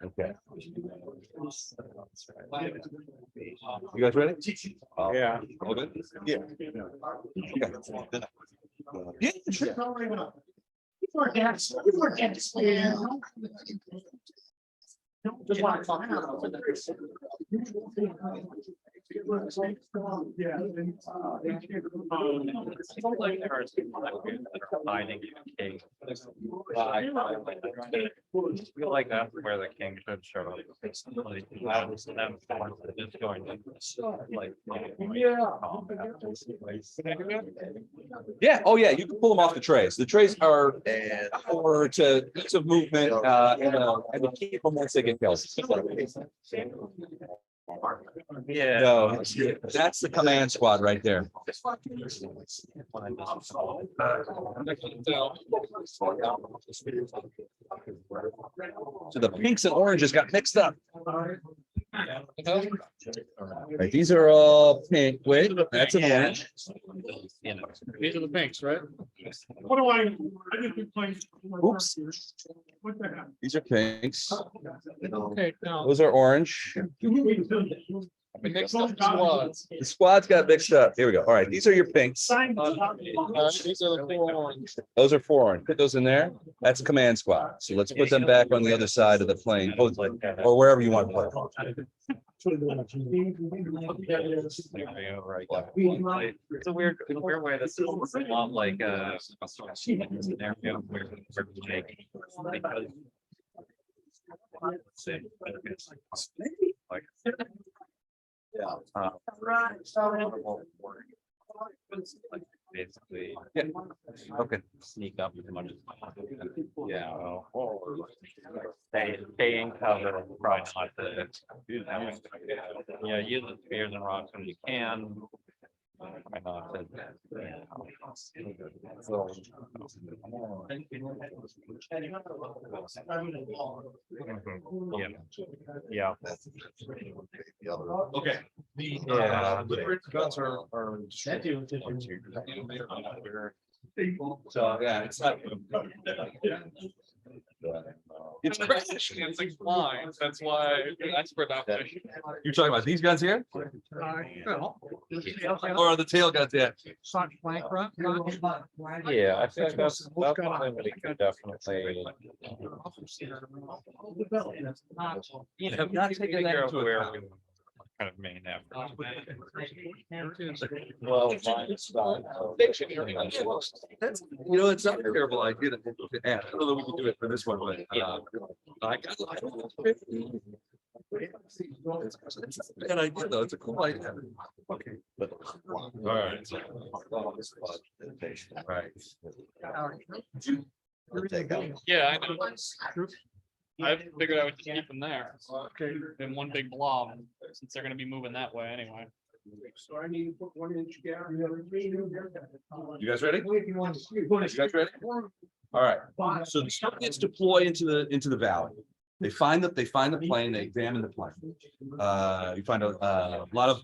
Okay. You guys ready? Yeah. All good? Yeah. Yeah, sure. Just want to talk about Finding king. I feel like that's where the king should show up. It's them just going like. Yeah, oh yeah, you can pull them off the trays. The trays are for to ease of movement and to keep them once they get killed. Yeah. No, that's the command squad right there. So the pinks and oranges got mixed up. Right, these are all pink. Wait, that's an orange. These are the pinks, right? What do I just be playing? Oops. What the heck? These are pinks. Okay, now. Those are orange. Mixed up squads. The squads got mixed up. Here we go. All right, these are your pinks. These are the 4 orange. Those are 4 orange. Put those in there. That's a command squad. So let's put them back on the other side of the plane, or wherever you want to put them. It's a weird way. This is a lot like scenario where Jake. Like. Yeah. Basically. Yeah. Okay. Sneak up as much as possible. Yeah. Stay in cover. Probably not the. Yeah, use the spears and rocks when you can. Try not to. Yeah. Yeah. Okay. Yeah. Guns are. So yeah, it's not. It's crashed. It's like flying. That's why expert operation. You're talking about these guns here, or the tail guns? Yeah. Yeah, I think that's something we could definitely. Not taking that into Where account. we kind of main effort. Well, that's, it's not a terrible idea to add. I don't know that we can do it for this one, but I got like 50. It's a bad idea though. It's a cool idea. Okay. All right. Right. Yeah, I know. I figured I would just keep them there. Okay. In one big blob, since they're gonna be moving that way anyway. So I need to put 1 inch gap. You guys ready? You guys ready? All right. So the stuff gets deployed into the valley. They find the plane. They examine the plane. You find a lot of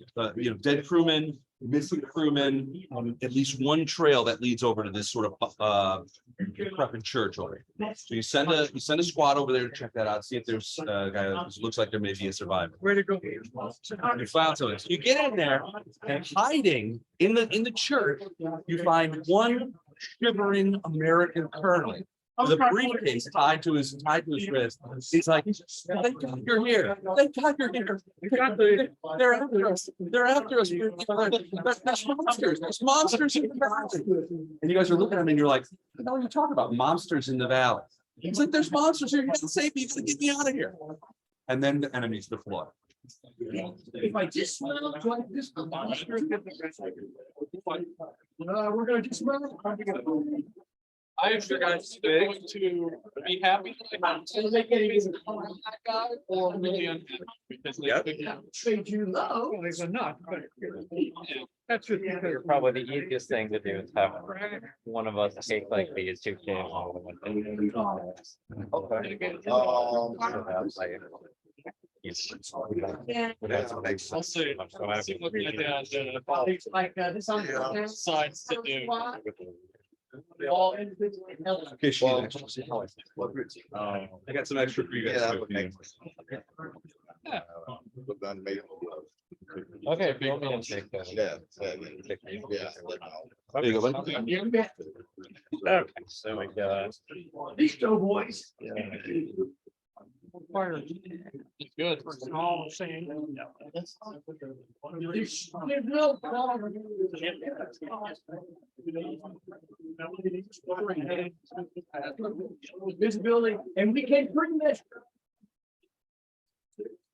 dead crewmen, missing crewmen. At least one trail that leads over to this sort of decrepit church over here. So you send a squad over there to check that out. See if there's a guy that looks like there may be a survivor. Where to go? You found something. So you get in there and hiding in the church, you find one shivering American colonel with a briefcase tied to his wrist. He's like, "Thank God you're here. Thank God you're here. They're after us. They're after us. There's monsters. There's monsters in the valley." And you guys are looking at him and you're like, "What the hell are you talking about? Monsters in the valley." He's like, "There's monsters here. You gotta save me. You gotta get me out of here." And then the enemies deploy. If I just smell like this, we're gonna just smell. I am sure guys are going to be happy that guy or really unhappy because they Trade you low. Well, they're not, but that's just because. Probably the easiest thing to do is have one of us take like these 2 kids. I'll see. Looking at the Like this on. sides to do. All Okay, I got some extra for you guys. Okay, if you want me to take that. There you go, buddy. Okay, so we got. These boys. It's good. All the same. Visibility, and we can pretty much.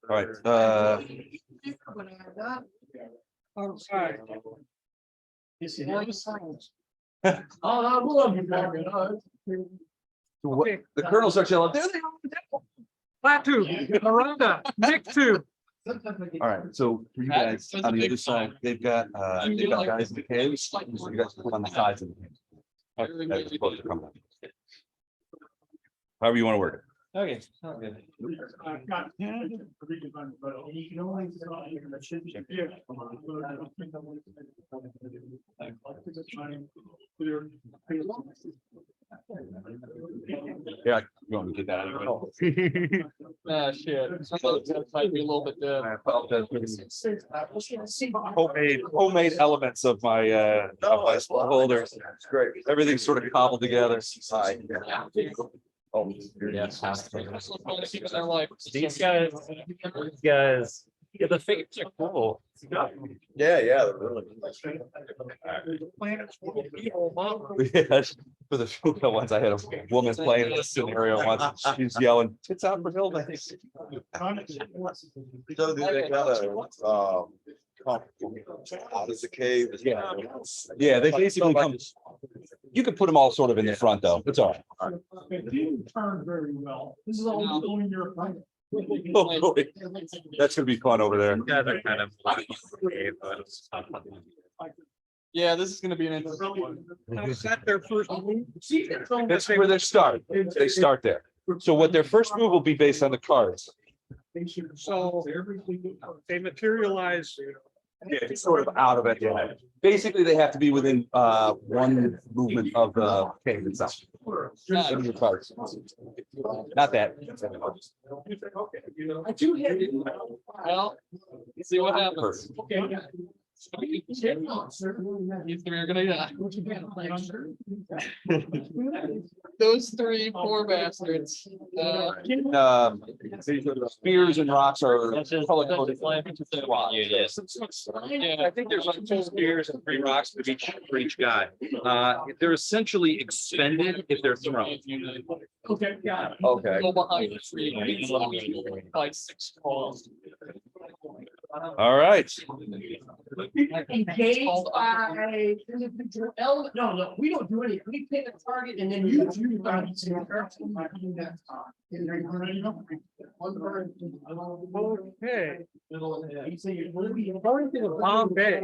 All right, Outside. the colonel's actually out there. Plateau, Miranda, Nick two. All right, so for you guys on the other side, they've got guys in the caves. So you guys put on the sides of the cave. That's supposed to come down. However you want to work Okay. Okay. it. Yeah, you want me to get that out of your Ah, shit. That might be a little bit dead. I apologize for the homemade elements of my holders. It's great. Everything's sort of cobbled together. Oh, Yeah. Keeping their life. These guys, yeah, the figures are cool. yeah, they're really. Yeah, for the female ones, I had a woman playing this scenario once, and she's yelling, "Tits out for Hilda." So they got a, out of the cave. Yeah, they basically come. You could put them all sort of in the front, though. It's all right. It didn't turn very well. This is all going your. Oh, boy. That's gonna be fun over there. Yeah, they're kind of. Yeah, this is gonna be an interesting one. Is that their first move? That's where they start. They start there. So what their first move will be based on the cards. So they materialize. Yeah, it's sort of out of it. Yeah. Basically, they have to be within one movement of the cave itself. What are your cards? Not that. Well, see what happens. Perfect. You three are gonna die. Those three poor bastards. Spears and rocks are color coded. Yeah, I think there's like 2 spears and 3 rocks for each guy. They're essentially expended if they're thrown. Okay, yeah. Okay. Go behind the tree. Like 6 calls. All right. Engage by individual element. No, we don't do anything. We pick a target and then you. Okay. Bombay.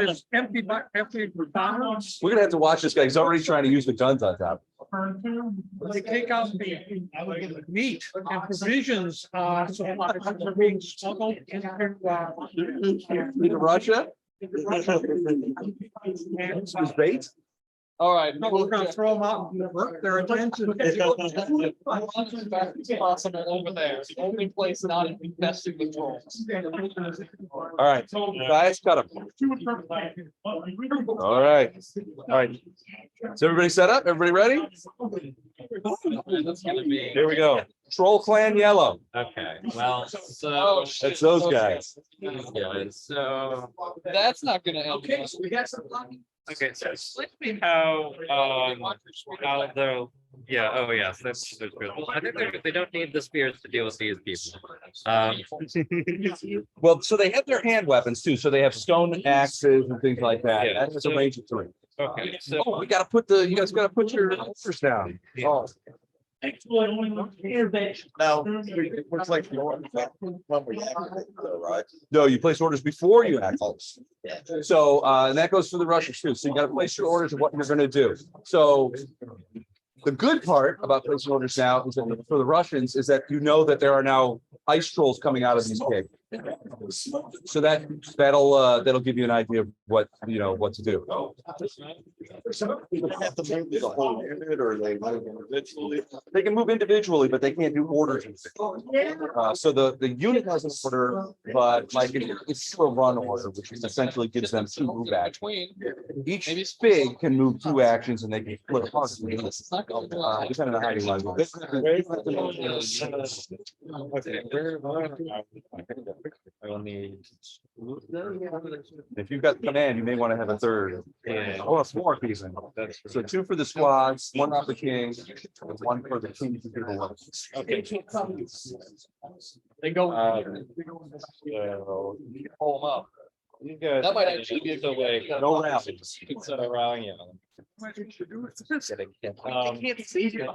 It's empty, empty. We're gonna have to watch this guy. He's already trying to use the guns on top. They take out the meat and provisions, supplies that are being smuggled into. Into Russia? His bait? All right. No, we're gonna throw them out and divert their attention. Possible over there. The only place not infested with trolls. All right, guys, cut him. All right. All right. Is everybody set up? Everybody ready? That's gonna be. Here we go. Troll Clan Yellow. Okay, well, so. Oh, shit. That's those guys. Yeah, so, That's not gonna help. Okay, so we got some. okay, so explain to me how the, yeah, oh, yes, that's good. I think they don't need the spears to deal with these people. Well, so they have their hand weapons too. So they have stone axes and things like that. Yeah, That's a range of 3. Okay, so. Oh, you guys gotta put your orders down. Oh, Now, it looks like you want right? no, you place orders before you act. So, and that goes for the Russians too. So you gotta place your orders of what you're gonna do. So the good part about placing orders now is that for the Russians is that you know that there are now ice trolls coming out of these caves. So that'll give you an idea of what, what to do. They have to move the whole unit or they move individually. They can move individually, but they can't do orders. So the unit has an order, but like it's still a run order, which essentially gives them two move actions. Between, Each spig can move two actions and they can split apart. Depending on how you want to do it. Okay, I will need. If you've got the command, you may want to have a third. Yeah. Oh, it's more even. So two for the squads, one for the king, and one for the king. okay. They go. So, pull them up. You guys. That might actually be a good way. No rounds. Around, yeah. They can't see you.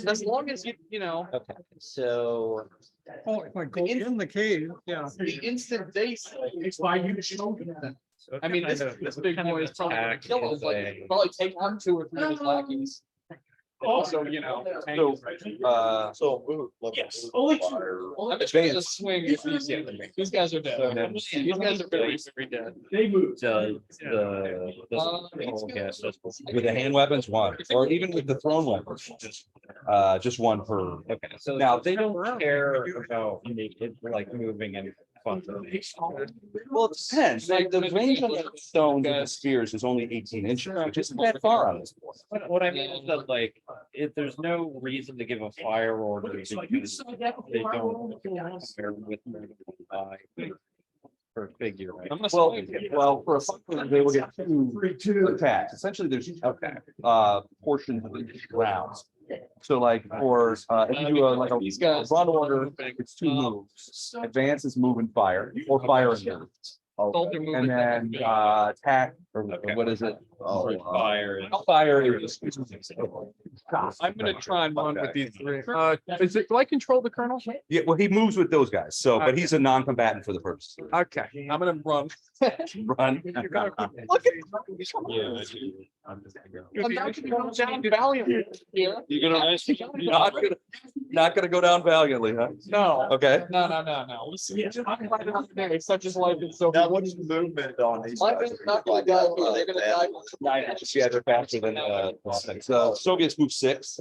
As long as you know, Okay, so. Oh, if I go in the cave, yeah. the instant they say, it's why you show them. I mean, this big boy is probably gonna kill us, like, probably take on 2 or 3 of his lackeys. Also, So. Yes, only 2. I'm just gonna swing if these guys are dead. These guys are very dead. They move. So With the hand weapons, one, or even with the thrown weapons, just one per. Okay, so Now, they don't care about it like moving and fun. Well, it depends. Like the range on the stones and the spears is only 18 inches, which isn't that far on this board. What I mean is that like, if there's no reason to give a fire order because they don't compare with more than one die per figure, right? I'm gonna Well, swing. for a fighter, they will get two attacks. Essentially, there's portions of each rounds. So like for if you do like These a guys. run order, it's 2 moves. Advance is move and fire, or fire and move. Soldier move And then attack, or Okay. what is it? Oh, Fire. Fire. I'm gonna try and run with these 3. Do I control the colonel? Yeah, well, he moves with those guys, so, but he's a non-combatant for the purpose. Okay, I'm gonna run. Run. Look at. Yeah. I'm not gonna go down valiantly here. You're not gonna go down valiantly, huh? No. Okay. No. We see. I'm right out there. Such is life is so. Now, what's the movement on these? Life guys? is not gonna die. They're gonna die. Yeah, they're faster than so Soviets move 6.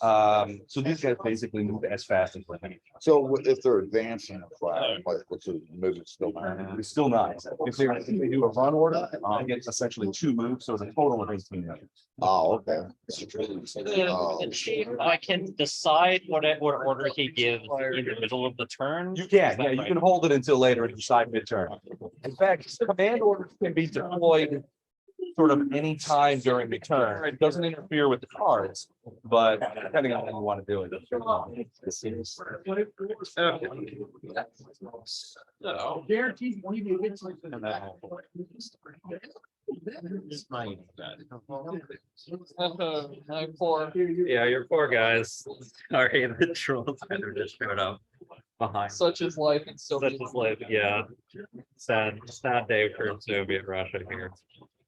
So these guys basically move as fast as we're. So if they're advancing a flag, what's the movement still? It's still 9. If they do a run order, they get essentially 2 moves, so it's a total of 18 moves. Oh, okay. The chief, I can decide what order he gives in the middle of the turn. You can, yeah, you can hold it until later and decide mid-turn. In fact, command orders can be deployed sort of any time during the turn. It doesn't interfere with the cards, but depending on how you want to do it. Guaranteed, won't even get to. My poor. Yeah, your poor guys. Sorry, the trolls kind of just showed up behind. Such is life and so. Such is life, yeah. Sad day for Soviet Russia here.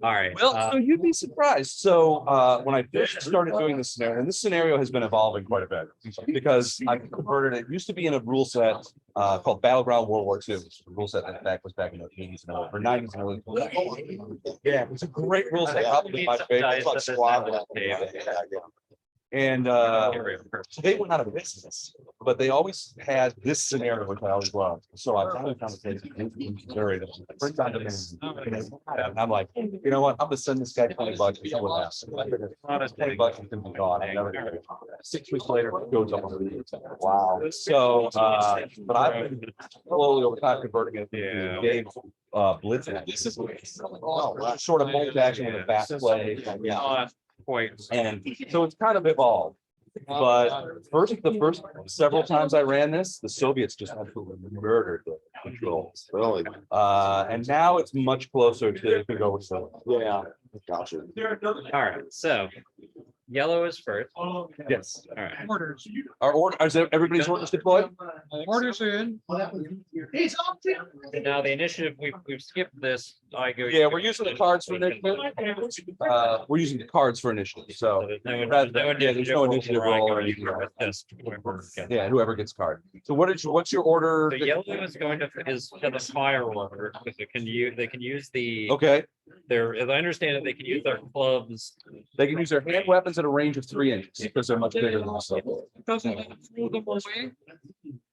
All right. Well, so you'd be surprised. So when I first started doing this scenario, and this scenario has been evolving quite a bit because I've converted it. It used to be in a rule set called Battleground World War II. It's a rule set that was back in the 80s and or 90s and early. Yeah, it's a great rule set. Probably my favorite. It's like Squad. And so they went out of business, but they always had this scenario, which I always loved. So I found a conversation. And I'm like, you know what? I'm gonna send this guy $20 to see what happens. $20 and be gone. I never did it. 6 weeks later, it goes up. Wow. So, but I've been slowly over time converting it to game blitz. This is sort of bolt action with a fast play. Yeah. Point. And so it's kind of evolved. But the first several times I ran this, the Soviets just absolutely murdered the controls. Really? And now it's much closer to go with. Yeah. Gotcha. All right, so yellow is first. Yes. All right. Orders, Our order, is everybody's orders deployed? orders in. It's up to. Now the initiative, we've skipped this. I go. Yeah, we're using the cards for initiative. We're using the cards for initiative, so. There's no rather than- yeah, there's no initiative where I roll go or anything. with this, whoever gets- Yeah, whoever gets card. So what's your order? The yellow is going to, is to the fire order, because they can use the, Okay, as I understand it, they can use their clubs. they can use their hand weapons at a range of 3 inches because they're much bigger than us. Doesn't that throw them away?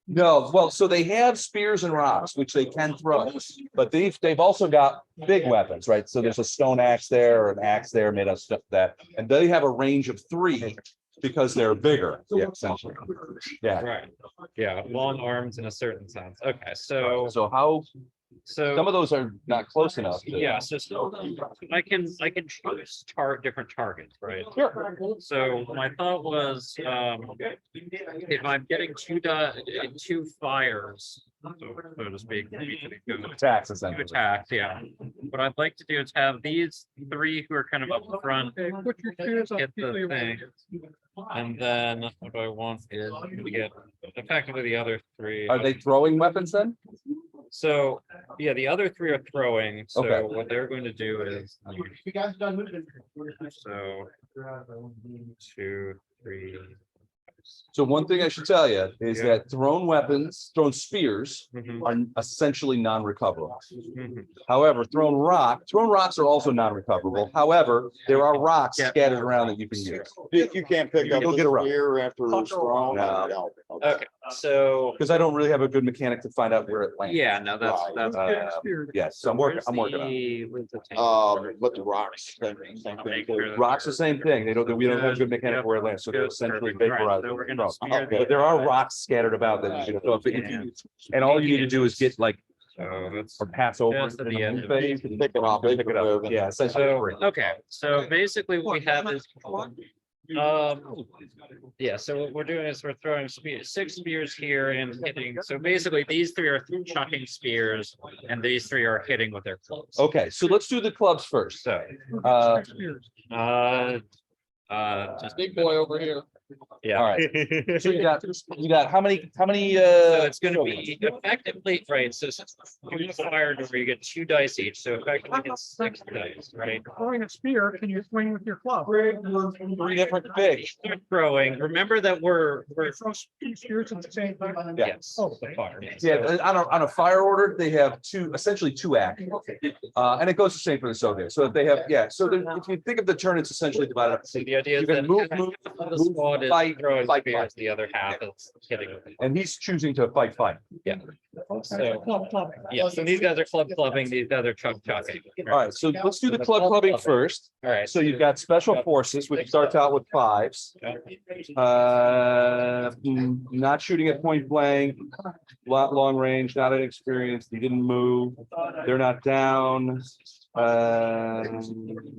No, well, so they have spears and rocks, which they can throw, but they've also got big weapons, right? So there's a stone axe there or an axe there made of stuff that, and they have a range of 3 because they're bigger. Yeah, essentially. Yeah. Right. Yeah, long arms in a certain sense. Okay, so Some of those are not close enough. yeah, so I can choose different targets, right? Sure. So my thought was, if I'm getting two fires, so to speak, Attacks two essentially. attacks, yeah. What I'd like to do is have these 3 who are kind of up front Okay, put your chairs up. get the thing. And then what I want is to get effectively the other 3. Are they throwing weapons then? So, yeah, the other 3 are throwing, so Okay. what they're going to do is, You guys done moving? so. 2, 3. So one thing I should tell you is Yeah. that thrown spears Mhm, are essentially non-recoverable. mhm. However, thrown rocks are also non-recoverable. However, there are rocks Yeah. scattered around that you can use. You can't pick up You'll get a the rock. spear after it's thrown. No. Okay, so, Because I don't really have a good mechanic to find out where it lands. yeah, no, that's. Yes, so I'm working on it. Where's the tank? But the rocks. Same thing too. Rocks the same thing. We don't have a good mechanic where it lands, so they're essentially Perfect. Right, vaporized. so we're gonna spear But there are rocks scattered about that you can, so if you, and all you need to do is get like, So that's. or pass over. That's it the in the end. move phase, Pick it up. Pick it up, yeah, essentially. So, free. okay, so basically what we have is. Yeah, so what we're doing is we're throwing 6 spears here and hitting, so basically these 3 are chucking spears. And these 3 are hitting with their clubs. Okay, so let's do the clubs first. So, just Big boy over here. yeah. All right. So you got how many, So it's gonna be effectively, right, so you fire where you get 2 dice each, so effectively it's 6 dice, right? Throwing a spear, can you swing with your club? 3 different figs. Start throwing, remember that we're, Throw 2 spears at the same time. Yeah. yes, Oh. the fire. Yeah, on a fire order, they have essentially two acts. And it goes the same for the Soviet. So if they have, if you think of the turn, it's essentially divided up. So the idea You is can that move, half of the squad is fight, throwing fight, spears, fight. the other half is hitting with it. And he's choosing to fight. So, Club. yeah, so these guys are clubbing, these guys are chucking. All right, so let's do the club clubbing first. All right. So you've got special forces, which starts out with 5s. Not shooting at point blank, long range, not inexperienced, he didn't move, they're not down.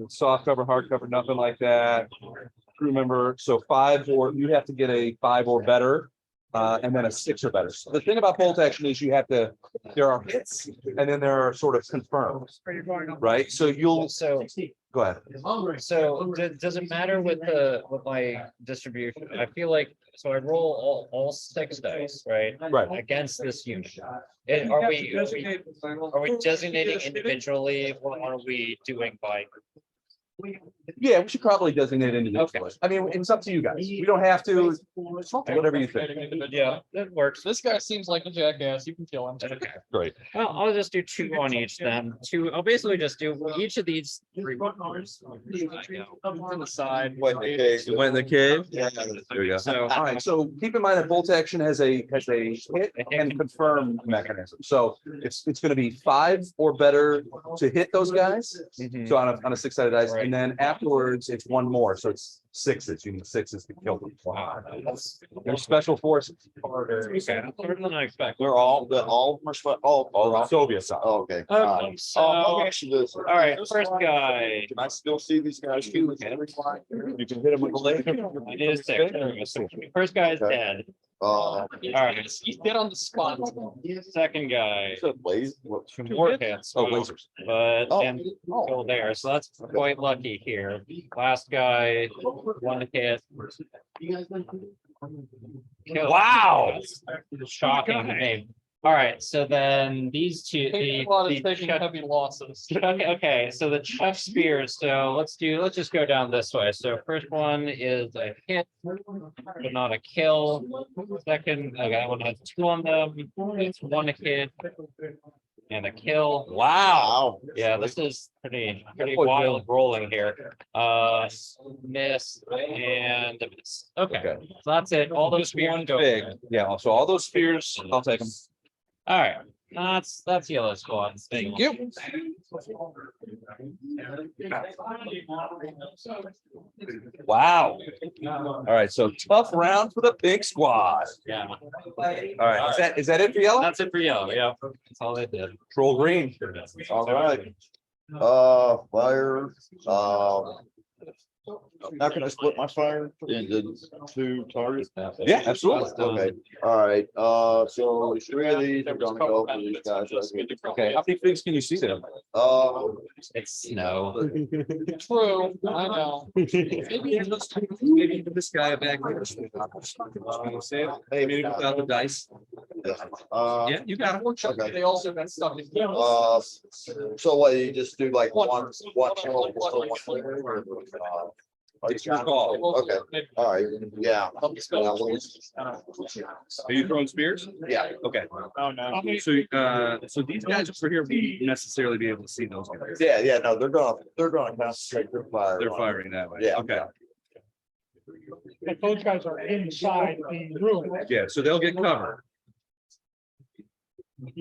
Soft cover, hard cover, nothing like that. Crew member, so 5 or you have to get a 5 or better. And then a 6 or better. So the thing about bolt action is there are hits and then there are sort of confirmed, Are you going up? right? So So, go ahead. so does it matter with my distribution? I feel like, so I roll all 6 dice, right? Right. Against this unit. And are we designating individually or are we doing by? Yeah, we should probably designate individually. I mean, it's up to you guys. We don't have to, whatever you think. Yeah, that works. This guy seems like a jackass. You can kill him. Okay. Great. Well, I'll just do 2 on each then. I'll basically just do each of these 3. To the side. Went in the cave. You went in the cave? Yeah. There you go. So, All right, so keep in mind that bolt action has a hit and confirm mechanism. So it's gonna be 5 or better to hit those guys. mhm. So on a 6-sided dice, Right. and then afterwards, it's 1 more, so it's 6s. You need 6s to kill them. Wow, that's They're special forces. harder. Okay, that's harder than I expected. We're all of them are All Soviet side. Oh, okay. So, Let me ask you this. all right, first guy. Can I still see these guys shoot? You can hit them with the laser. It is 6. There we go. So first guy is Okay. dead. Alright, He's dead on the spot. second guy. Blaze, what? Two more hits. Oh, lasers. But, Oh. and still there, so that's quite lucky here. Last guy, one hit. Kill. Wow. Shocking to me. Alright, so then these two, A lot the of taking Chuck- heavy losses. okay, so the Chuck Spears, so let's just go down this way. So first one is a hit, but not a kill. Second, okay, that one has two on them, it's one hit and a kill. Wow. Yeah, this is pretty wild rolling here. Miss and a miss. Okay, so that's it. All those spears go. Big. Yeah, so all those spears, I'll take them. All right, that's yellow squad. Thank you. Wow. All right, so tough round for the pink squad. Yeah, All right, is that it for yellow? that's it for yellow. Yeah, that's all they did. Troll green. All right. Fire, how can I split my fire into two targets? Yeah, absolutely. Okay, all right, so three of these are gonna go for these guys. Okay, how many figs can you see there? It's snow. True, I know. Maybe give this guy a bag. Maybe without the dice. Yeah, you got it. Okay. They also got stuck in. So what, you just do like one. It's your call. Okay, all right, yeah. Are you throwing spears? Yeah. Okay. Oh, no. So these guys over here won't necessarily be able to see those guys. Yeah, no, they're gonna concentrate their fire. They're firing that way. Yeah. Okay. But those guys are inside the room. Yeah, so they'll get covered. And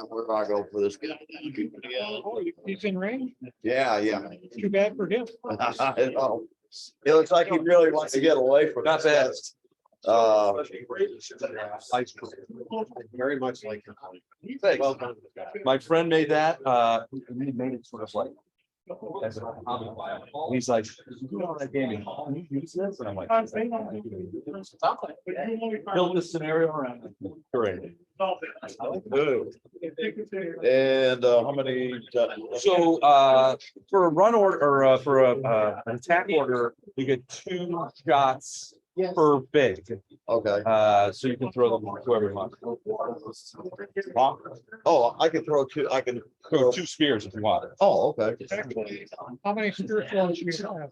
where do I go for this guy? He's in range. Yeah. Too bad for him. I know. It looks like he really wants to get away from. Not bad. Very much like. Thanks. My friend made that, he made it sort of like. He's like, you know that game, can you use this? And I'm like. Build this scenario around it. Great. And how many? So, for a run order, or, for an attack order, you get 2 shots per big. Okay. So you can throw them whoever you want. Oh, I can throw two, I can. Throw 2 spears if you want. Oh, okay. How many spiritual do you have?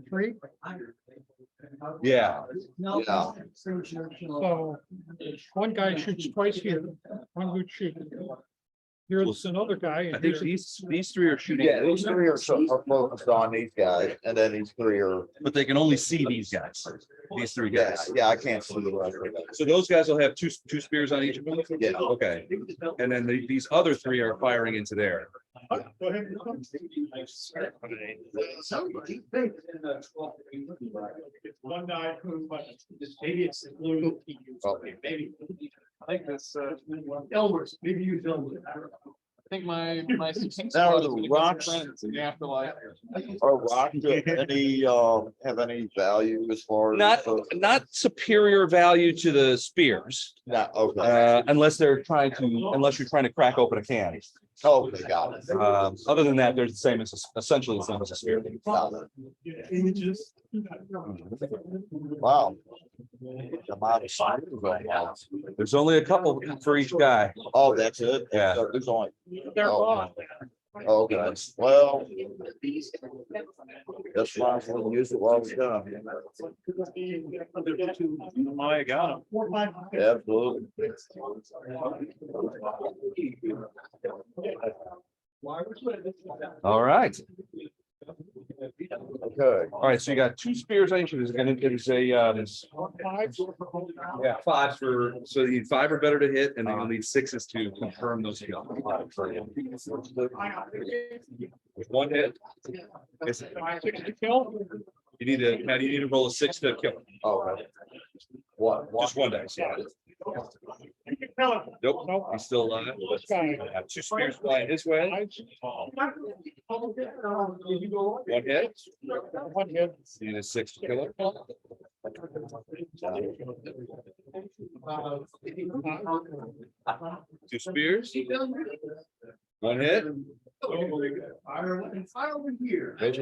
Three? Yeah. Yeah. So one guy shoots twice here, one good shoot. Here's another guy. I and think here's these 3 are shooting. Yeah, these three are focused on these guys, and then these three are, But they can only see these guys. These 3 yeah, guys. yeah, I can't see the rest of it. So those guys will have two spears on each of them? Yeah. Okay. And then these other 3 are firing into there. Go ahead. One guy who, maybe it's the blue. Maybe. I think this, Elmer's, maybe use Elmer. I think my. Now, are the rocks- In the afterlife. Are rocks any, have any value as far as? Not superior value to the spears, Not, okay. unless you're trying to crack open a can. Okay, got it. Other than that, they're the same as, essentially the same as a spear. Got it. Images. Wow. The amount of signs going on. There's only a couple for each guy. Oh, that's it? Yeah. So there's only, They're Oh. gone. okay, well. That's why we'll use it while we're done. I got him. Absolutely. All right. Okay. All right, so you got 2 spears on each of these, and it is a, Five. yeah, 5 for, so you need 5 are better to hit, and then you'll need 6s to confirm those kills. With 1 hit. It's- 6 to kill. You need to, now you need to roll a 6 to kill. Oh, what? Just 1 dice, yeah. Nope, he's still alive. Have two spears flying his way. One hit. One hit. And a 6 killer. Two spears. One hit. Fire over here. Yep.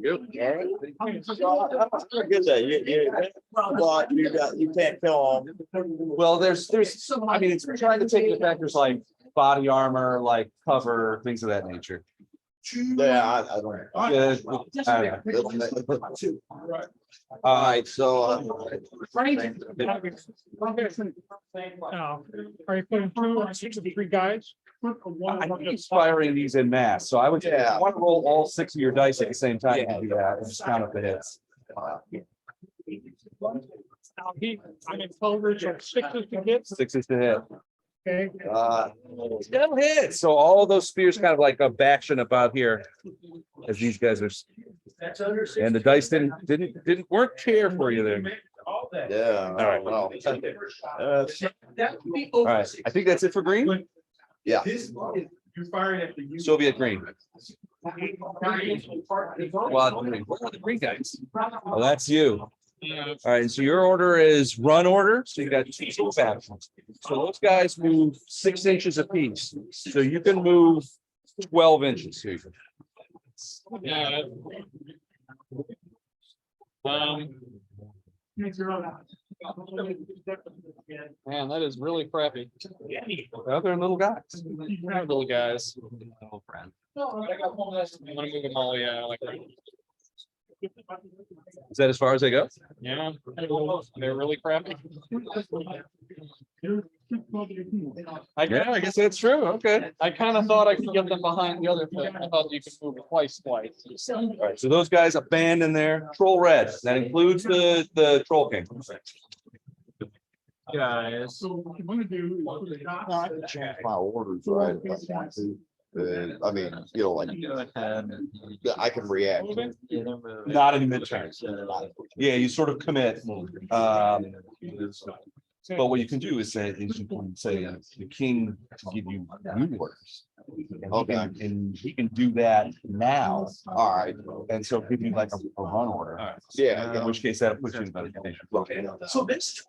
Good day. Well, you can't kill them. Well, there's, I mean, it's trying to take the factors like body armor, like cover, things of that nature. Yeah, I don't. Yeah, I don't know. All right, so. Now, are you putting 2 or 6 or 3 guys? I think he's firing these in mass, so I would, if you want to roll all 6 of your dice at the same time, you can do that, and just count up the hits. Now, I'm in coverage of 6s to hit, 6 is to hit. okay? Still hit. So all of those spears kind of like a baction about here, as these guys are, and the dice weren't care for you there. Yeah. All right. Well, All right, I think that's it for green. yeah. You're firing at the. Soviet green. Well, what are the green guys? Well, that's you. All right, so your order is run order, so you got 2 factions. So those guys move 6 inches apiece, so you can move 12 inches here. Yeah. Man, that is really crappy. Well, they're little guys. Little guys. Little friend. I'm gonna move them all, yeah, like. Is that as far as they go? Yeah, they're really crappy. I guess that's true. Okay. I kind of thought I could get them behind the other thing. I thought you could move twice. All right, so those guys abandon their troll red. That includes the troll king. Guys. So what you want to do. I can change my orders, right? If I want to. I mean, you know, like, I can react. Not in mid-turn. Yeah, you sort of commit. But what you can do is say, you can say the king to give you new orders. Okay. And he can do that now. All right. And so give you like a run order. Yeah. In which case that puts you in a better position. So this.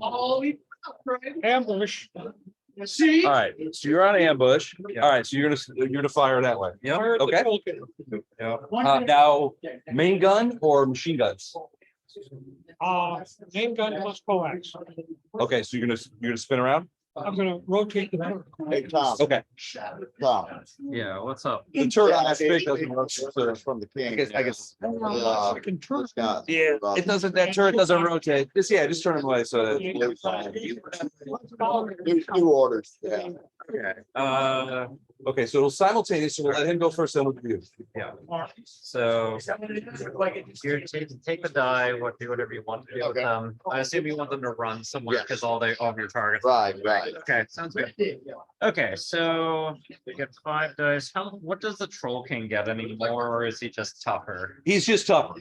All the way up, right? Ambush. See? All right, so you're on ambush. All right, so you're gonna fire that way. Fire the Okay. token. Now, main gun or machine guns? Main gun plus coax. Okay, so you're gonna spin around? I'm gonna rotate the turret. Hey, Tom, Okay. Tom. Yeah, what's up? The turret on that big doesn't rotate. From the king. I guess. I can turn. Yeah, it doesn't, that turret doesn't rotate. Just turn them away so that. New orders, yeah. Okay. Okay, so it'll simultaneously, we'll let him go first, then we'll do you. So you take the die, do whatever you want to do with Okay. them. I assume you want them to run somewhere Yes. because all of your targets. Right, right. Okay, sounds good. Okay, so we get 5 dice. What does the Troll King get anymore, or is he just tougher? He's just tougher.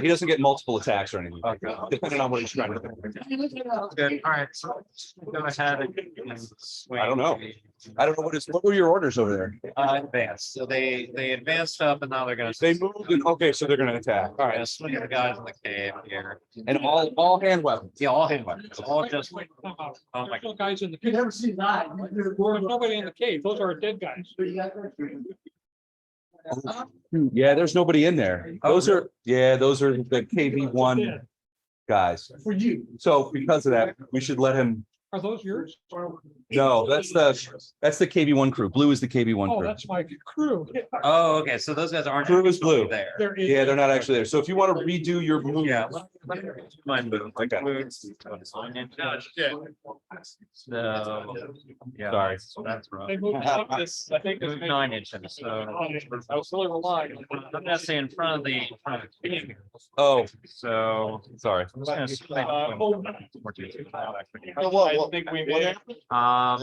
He doesn't get multiple attacks or anything, Okay. depending on what he's trying to do. Good. All right, so go ahead and swing. I don't know. I don't know what were your orders over there? Advanced. So they advanced up and now they're gonna. They moved, and okay, so they're gonna attack. All All right, right, swing at the guys in the cave here. and all hand weapons. Yeah, all hand weapons, all just. Oh my There's no guys in the You cave. never seen that. There's nobody in the cave. Those are dead guys. Yeah, there's nobody in there. Those are the KV1 guys. For you. So because of that, we should let him, Are those yours? no, that's the KV1 crew. Blue is the KV1 Oh, crew. that's my crew. Oh, okay, so those guys aren't. Crew is blue. There. There is. Yeah, they're not actually there. So if you want to redo your move. Yeah. Mine move. Okay. So. Yeah. Sorry. So that's rough. They moved up this, I think. Move 9 inches, so. I was really relying. I'm gonna say in front of the king. Oh, So. sorry. I'm just gonna swing Oh. 14. So what Well, think we win.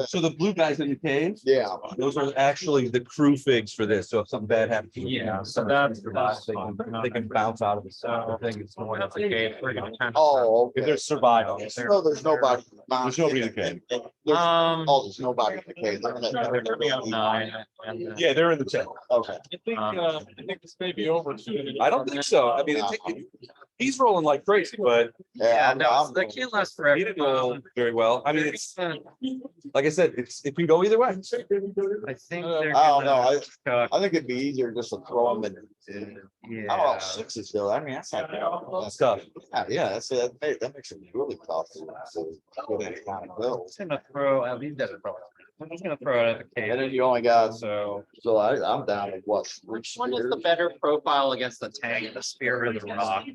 So the blue guys in the cave, Yeah. those are actually the crew figs for this. So if something bad happens. to them, Yeah, so that's they can bounce out of it. So I think it's more of a cave. We're gonna kind of- Oh, If okay. there's survival. No, there's nobody. There's nobody in the cave. Oh, there's nobody in the cave. They're coming out 9. And then- Yeah, they're in the tent. Okay. I think this may be over soon. I don't think so. I mean, he's rolling like crazy, but Yeah, I'm- no, I'm they going. can't last he forever. didn't roll very well. I mean, it's, like I said, it can go either way. I think they're. I don't know. gonna I think it'd be easier just to throw them in. Yeah. I don't know, sixes though. I mean, that's not. That's tough. Yeah, that makes it really tough. To get any kind of bill. I'm gonna throw, I'll leave that. I'm just gonna throw it at the And cave. then you only got, So so I'm down with what? which one is the better profile against the tank, the spear or the rock?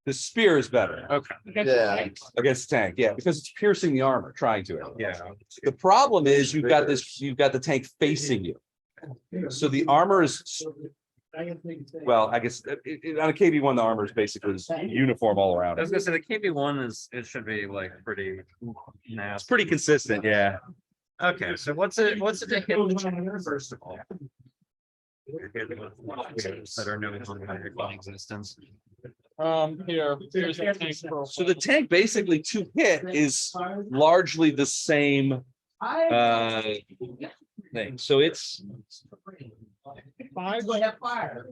The spear is better Okay. Yeah. against the tank, yeah, because it's piercing the armor, trying to. Yeah. The problem is you've got the tank facing you. So the armor is, well, I guess on a KV1, the armor is basically uniform all around. I was It. gonna say the KB1 it should be like pretty It's nasty. pretty consistent, yeah. Okay, so what's it to hit the tank first of all? That are no longer in existence. Here's the tank profile. So the tank basically to hit is largely the same thing. So it's, Five. Go have fire.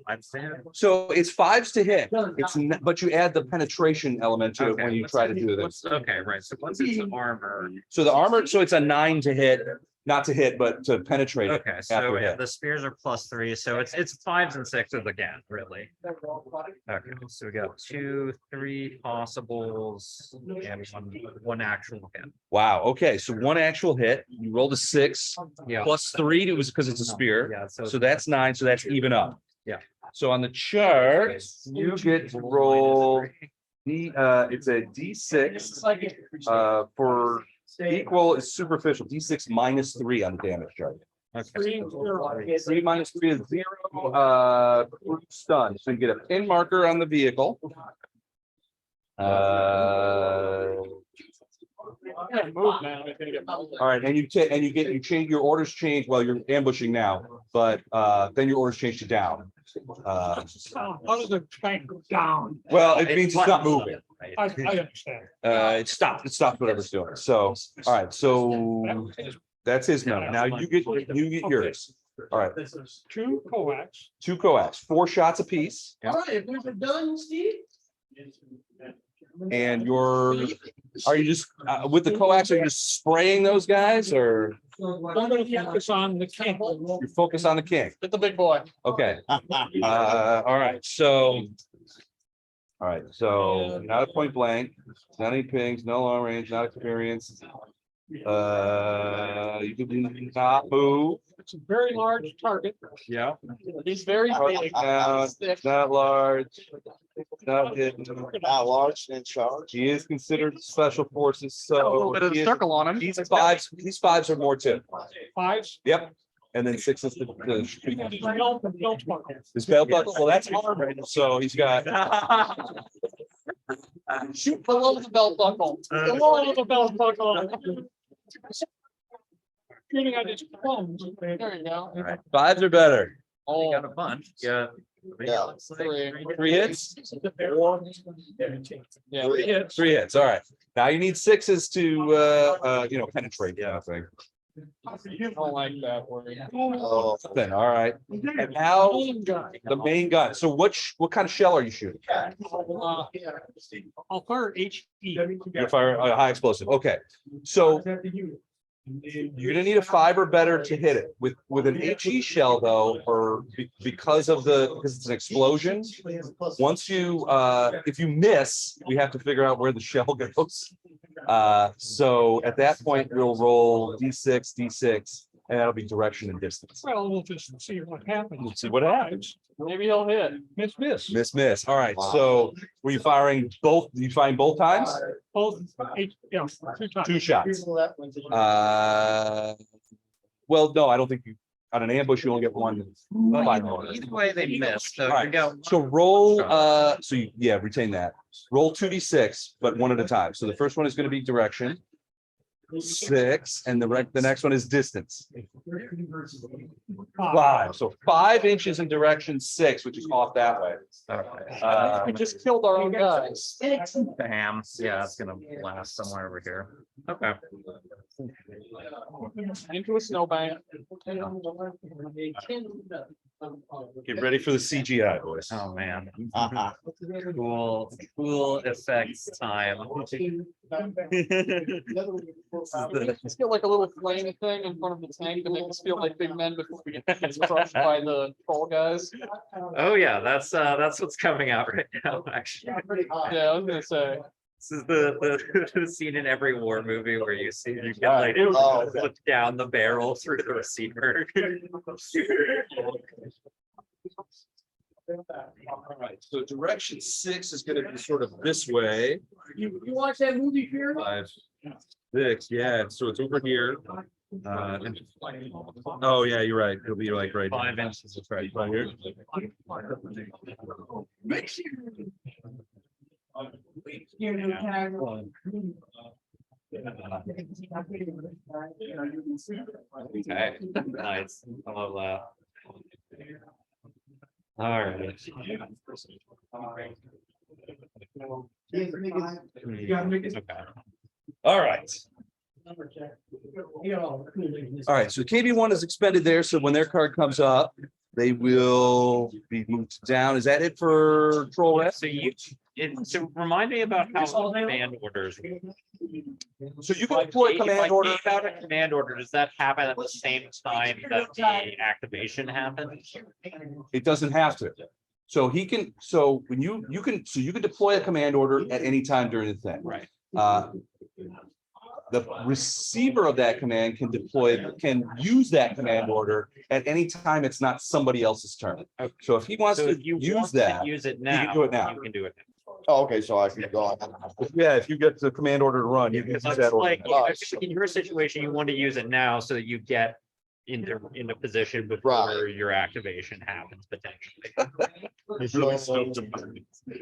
I'm saying. so it's fives to hit. It's, but you add the penetration element to it when you try to do this. Okay, right, so what's its armor? So the armor, so it's a 9 to hit, not to hit, but to penetrate it. Okay, after so a hit. the spears are +3, so it's 5s and 6s again, really. Okay, so we got 2, 3 possibles and one actual hit. Wow, okay, so one actual hit, you rolled a 6 Yeah. plus 3, it was because it's a spear. Yeah, So that's 9, so that's even up. Yeah. So on the chart, you get to roll it's a D6 for equal is superficial, D6 minus 3 on the damage chart. Okay. 3 minus 3 is 0, stun, so you get a pin marker on the vehicle. Move now. It's gonna get moved. All right, and you change your orders change, well, you're ambushing now, but then your orders change to down. How does the tank go down? Well, it means it's not moving. I understand. It stopped whatever it's doing. So, all right, so that's his number. Now you get yours. All right, Two coax. 2 coax, 4 shots apiece, All right, if we're done, Steve. and are you just with the coax, are you just spraying those guys or I'm gonna focus on the king. you focus on the king? Hit the big boy. Okay, all right, so. All right, so not a point blank, not any pings, no long range, not experience. You do not move. It's a very large target. Yeah. He's very big. Not large. Not hidden. Not large and in charge. He is considered special forces, A little so bit of he a is- circle on him. these fives are more too. Fives. Yep. And then 6 is the Belt buckle. his belt buckle. Well, that's armor, so he's got. Shoot below the belt buckle. Below the belt buckle. Shooting at his thumbs. There you go. Fives are better. You got a bunch, yeah. Yeah. 3 hits. Yeah. 3 hits. All right. Now you need 6s to penetrate. Yeah. Thing. I don't like that word. Oh, Then all right. And now the main gun. So what kind of shell are you shooting? I'll fire HE. You're firing a high explosive. Okay. So you're gonna need a 5 or better to hit it with an HE shell though, or because it's an explosion. Once you if you miss, we have to figure out where the shell goes. So at that point, we'll roll D6, and that'll be direction and distance. Well, we'll just see what happens. We'll see what happens. Maybe he'll hit. Miss. Miss. All right. So were you firing both? You firing both times? Both, yeah, 2 times. 2 shots. Well, no, I don't think you. On an ambush, you only get one. Well, fire order. either way, they missed. So you Alright. go. So roll, retain that. Roll 2d6, but one at a time. So the first one is gonna be direction. 6, and the next one is distance. 5, so 5 inches in direction 6, which is off that way. We just killed our own guys. Bam. Yeah, it's gonna blast somewhere over here. Okay. Into a snowbank. Get ready for the CGI, boys. Oh, man. Uh-huh. Cool effects time. Just get like a little flame thing in front of the tank to make us feel like big men before we get crushed by the troll guys. Oh, yeah, that's what's coming out right now, actually. Yeah, I was gonna say. This is the scene in every war movie where you can like Oh, okay. look down the barrel through the receiver. All right, so direction 6 is gonna be sort of this way. You watch that movie, Fear? 5, 6, yeah, so it's over here. Oh, yeah, you're right. It'll be like right. 5 inches is right. Right here. Okay, nice. I love that. All right. Okay. All right. All right, so KB1 is expended there, so when their card comes up, they will be moved down. Is that it for Troll Red? So remind me about how command orders. So you can deploy If I command order. gave out a command order, does that happen at the same time that the activation happens? It doesn't have to. So he can, so when you can deploy a command order at any time during the thing. Right. The receiver of that command can use that command order at any time. It's not somebody else's turn. Okay. So if he wants So to if you use want to that, use it can now. do it now. You can do it now. Oh, okay, so I can go. yeah, if you get the command order to run, you can use Because that it's order. like, in your situation, you want to use it now so that you get into position before your activation happens potentially.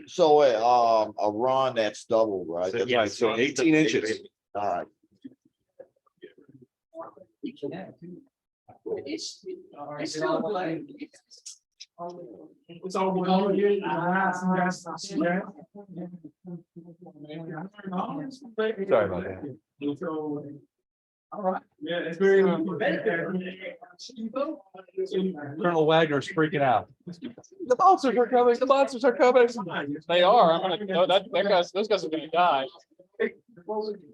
So, a run that's doubled, right? So, That's yeah, right. So 18 inches. All right. It's still like. It's all going on here. Sorry about that. All right. Yeah, it's very. Colonel Wagner's freaking out. The monsters are coming, the monsters are coming. They are. I'm gonna, no, that guy's, those guys are gonna die.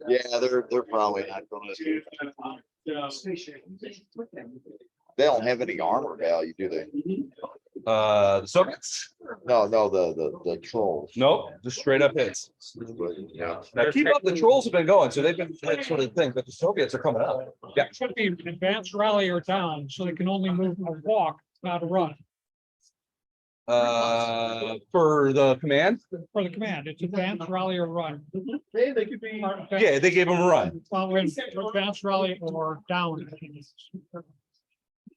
Yeah, they're probably not gonna. They don't have any armor value, do they? The Soviets? No, the trolls. Nope, just straight up hits. Yeah. Now keep up, the trolls have been going, so they've been that sort of thing, but the Soviets are coming up. Yeah. It should be an advanced rally or down, so they can only move a walk, not a run. For the command? For the command, it's advanced rally or run. They could be. Yeah, they gave him a run. Well, when advanced rally or down.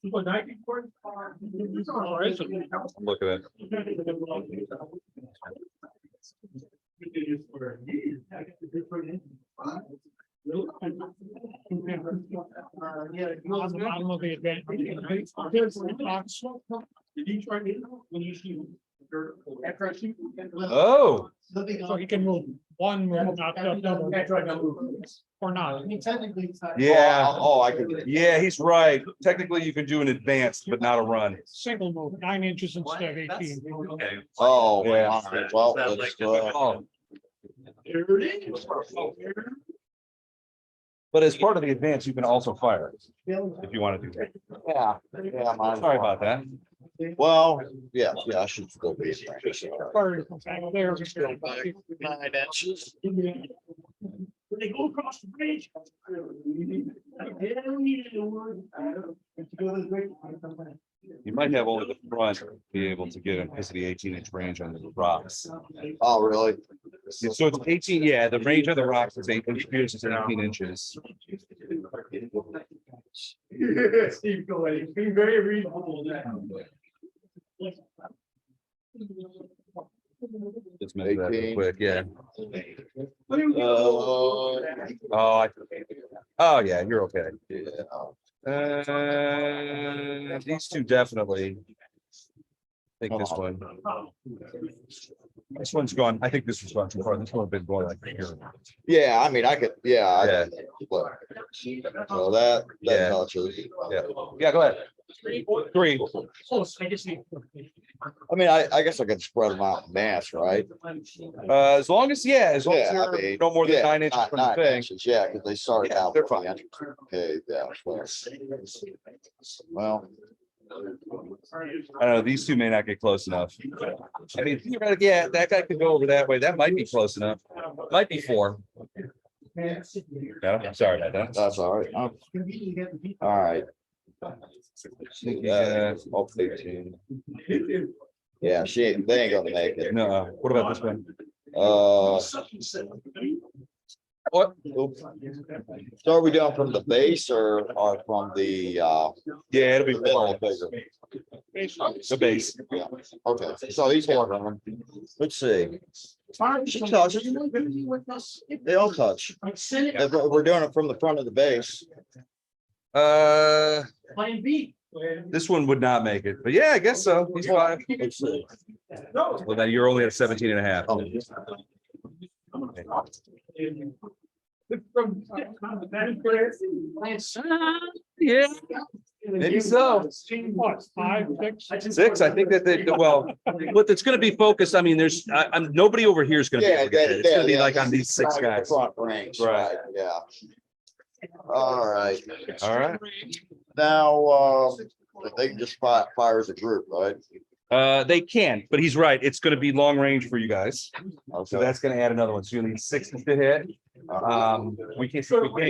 Look at it. Bottom of the advanced. Oh, So he can move one, move, not double, or not. yeah. Oh, I can. Yeah, he's right. Technically, you can do an advanced, but not a run. Single move, 9 inches instead of 18. Okay. Oh, Yeah. all right, well, Sounds let's, like Oh. But as part of the advance, you can also fire if you want to do that. yeah, yeah. Sorry about that. Well, yeah, I should still be. in practice. Fire back there. 9 inches. They go across the bridge. You might have only the front be able to get him because of the 18-inch range on the rocks. Oh, really? So it's 18, yeah, the range of the rocks is 18 inches. Steve, go ahead. Be very reasonable. Just measure that real 18. quick, yeah. Uh, Oh, yeah, you're okay. yeah. These two definitely. I think this one. This one's gone. I think this was gone too far. This one been going like here. Yeah, I mean, I could, yeah. Yeah. So that Yeah. touches. Yeah, go ahead. Three. Close, I just need. I mean, I guess I could spread them out in mass, right? As long as Yeah, I they're mean, no more than yeah, 9 inches not from the 9 thing. inches, yeah, because they started Yeah, out. they're with the fine. entrance. Okay, yeah. Well, I don't know, these two may not get close enough. I mean, theoretically, yeah, that guy could go over that way. That might be close enough. Might be 4. No, I'm sorry about that. that's all right. All right. Yeah. Oh, 18. Yeah, they ain't gonna make it. No, what about this one? What? So are we doing from the base or from the, Yeah, it'll be the 4. bigger? The base. Yeah, okay, so he's one. Let's see. She touches. They all touch. If we're doing it from the front of the base. Plan B. This one would not make it, but yeah, I guess so. He's 5. Let's see. Well, then you're only at 17 and a half. Oh, Yeah, maybe so. What, 5, 6? 6, I think that they, well, but it's gonna be focused. I mean, I'm nobody over here is gonna be Yeah, able to get it. It's gonna be yeah, like on these 6 the guys. Front range, Right. right, yeah. All right, All right. now, they can just fire as a group, right? They can, but he's right. It's gonna be long range for you guys. So Okay. that's gonna add another one. So you need 6 to hit. We can't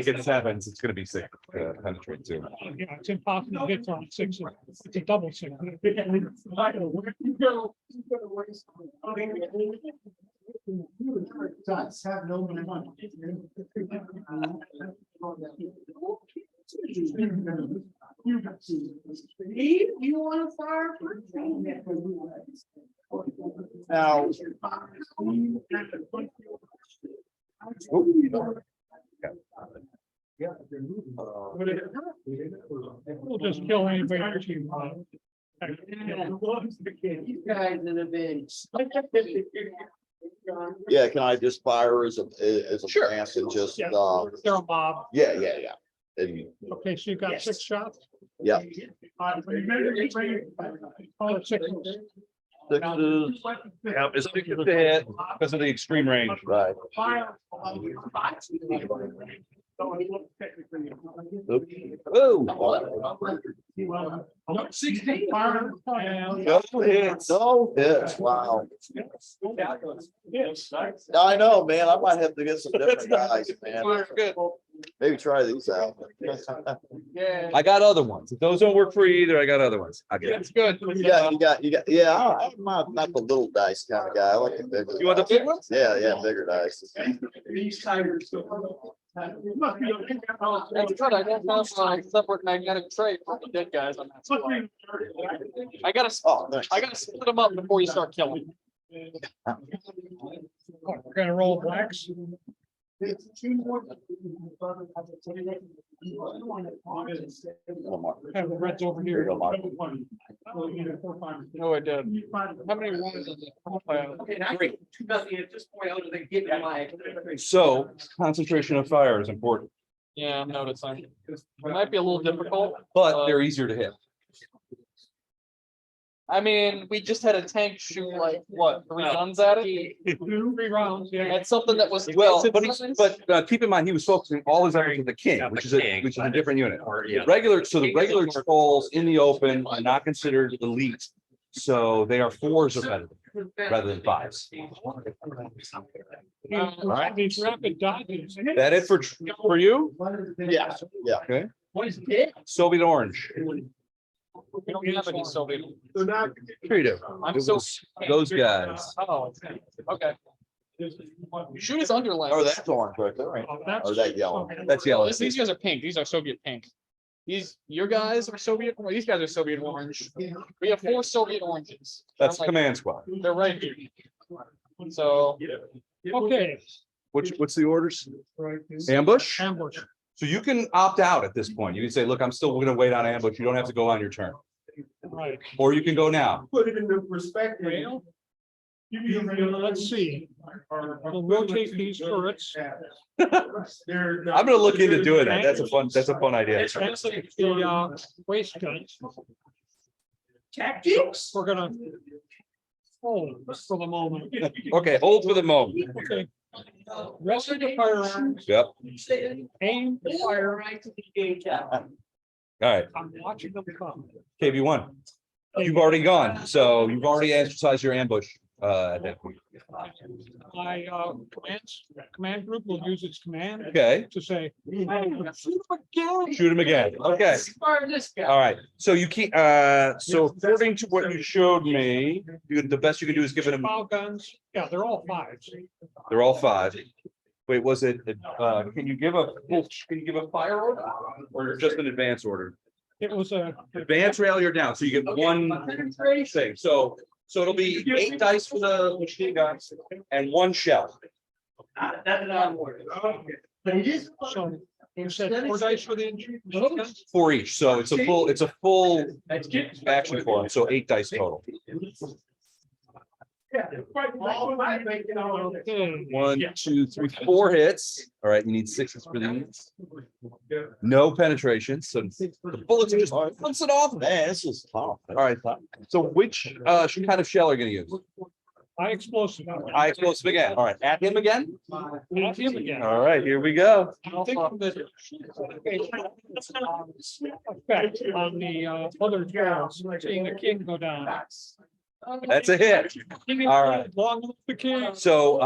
get 7s. It's gonna be 6 to penetrate too. Yeah, it's impossible to get from 6. It's a double 6. Steve, you want to fire? Now, We'll just kill anybody. that you want. You guys in a big. yeah, can I just fire as a Sure. mass and just, Yeah. They're a mob. yeah. And, Okay, so you got 6 shots. yeah. Oh, 6. Yeah, it's 6 to hit because of the extreme range. Right. Oh. 16. No hits. No hits, wow. Yes. I know, man, I might have to get some different guys, man. Good. Maybe try these out. Yeah. I got other ones. If those don't work for you either, I got other ones. I get it. It's good. You got, yeah, I'm not the little dice kind of guy. I like the bigger. You want the dice. big ones? Yeah, bigger dice. These tigers. That's good. I don't have a separate magnetic tray for the dead guys on that squad. I Oh, thanks. gotta split them up before you start killing. We're gonna roll blacks. One more. Have the reds over Here here. you go, Mark. No, I did. How many ones is it? Okay, now I nothing at this point, other than getting my. So concentration of fire is important, Yeah, I'm noticing. It might be a little difficult. but they're easier to hit. I mean, we just had a tank shoot like, what, 3 guns at it? 3 rounds, yeah. That's something that was. Well, but keep in mind, he was focusing all his energy on the king, Yeah, which the is king, a different unit. Or, yeah. Regular, so the regular trolls in the open are not considered elite. So they are 4s or better rather than 5s. These rapid dodges. That it for you? Yeah, yeah. Okay, What is it? Soviet orange. We don't have any Soviet. Sure you do. I'm It so. was those guys. Oh, okay. Shoot his underlay. Oh, that's orange right there, right? Or that yellow. That's yellow. These guys are pink. These are Soviet pink. Your guys are Soviet, well, these guys are Soviet orange. We have 4 Soviet oranges. That's I'm like, command squad. they're right here. So, Okay, What's the orders? Ambush? ambush. So you can opt out at this point. You can say, look, I'm still gonna wait on ambush. You don't have to go on your turn. Right. Or you can go now. Put it into perspective. Well, let's see. We'll rotate these turrets. I'm gonna look into doing that. That's a fun idea. Expensive, the waste guns. Tactics? We're gonna hold for the moment. Okay, hold for the moment. Okay. Rest of the firearms, Yep, aim, fire. all right, I'm watching them come. KB1. You've already gone, so you've already exercised your ambush at that point. My command group will use its command Okay, to say, "Hey, shoot 'em again." shoot him again. Okay, Fire this guy. all right. So you keep, so according to what you showed me, the best you can do is give it a, Bow guns, yeah, they're all fives. they're all 5. Wait, was it, can you give a fire order? Or just an advance order? It was a, Advance, rally, or down, so you get one thing, so it'll be 8 dice for the machine guns and 1 shell. That's not word. But it is. so you said 4 dice for the machine guns? 4 each, so it's a full action for them, so 8 dice total. Okay. 1, 2, 3, 4 hits. All right, you need 6s for these. No penetration, so the bullets are just bouncing off. Man, this is tough. All right, so which kind of shell are you gonna use? High explosive. High explosive again. All right, at him again. At him again. All right, here we go. I think that effect on the other barrels, seeing the king go down. That's a hit. All right. Long live the king. So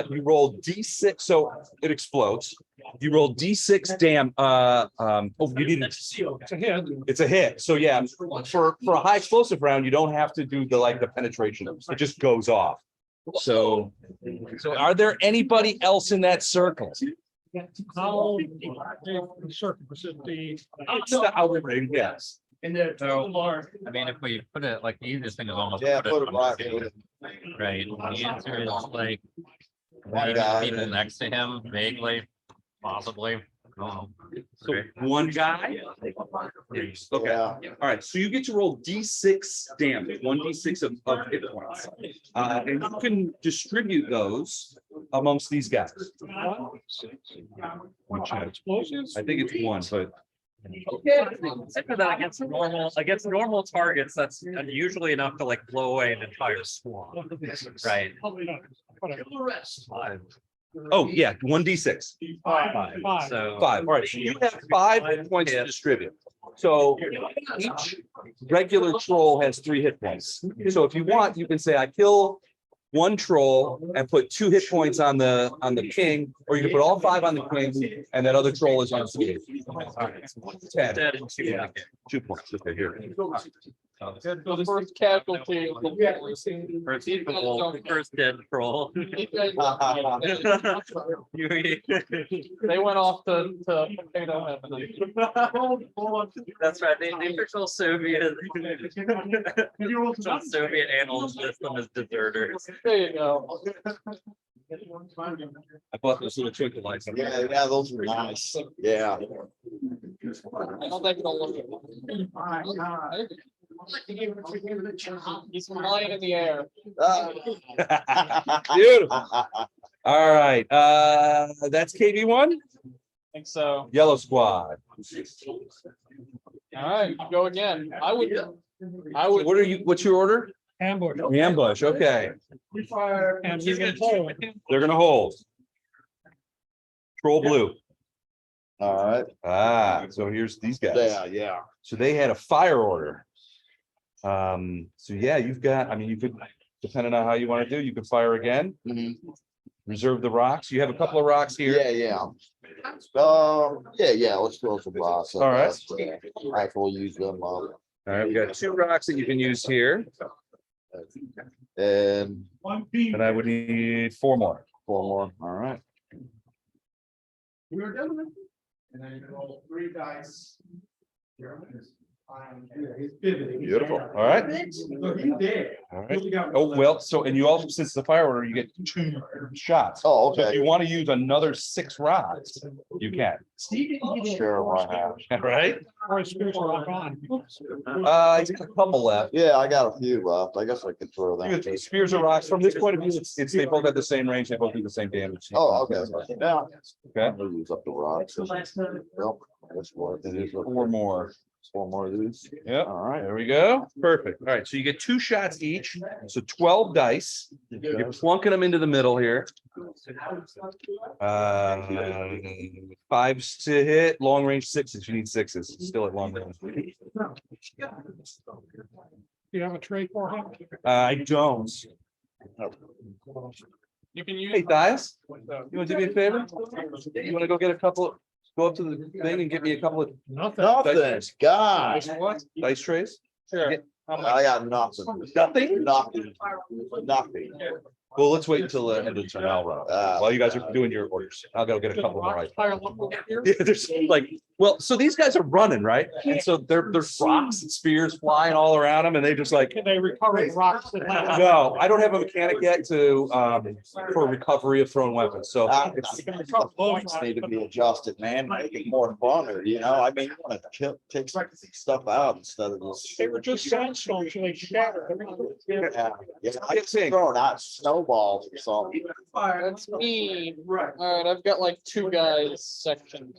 you roll D6, so it explodes. You roll D6 you need it. It's a hit. It's a hit. So yeah, for a high explosive round, you don't have to do the penetration. It just goes off. So are there anybody else in that circle? How the circle was it the It's the outer ring, yes. And they're total large. I mean, if we put it like the easiest thing is almost. Yeah, put it on right. the table, Right, the answer is like. One maybe guy. People next to him, vaguely, possibly. So one guy. Okay, all right, so you get to roll D6 damage, 1d6 of hit points. And you can distribute those amongst these guys. explosives? I think it's 1, but Except for that against normal targets, that's usually enough to like blow away an entire swarm. Right. Whatever. The rest. oh yeah, 1d6. Five. So. 5. All right, so you have 5 hit points to distribute. So each regular troll has 3 hit points. So if you want, you can say, I kill 1 troll and put 2 hit points on the king, or you can put all 5 on the king and that other troll is on 2. 10. Dead in 2. Yeah. 2 points. Okay, here. the first casualty. First people, first dead troll. They went off to potato heaven. That's right, the official Soviet. Soviet annals list them as deserters. There you go. I bought those little twinkle lights. Yeah, those are nice. Yeah. I don't think it'll look. He's flying in the air. Beautiful. All right, that's KB1, Think so. Yellow Squad. All right, go again. I would. What's your order? Ambush. The ambush, okay. And he's gonna hold. They're gonna hold. Troll blue. All right. So here's these guys. Yeah. So they had a fire order. So yeah, you've got, I mean, you could, depending on how you want to do, you could fire again, Mhm. reserve the rocks. You have a couple of rocks here. Yeah. Let's throw some rocks. All right. I will use them. All right, we got 2 rocks that you can use here, And and I would need 4 more. 4 more. All right. We were done with it. And then you roll 3 dice. Beautiful, all right. All right. Oh, well, so, and you also, since it's a fire order, you get 2 shots. Oh, So if okay. you want to use another 6 rods, you can. Sure, why not? Right? Or is Spears Rock on? He's got a couple left. Yeah, I got a few left. I guess I could throw You them. got Spears or rocks, from this point of view, it's, they both have the same range, they both do the same damage. Oh, okay. Yeah. Okay. I'll use up the rocks. Yep, that's what it is. 4 more. 4 more of these. Yep. All right. There we go. Perfect. All right, so you get 2 shots each, so 12 dice. You're plunking them into the middle here. 5s to hit, long range 6s. You need 6s. Still at long range. Do you have a tray for him? I don't. You can use. Hey, Thias, you want to do me a favor? You want to go get a couple, go up to the thing and get me a couple of Nothing. Nothing, gosh. dice trays? Sure. I got nothing. Nothing? Nothing. Nothing. Well, let's wait until the end of the turn. I'll run. While you guys are doing your orders, I'll go get a couple more. Right. Pile up over here? Yeah, there's like, well, so these guys are running, right? And so there's rocks and spears flying all around them and they just like, Can they recover the rocks that have? no, I don't have a mechanic yet to, for recovery of thrown weapons. So The points need to be adjusted, man, make it more fun, or, you know, I mean, you wanna take stuff out instead of just. They were just sandstones, so they shattered. Yeah, I keep throwing out snowballs or something. That's me. Alright, I've got like 2 guys sectioned.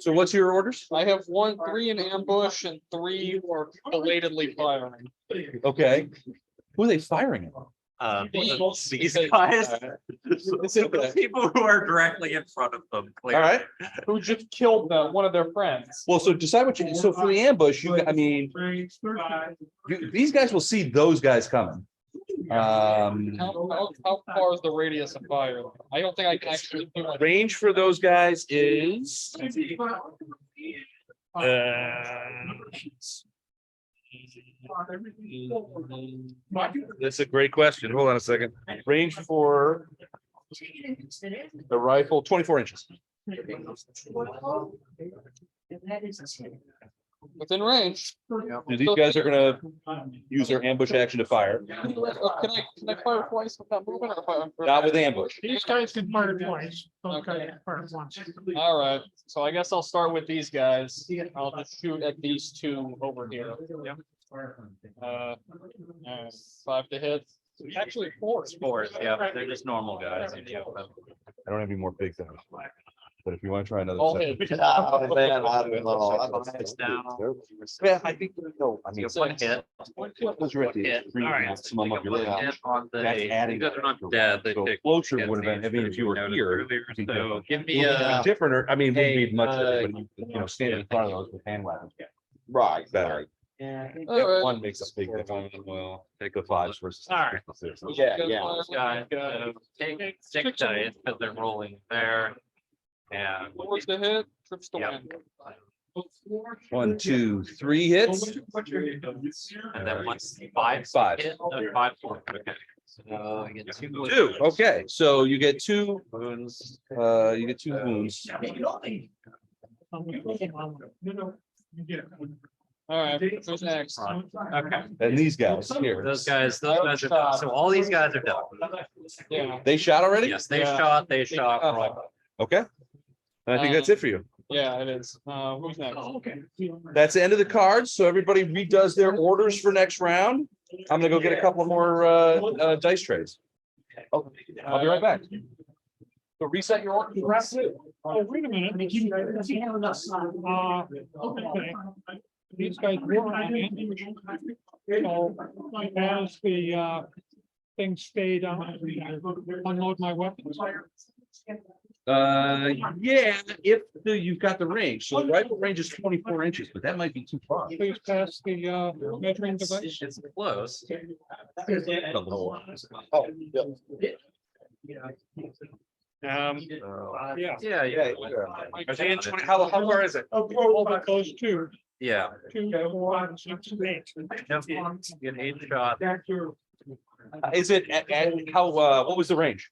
so what's your orders? I have 3 in ambush and 3 who are belatedly firing. Okay. Who are they firing at? These guys, It's okay. people who are directly in front of them. All right. Who just killed one of their friends. Well, so decide what you, so for the ambush, I mean, these guys will see those guys coming. How far is the radius of fire? I don't think I can actually do like. Range for those guys is. That's a great question. Hold on a second. Range for the rifle, 24 inches. Within range. These guys are gonna use their ambush action to fire, Can I fire twice without moving or fire? not with ambush. These guys can fire twice. Those guys Okay. can fire once. All right, so I guess I'll start with these guys. I'll just shoot at these 2 over here. Uh, 5 to hit. Actually, 4. Sports, yeah, they're just normal guys. I don't have any more big things. But if you want to try another. All second- hit. Oh, man, I don't know. I don't It's down. Yeah, I think, no, I mean. So one hit. Those are at the Hit. extreme All right. maximum of your One range. hit on the- That's adding. you guys are not dead, they So take- Closer would have been, I mean, if you were Noticed here. earlier, it'd be So different. give me Yeah. a. Different, or, I mean, wouldn't Hey, be much, different, but you know, standing in front of those with hand weapons. Right. Better. All right. One makes a big difference. Well, Take the 5s versus. All right. Yeah, Guys yeah. fire, guys, guys. take 6 dice because they're rolling there. And. Fours to hit, trips to Yep. win. 1, 2, 3 hits. And then once 5. 5. Hit, no, 5, 4, okay. So I get 2. 2, okay, so you get 2, Wounds. you get 2 wounds. All right, who's next? Okay. And these guys here. Those guys are done. So all these guys are done. Yeah, They shot already? Yes, they Yeah. shot, they shot. right. Okay. And I think that's it for you. yeah, it is. Who's next? That's the end of the cards. So everybody redoes their orders for next round. I'm gonna go get a couple more dice trays. I'll be right back. So reset your order. Oh, wait a minute. Okay. These guys were on it. So as the thing stayed on, unload my weapons. Yeah, if you've got the range. So the rifle range is 24 inches, but that might be too far. Please pass the measuring device. It's close. Oh, yeah. Yeah. Yeah. How far is it? Oh, those 2, Yeah. 2, 4, 6, 8. Get 8 shot. Is it at how, what was the range?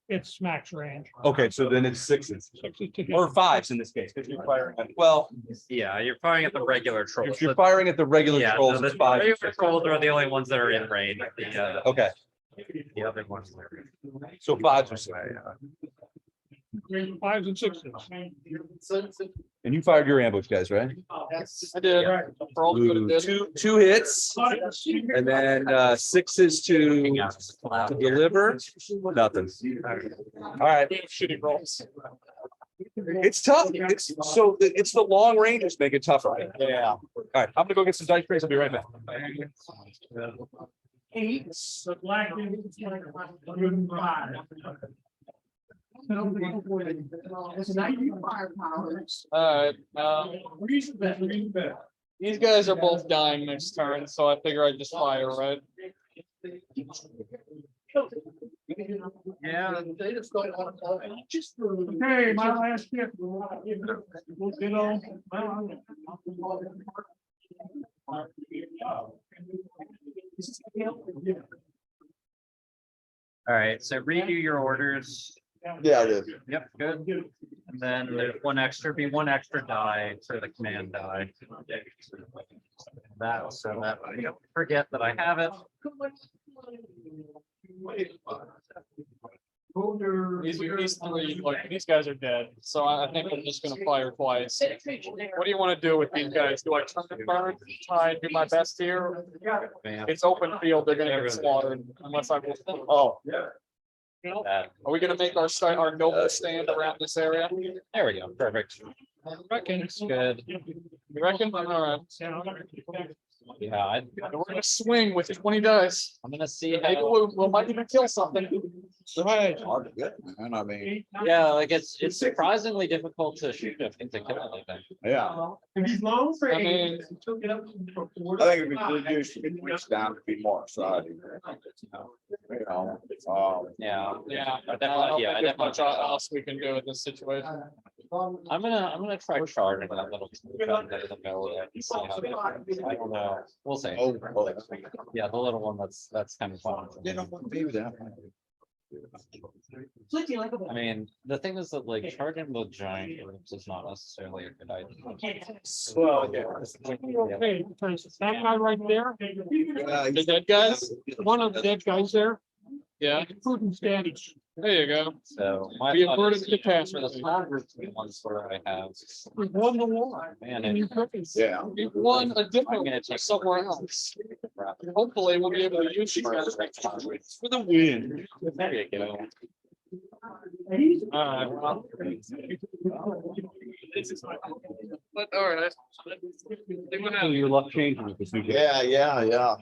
it's max range. Okay, so then it's sixes 60 to hit. or fives in this case, because you're firing at, well, Yeah, you're firing at the regular trolls. if you're firing at the regular Yeah, trolls, no, it's the five. regular trolls are the only ones that are in range. Okay, The other ones. are- so fives or six. Fives and sixes. And you fired your ambush guys, right? I did. For all the good it did. Two hits, and then sixes to deliver, nothing. All right, Shitty rolls. it's tough. It's the long ranges make it tougher. Yeah. All right, I'm gonna go get some dice trays. I'll be right back. The black is like a good and five. It's 90 firepower. Alright, Reason bet. these guys are both dying next turn, so I figure I'd just fire, right? Yeah. They just go on. Just for. Okay, my last hit. You know. All right, so redo your orders. Yeah, I did. Yep, good. And then there's one extra, be one extra die for the command die. That, so that I don't forget that I have it. These three, like, these guys are dead, so I think I'm just gonna fire twice. What do you wanna do with these guys? Do I turn the burn, try and do my best here? Bam. It's open field, they're gonna get slaughtered unless I. Oh, That. are we gonna make our noble stand around this area? There we go, perfect. Reckon, Good. you reckon? Alright, Yeah, we're gonna swing with 20 dice. I'm gonna see Maybe how, we might even kill something. Hard to get, man. I mean, yeah, like it's surprisingly difficult to shoot a thing to kill anything. yeah. These loans for. I mean, I think if we reduce the weeks down to be more exciting. You know, yeah, Yeah. I Definitely, don't yeah, think I there's much definitely- else we can do in this situation. I'm gonna try charging that little. gun that in the middle of it and see how that goes. I don't know, we'll see. oh, Yeah, the little one, that's kind of fun. you know, maybe that. I mean, the thing is that like charging the giant groups is not necessarily a good idea. Well, yeah. Okay, because that guy right there, The dead guys? one of the dead guys there, Yeah, Putin's daddy. there you go. So. my We thought averted is the For the catastrophe. small groups, the ones where I have. We won the war. Man, And you it- took it. Yeah. We won a I'm different gonna take somewhere else. Hopefully we'll be able to use these guys For the win. There you go. Alright, well. But alright. Your luck changing with this new game. Yeah.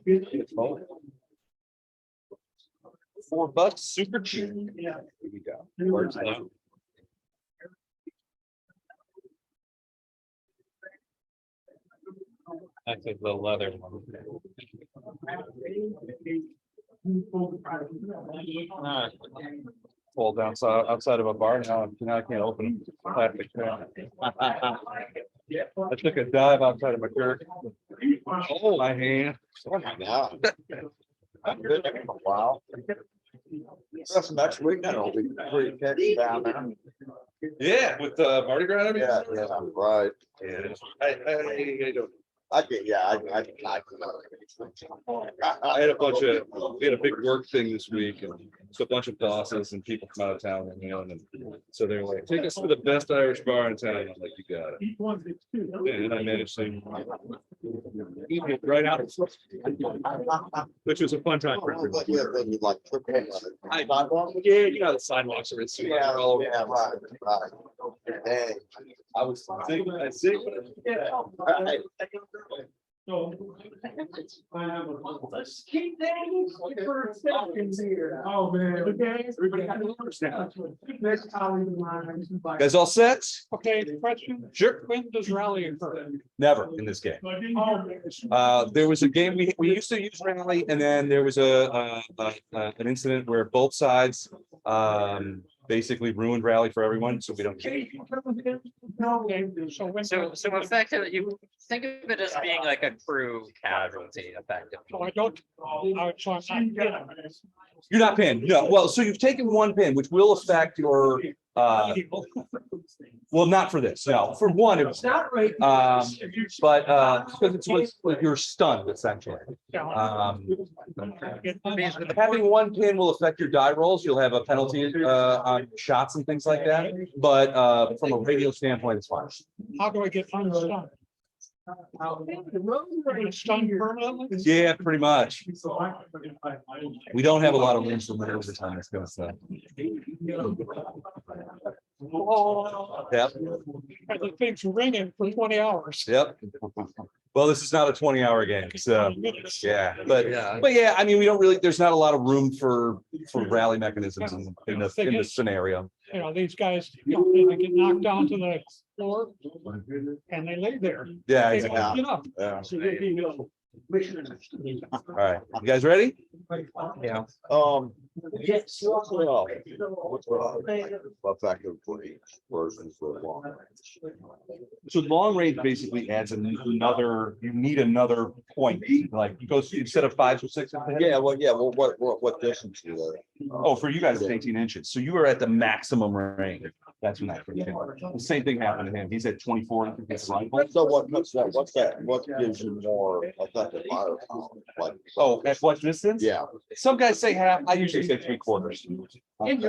$4, super cheap. Here you go. Works out. I took the leather one. Alright. Fall down outside of a bar now I can't open it. Plastic can. I took a dive outside of my jerk. Oh, my hand. Oh my God. I'm good. Wow. That's next week, then it'll be pretty catchy down there. Yeah, with Mardi Gras. and Yeah, everything? right. Yeah. I get, yeah, I. I had a bunch of, we had a big work thing this week and so a bunch of bosses and people from out of town, you know, and so they're like, take us to the best Irish bar in town. I'm like, you got it. He won it too. And I managed to. Right out. Which was a fun time. for everybody. Yeah, then you like trip over it. Yeah, you know, the sidewalks are in. Yeah, right. Hey. I was thinking, I think. Right. So. Keep that for seconds here. Oh, man. Okay. Everybody got the numbers now. Next colleague of mine. Guys all set? Okay, question. Sure. When does rally occur? Never in this game. Oh, There was a game, we used to use rally, and then there was an incident where both sides basically ruined rally for everyone, so we don't. Okay, so when. So effectively, you think of it as being like a crew casualty effectively. So I don't, so I'm not getting it. You're not pinned, no. Well, so you've taken one pin, which will affect your, well, not for this, no. For one, it was, but, because it's what you're stunned essentially. Having one pin will affect your die rolls. You'll have a penalty, on shots and things like that. But, from a radio standpoint, it's fine. How do I get unstunned? Stunned permanently? Yeah, pretty much. We don't have a lot of room for maneuvers on this kind of stuff. Yep, And the thing's ringing for 20 hours. yep. Well, this is not a 20-hour game, so, yeah, Yeah. but yeah, I mean, we don't really, there's not a lot of room for rally mechanisms in this scenario. You know, these guys, you know, they get knocked down to the floor and they lay there. Yeah, They exactly. don't get up. Yeah. All right, you guys ready? Yeah. Yes. What's effective for each versus the long range? So long range basically adds another, you need another point, like it goes instead of 5 or 6. Yeah, well, what distance is that? Oh, for you guys, it's 18 inches. So you are at the maximum range. That's when that. The same thing happened to him. He's at 24. and his rifle. So what's that, what gives you more effective firepower? Like, Oh, at what distance? yeah, Some guys say half. I usually say 3/4.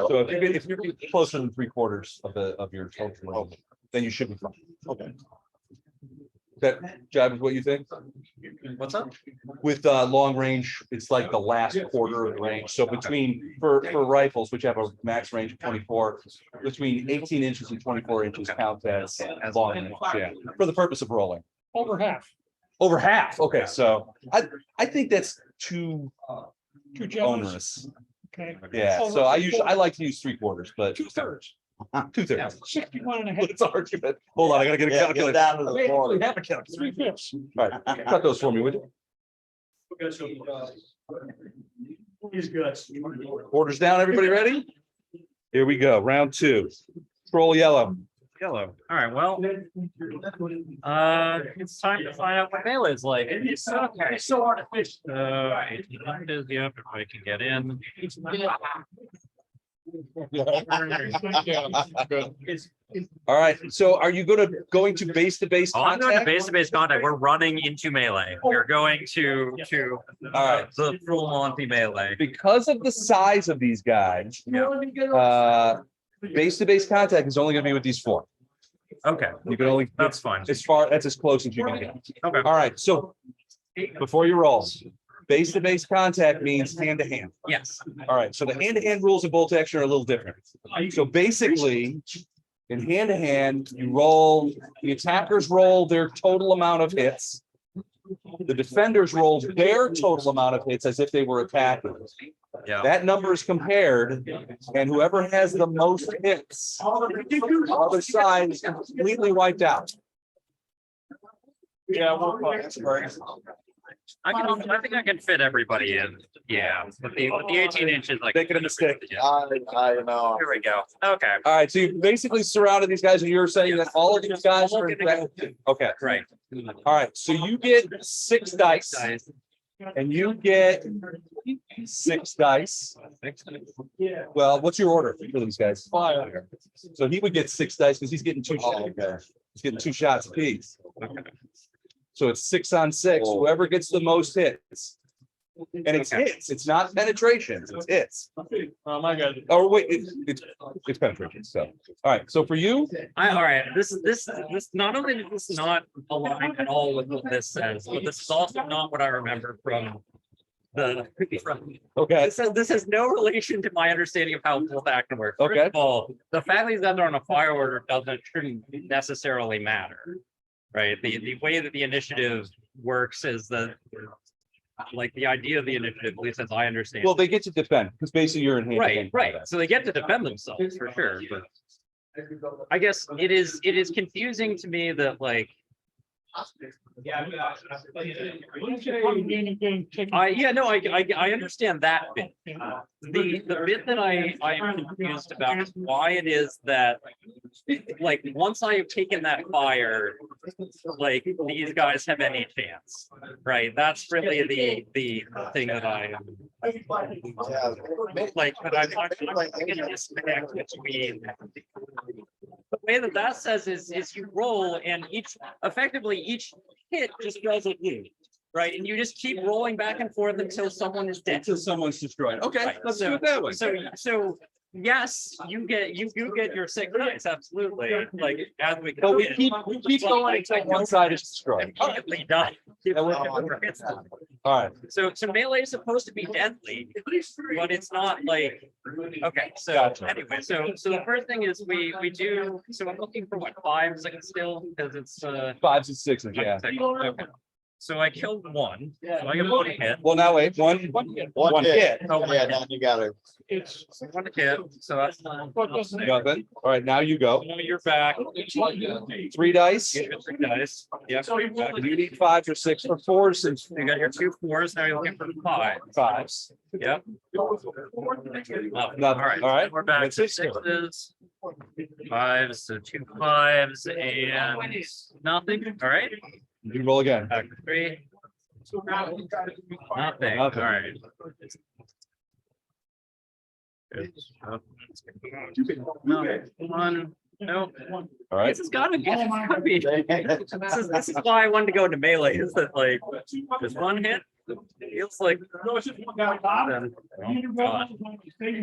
So if you're closer than 3/4 of your total range, then you should be fine. okay. That job is what you think? What's up? With long range, it's like the last quarter of the range. So between for rifles, which have a max range of 24, between 18 inches and 24 inches count as long range, yeah, for the purpose of rolling. Over half. Over half. Okay, so I think that's too Too generous. onerous. Okay. Yeah, so I like to use 3/4, but 2/3. 2/3. 61 and a half. It's a argument. Hold on, I gotta get a Yeah, get calculator. down to the quarter. Have a calculator. 3/5. All right, cut those for me, would you? He's good. Orders down, everybody ready? Here we go, round 2. Troll yellow. Yellow. All right, well, it's time to find out what melee is like. It's Okay. so artificial. 18 inches, yep, if I can get in. All right, so are you going to base to base Oh, I'm going to contact? base-to-base contact. We're running into melee. We're going to All right, the full Monty melee. because of the size of these guys, base to base contact is only gonna be with these 4. Okay, You can only, that's fine. that's as close as you can get. Okay. All right, so before you roll, base to base contact means hand to hand. Yes. All right, so the hand to hand rules of bolt action are a little different. So basically, in hand to hand, you roll, the attackers roll their total amount of hits. The defenders roll their total amount of hits as if they were attacking. Yeah. That number is compared, and whoever has the most hits, the other side is completely wiped out. Yeah, we'll find. I think I can fit everybody in. Yeah, with the 18 inches, like. Making a mistake. Yeah. I know. Here we go. Okay, All right, so you basically surrounded these guys, and you're saying that all of these guys are. Okay, right. all right, so you get 6 dice, Guys. and you get 6 dice. Yeah. Well, what's your order for these guys? 5. So he would get 6 dice because he's getting 2 shots. Oh, okay. He's getting 2 shots apiece. So it's 6 on 6. Whoever gets the most hits. And it's hits. It's not penetrations. It's hits. Oh, my God. Oh, wait, it's penetration. So, all right. So for you, All right, this not only is this not aligned at all with what this says, but this is also not what I remember from okay. this has no relation to my understanding of how bolt action works. First Okay. of all, the fact that these guys are on a fire order shouldn't necessarily matter. Right? The way that the initiative works is that like the idea of the initiative, at least as I understand. Well, they get to defend because basically you're in hand. to Right, hand right. combat. So they get to defend themselves for sure, but I guess it is confusing to me that like I understand that bit. The bit that I am confused about is why it is that like, once I have taken that fire, like, these guys have any chance, right? That's really the thing that I am. Like, but I'm gonna disconnect between. The way that says is you roll and effectively each hit just does it new, right? And you just keep rolling back and forth until someone is dead. Until someone's destroyed. Okay, Right, let's so- do it that way. So yes, you get your 6 dice, absolutely, like, as we. But we keep going until one side is destroyed. Immediately done. All right. So melee is supposed to be deadly, but it's not like, okay, so Gotcha. anyway, so the first thing is we do, so I'm looking for what, 5 seconds still, because it's 5s and 6s, yeah. okay. So I killed one, so I get 1 hit. Well, now wait, one hit. Oh, one Yeah, hit. now you gotta. It's, 1 hit, so that's what doesn't it? Nothing. All right, now you go. now you're back. 3 dice. Get your 3 dice. Yep. You need 5s or 6 or 4s and You got your 2 4s, now you're looking for 5. 5s. Yep. Nothing. All right. All right. We're back to That's it. 6s. 5s, so 2 5s and nothing. All right. You roll again. Back to 3. Nothing. All right. No, 1. Nope. All right. This has gotta be. This is why I wanted to go into melee, is that like, this 1 hit feels like. then, well,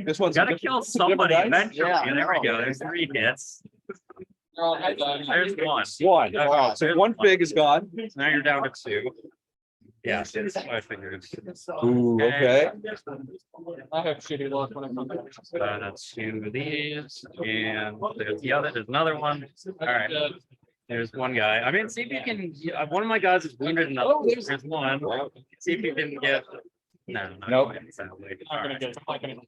This one's. gotta kill somebody dice? eventually. Yeah. There we go. There's 3 hits. There's 1. One. Okay, All right, so there's 1 fig is gone. Now you're down to 2. Yeah, that's what I figured. Ooh, okay. I have shitty luck when it comes to. So that's 2 of these, and there's another one. All right. There's 1 guy. I mean, see if you can, one of my guys is wounded enough. There's 1. See if you can get. No. Nope. Sadly. I'm All gonna right. get like anything.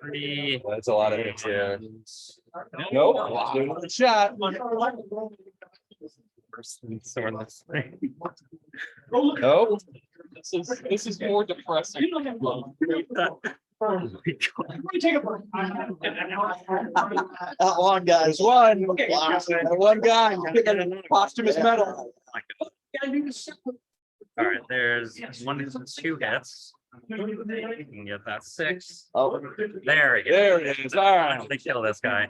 3. That's a lot of hits here. Nope. Nope. Give it a shot. Swordless. Nope. This is more depressing. That one guy's There's one. Wow. That one guy. You're picking posthumous medal. All right, there's 2 hits. You can get that 6. Oh, There we go. There it is. All right. Finally kill this guy.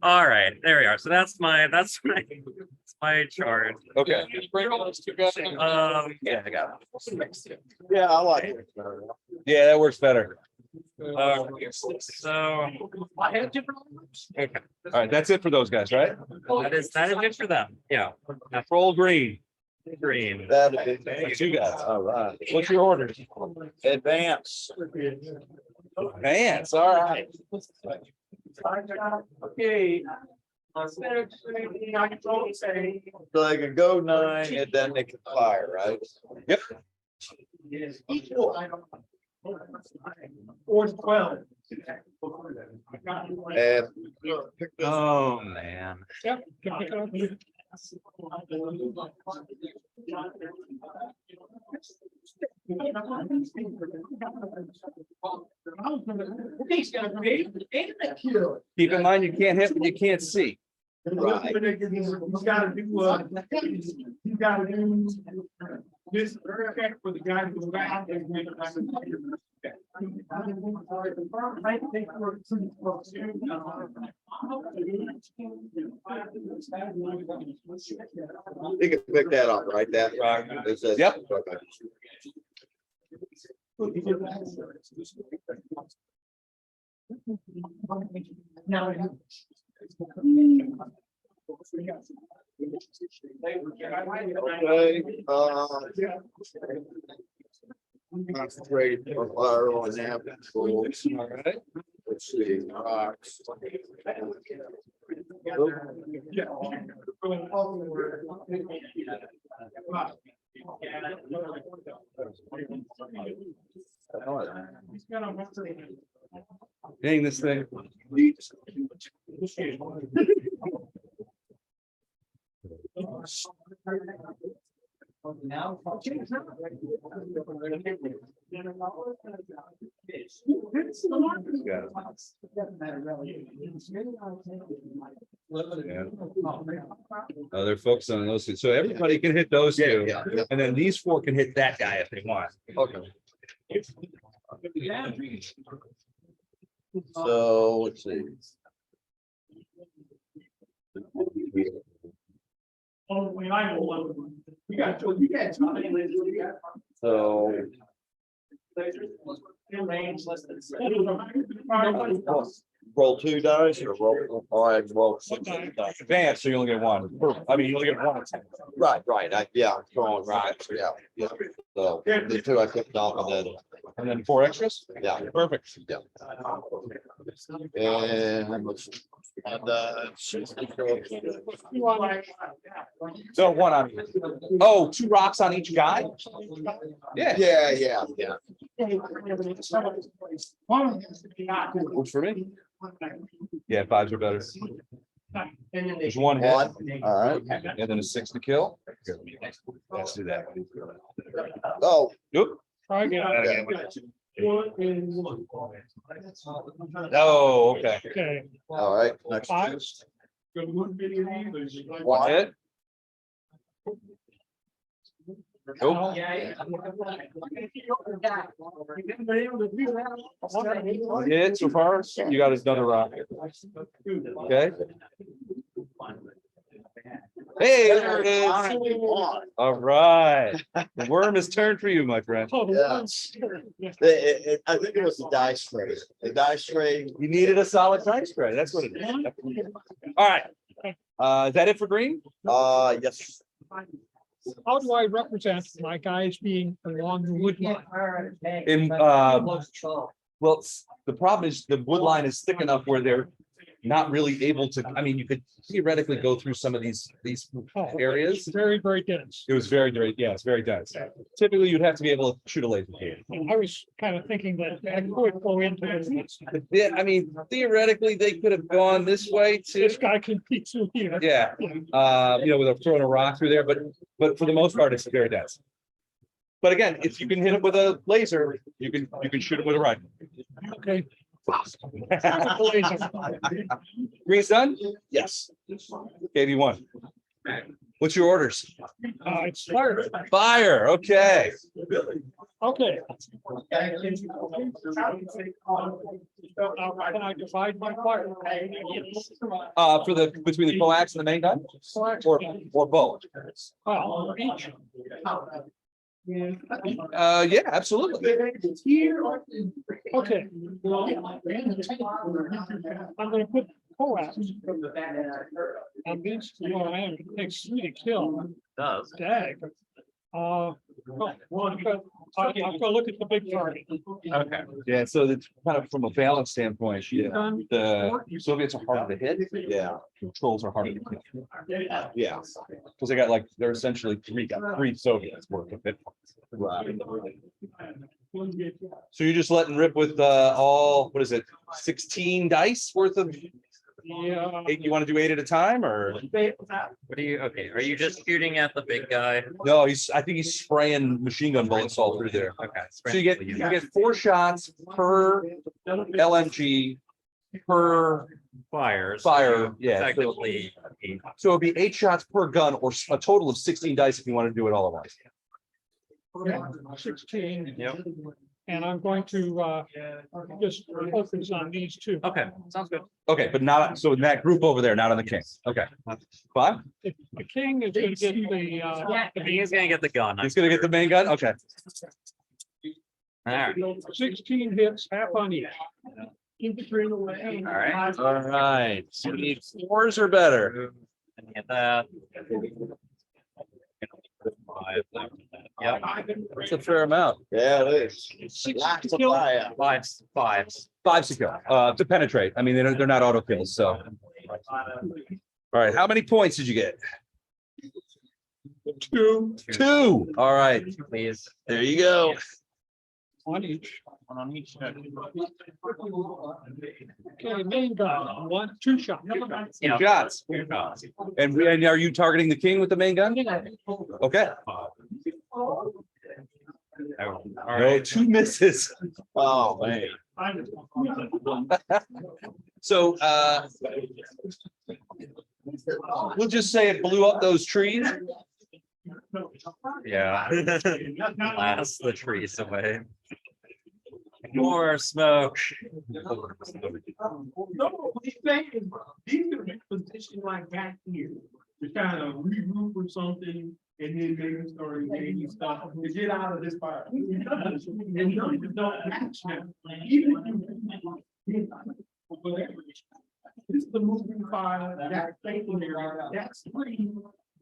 All right, there we are. So that's my charge. Okay. Can you break all those 2 guys? Yeah, I got it. yeah, I like it. Yeah, that works better. So I have different. okay, All right, that's it for those guys, right? that is it for them. Yeah, Roll green. green. That's you guys. All right. What's your order? Advance. Advance, all right. Okay. So they can go 9 and then they can fire, right? Yep. Equal. Or 12. And Oh man. Yep. can pick it up. Keep in mind, you can't hit what you can't see. Right. You gotta do, you gotta do this effect for the guy who's back. you can pick that up, right? That. It says- Yep. Okay. Now. Okay, concentrate on fire on that. All right. Let's see, rocks. Dang this thing. Oh, they're focused on those two. So everybody can hit those two. Yeah, yeah. And then these four can hit that guy if they want. Okay. So, let's see. Oh, when I will, you got, you got. So, roll 2 dice or roll, roll 6 dice? Advance, so you only get one. I mean, you only get one. Right, yeah, going right, yeah. So, the 2 I picked off And then 4 extras? yeah, Perfect. yeah. And let's. So one on, oh, 2 rocks on each guy? Yeah. Yeah. Works for me. Yeah, 5s are better. There's 1 hit. One, all right. And then a 6 to kill. Let's do that. Oh, Nope. Try again. Oh, okay. Okay, all right, next. 5. One hit. Nope. One hit so far. You got another rock. Okay. Hey, there it is. All right. The worm has turned for you, my friend. Oh, Yeah. I think it was the dice tray. The dice tray. You needed a solid dice tray. That's what it is. All right. Is that it for green? Yes. How do I represent my guys being along the wood line? Well, the problem is the wood line is thick enough where they're not really able to, I mean, you could theoretically go through some of these areas. Very, very dense. It was very, yeah, it's very dense. Typically, you'd have to be able to shoot a laser. I was kind of thinking that I could go into this. Yeah, I mean, theoretically, they could have gone this way too. This guy can peek through here. Yeah, with throwing a rock through there, but for the most part, it's very dense. But again, if you can hit it with a laser, you can shoot it with a rifle. Okay. Green's done? Yes. KV1. What's your orders? It's fire. Fire, okay. Okay. Can I divide my fire? For between the coax and the main gun? Or both? Well, each. Yeah, absolutely. Okay. I'm gonna put coax. And these, I am, it takes 3 to kill. Does. Dag. I'll go look at the big target. Okay. Yeah, so it's kind of from a balance standpoint, the Soviets are harder to hit. Yeah. Controls are harder to kill. Yeah. Because they got like, they're essentially three Soviets worth of hit. Right. So you're just letting rip with all, what is it, 16 dice worth of, Yeah. you want to do 8 at a time or? What are you, okay, are you just shooting at the big guy? No, I think he's spraying machine gun bullets all through there. Okay. So you get 4 shots per LMG per Fires. fire, yeah. So Effectively. it'd be 8 shots per gun or a total of 16 dice if you want to do it all at once. 16. Yep. And I'm going to just focus on these 2. Okay, sounds good. Okay, but not, so in that group over there, not on the king. Okay. 5? The king is gonna get the. He's gonna get the gun. He's gonna get the main gun? Okay. All right. 16 hits, half on each. All right. All right. So you need 4s or better. And get that. Yep. That's a fair amount. Yeah, it is. 6 Lots to of kill. fire. Fives. 5s to kill, to penetrate. I mean, they're not auto kills, so. All right, how many points did you get? 2 2. All right, Please. there you go. on each. One on each. Okay, main gun, 1, 2 shots. Yeah. Shots. And are you targeting the king with the main gun? Okay. All No, right. 2 misses. Oh, man. So, we'll just say it blew up those trees. Yeah. Blast the trees away. More smoke. No, these things, these are in position like back here, to kind of regroup or something, and then maybe start getting stuff to get out of this fire. And don't match them, even if you. Whatever. This is the moving fire, that thing there, that's pretty.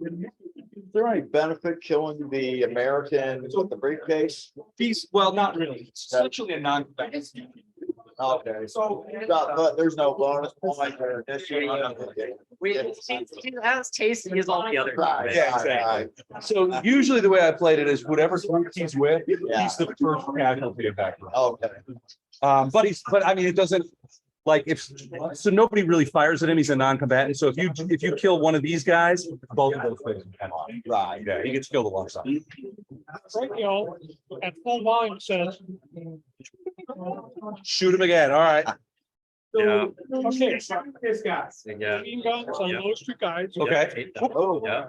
Is there any benefit killing the American with the briefcase? Well, not really. It's essentially a non-combatant. Okay, so, but there's no bonus point or addition. He's as tasty as all the other. Right, Yeah, right, exactly. So usually the way I played it is whatever group he's with, Yeah. he's the first casualty of that group. okay. But I mean, it doesn't, like, so nobody really fires at him. He's a non-combatant. So if you kill one of these guys, both of those things. Right. Yeah, he gets killed alongside. Brachial at full volume says, Shoot him again. All right. Yeah. okay, This guy. Yeah. machine guns on Yeah. those two guys. Okay. Oh, Yeah.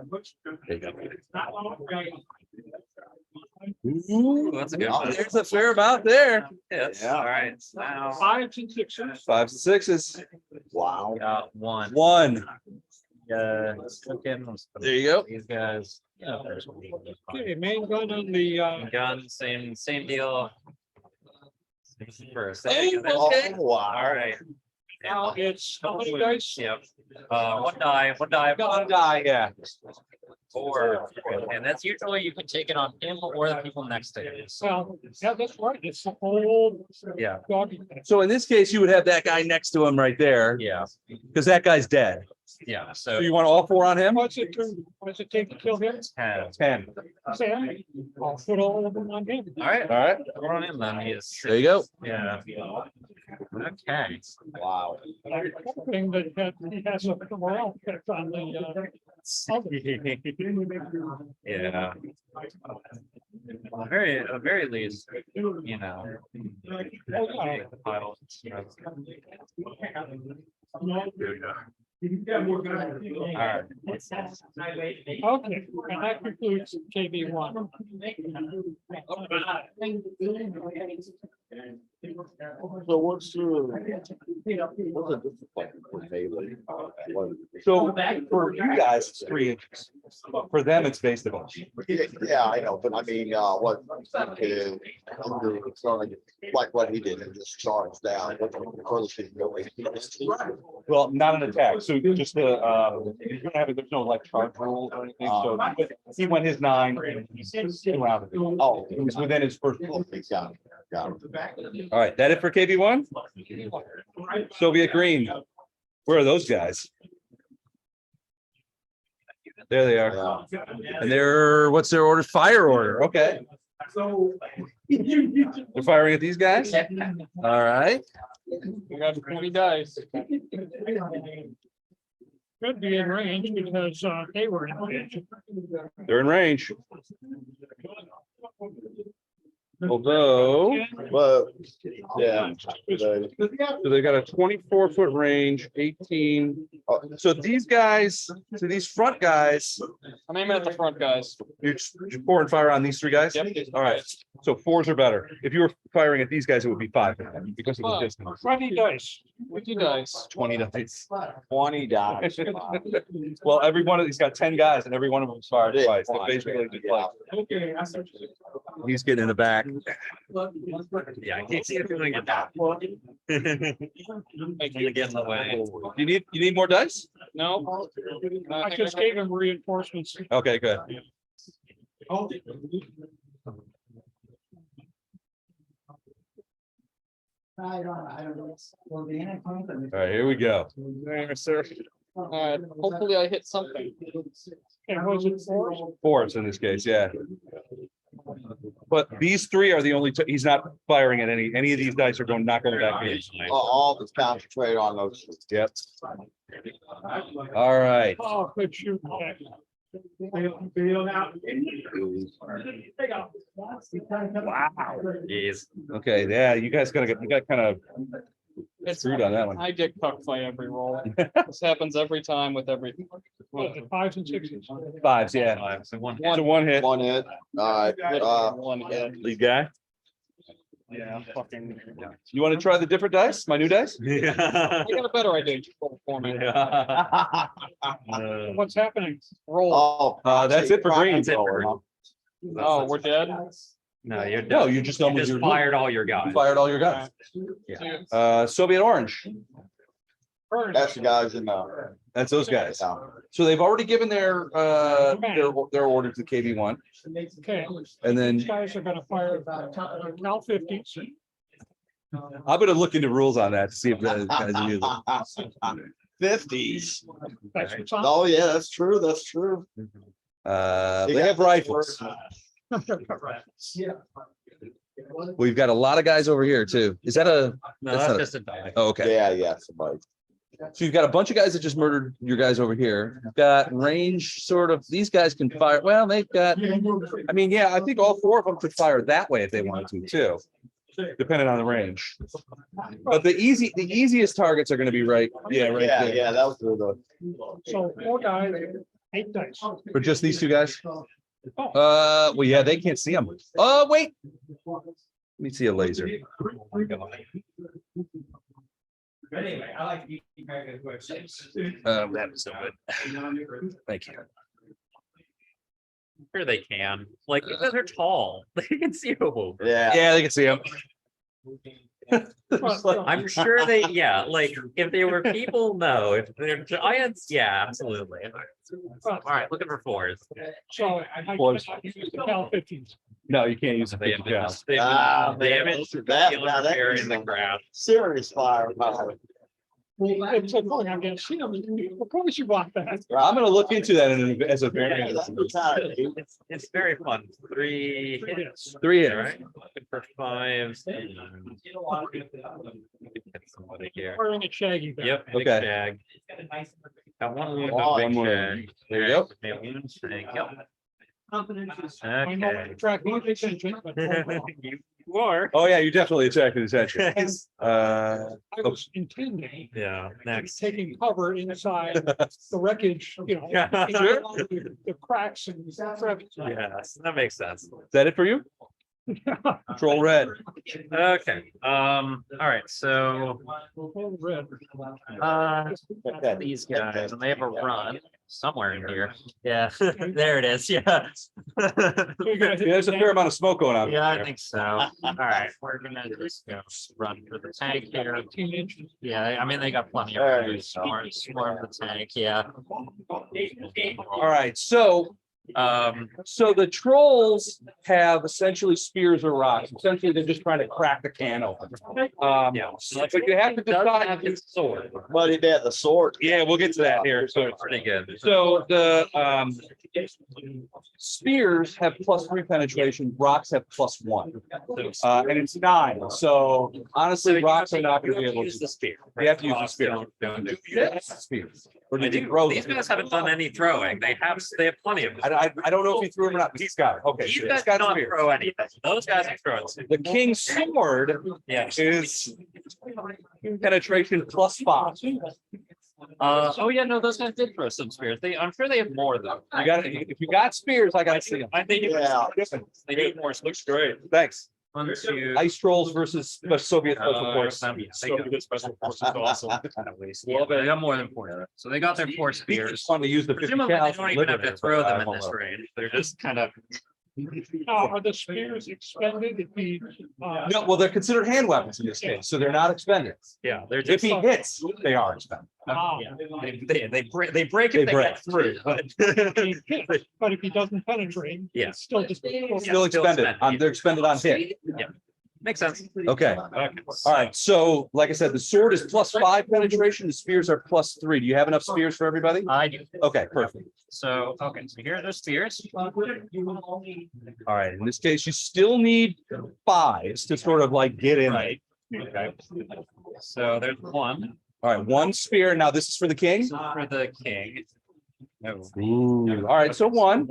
Not long ago. Ooh, That's a good one. there's a fair amount there. Yes. Yeah. All right. Now. 5s and 6s. 5s and 6s. wow. Got one. 1. There you go. These guys. Yeah, there's one. Okay, main gun on the, Gun, same deal. For a Oh, second. okay. Oh, wow. All right. now it's how many dice? Yep. One die. One die, yeah. 4. And that's usually you can take it on him or the people next to him. Well, yeah, that's right. It's the whole. Yeah. Doggy. So in this case, you would have that guy next to him right there, Yeah. because that guy's dead. Yeah. So So you want all 4 on him? What's it take to kill him? 10. 10. Sam, I'll put all of them on him. All right. All right. We're on him then. He is. There you go. Yeah. Okay. Wow. I'm hoping that he has a morale effect on the, Yeah. Very least, you know. Pilots, you know. Yeah, we're gonna. All right. okay, and that concludes KB one. So what's the discipline for Bailey? So for you guys, it's 3 inches. For them, it's baseball. Yeah, I know, but I mean, what, like what he did, and just charged down. What the furthest he can go is- Well, not an attack. So just the, you're gonna have, there's no like charge rules or anything. So he went his 9 and he's around it. Oh, It was within his first. okay, got it, got it. All right, that it for KB1? Soviet Green. Where are those guys? There they are. Yeah. And they're, what's their order? Fire order. Okay. So. They're firing at these guys? All right. We got 20 dice. Could be in range because they were in range. They're in range. Although, But, yeah. so they've got a 24-foot range, 18. So these guys, so these front guys, I'm aiming at the front guys. you're pouring fire on these 3 guys? Yep. All right. So 4s are better. If you were firing at these guys, it would be 5 because of the distance. 20 dice. 20 dice. 20 dice. 20 dollars. Well, every one of these got 10 guys and every one of them's fired Yeah, twice. So fine. basically, just like, Okay, I see. he's getting in the back. Yeah, I can't see if you're gonna get that. I'm gonna get in the way. You need more dice? No. I just gave him reinforcements. Okay, good. All right, here we go. There, sir. All right, hopefully I hit something. And was it 4s? 4s in this case, yeah. But these 3 are the only, he's not firing at any of these dice are going, not going back in. All this concentrate on those. Yep. All right. Oh, good shoot. Bail out. Wow. Jeez. Okay, yeah, you got kind of It's, screwed on that one. I get cucked by every roll. This happens every time with every. What, the fives and sixes? Fives, yeah. Five, so one. So one hit, One hit, alright, One hit. lead guy. Yeah, fucking. You want to try the different dice, my new dice? I got a better idea for me. What's happening? Roll. oh. That's it for greens. That's it for Oh, we're dead? No, you're. No, you just You just fired all your guys. Fired all your guns. Soviet orange, That's the guys in the. that's those guys. So they've already given their order to KV one, Okay, and then these guys are gonna fire now 50s. I'm gonna look into rules on that to see if the guys are using. 50s. That's what's on. Oh, yeah, that's true, that's true. They have rifles. We've got a lot of guys over here too. Is that a? No, That's that's not- just a die. Oh, okay. Yeah, somebody. So you've got a bunch of guys that just murdered your guys over here. You've got range sort of, these guys can fire, well, they've got, I mean, yeah, I think all four of them could fire that way if they wanted to too. Depending on the range. But the easiest targets are gonna be right, yeah, right Yeah, there. yeah, that was the. So 4 guys, 8 dice. For just these two guys? Well, yeah, they can't see them. Oh, wait. Let me see a laser. Anyway, I like you. That was so good. Thank you. Sure they can. Like, because they're tall. They can see them. Yeah. Yeah, they can see them. I'm sure they, yeah, like, if they were people, no. If they're giants, yeah, absolutely. All right, looking for fours. So I cannot use the Cal 50s. No, you can't use a They 50 have cal. they have That, now that in is the some ground. serious firepower. It's like, oh, I'm gonna see them. Of course you want that. I'm gonna look into that as a variant. It's very fun. 3 hits. 3 hits. All right, looking for 5s. Get somebody here. Wearing a shaggy. back. Yep. big Okay. shag. Got one wound, Oh, big one wound. shag. There you go. Maybe one shag, yep. I know Okay. attract much attention, but You are. Oh, yeah, you definitely attracted attention. I was intending Yeah, next. taking cover inside the wreckage, you know. Yeah, inside The cracks and crevices. Yes, that makes sense. Is that it for you? Troll red. Okay, all right, so, Red. these guys, and they have a run somewhere in here. Yeah, there it is, yeah. Yeah, there's a fair amount of smoke going on. Yeah, I think so. All right, we're gonna just go run for the tank here. 15 inches. Yeah, I mean, they got plenty There of you food. Swarm the tank, yeah. All right, so the trolls have essentially spears or rocks. Essentially, they're just trying to crack the can open. Yeah. But you have to He does decide. have his sword. But he had the sword. Yeah, we'll get to that here. So, Pretty good. so the spears have +3 penetration, rocks have +1. And it's 9. So honestly, rocks are not gonna be able Use the to. spear. You have to use the spear. Don't do Spears. Or I did you do. throw These them? guys haven't done any throwing. They have plenty of. I don't know if he threw them or not, but he's got it. Okay. These so guys he's got don't spears. throw anything. Those guys are throwing. The king's sword Yeah. is penetration +5. Oh yeah, no, those guys did throw some spears. I'm sure they have more though. You got if you got spears, I gotta see them. I think Yeah. they need more. Looks great. Thanks. 1, 2. Ice trolls versus the Soviet special force. Special forces awesome. Well, they got more than 4. So they got their 4 It's spears. fun to use the 50 Presumably, they cal. don't even have to throw them in this range. They're just kind of. Now, are the spears expended if he? No, well, they're considered hand weapons in this case, so they're not expended. Yeah, they're If just. he hits, they are expended. Yeah, they break if They they break. get through, but. But if he doesn't penetrate. Yeah. it's Still just. Still expended. They're expended on hit. Makes sense. Okay. Okay. All right. So like I said, the sword is +5 penetration. The spears are +3. Do you have enough spears for everybody? I do. Okay, perfect. So, okay, so here are the spears. All right. In this case, you still need 5s to sort of like get in. Right. Okay. So there's one All right, 1 spear. Now this is for the king. for the king. No. Ooh, all right, so one.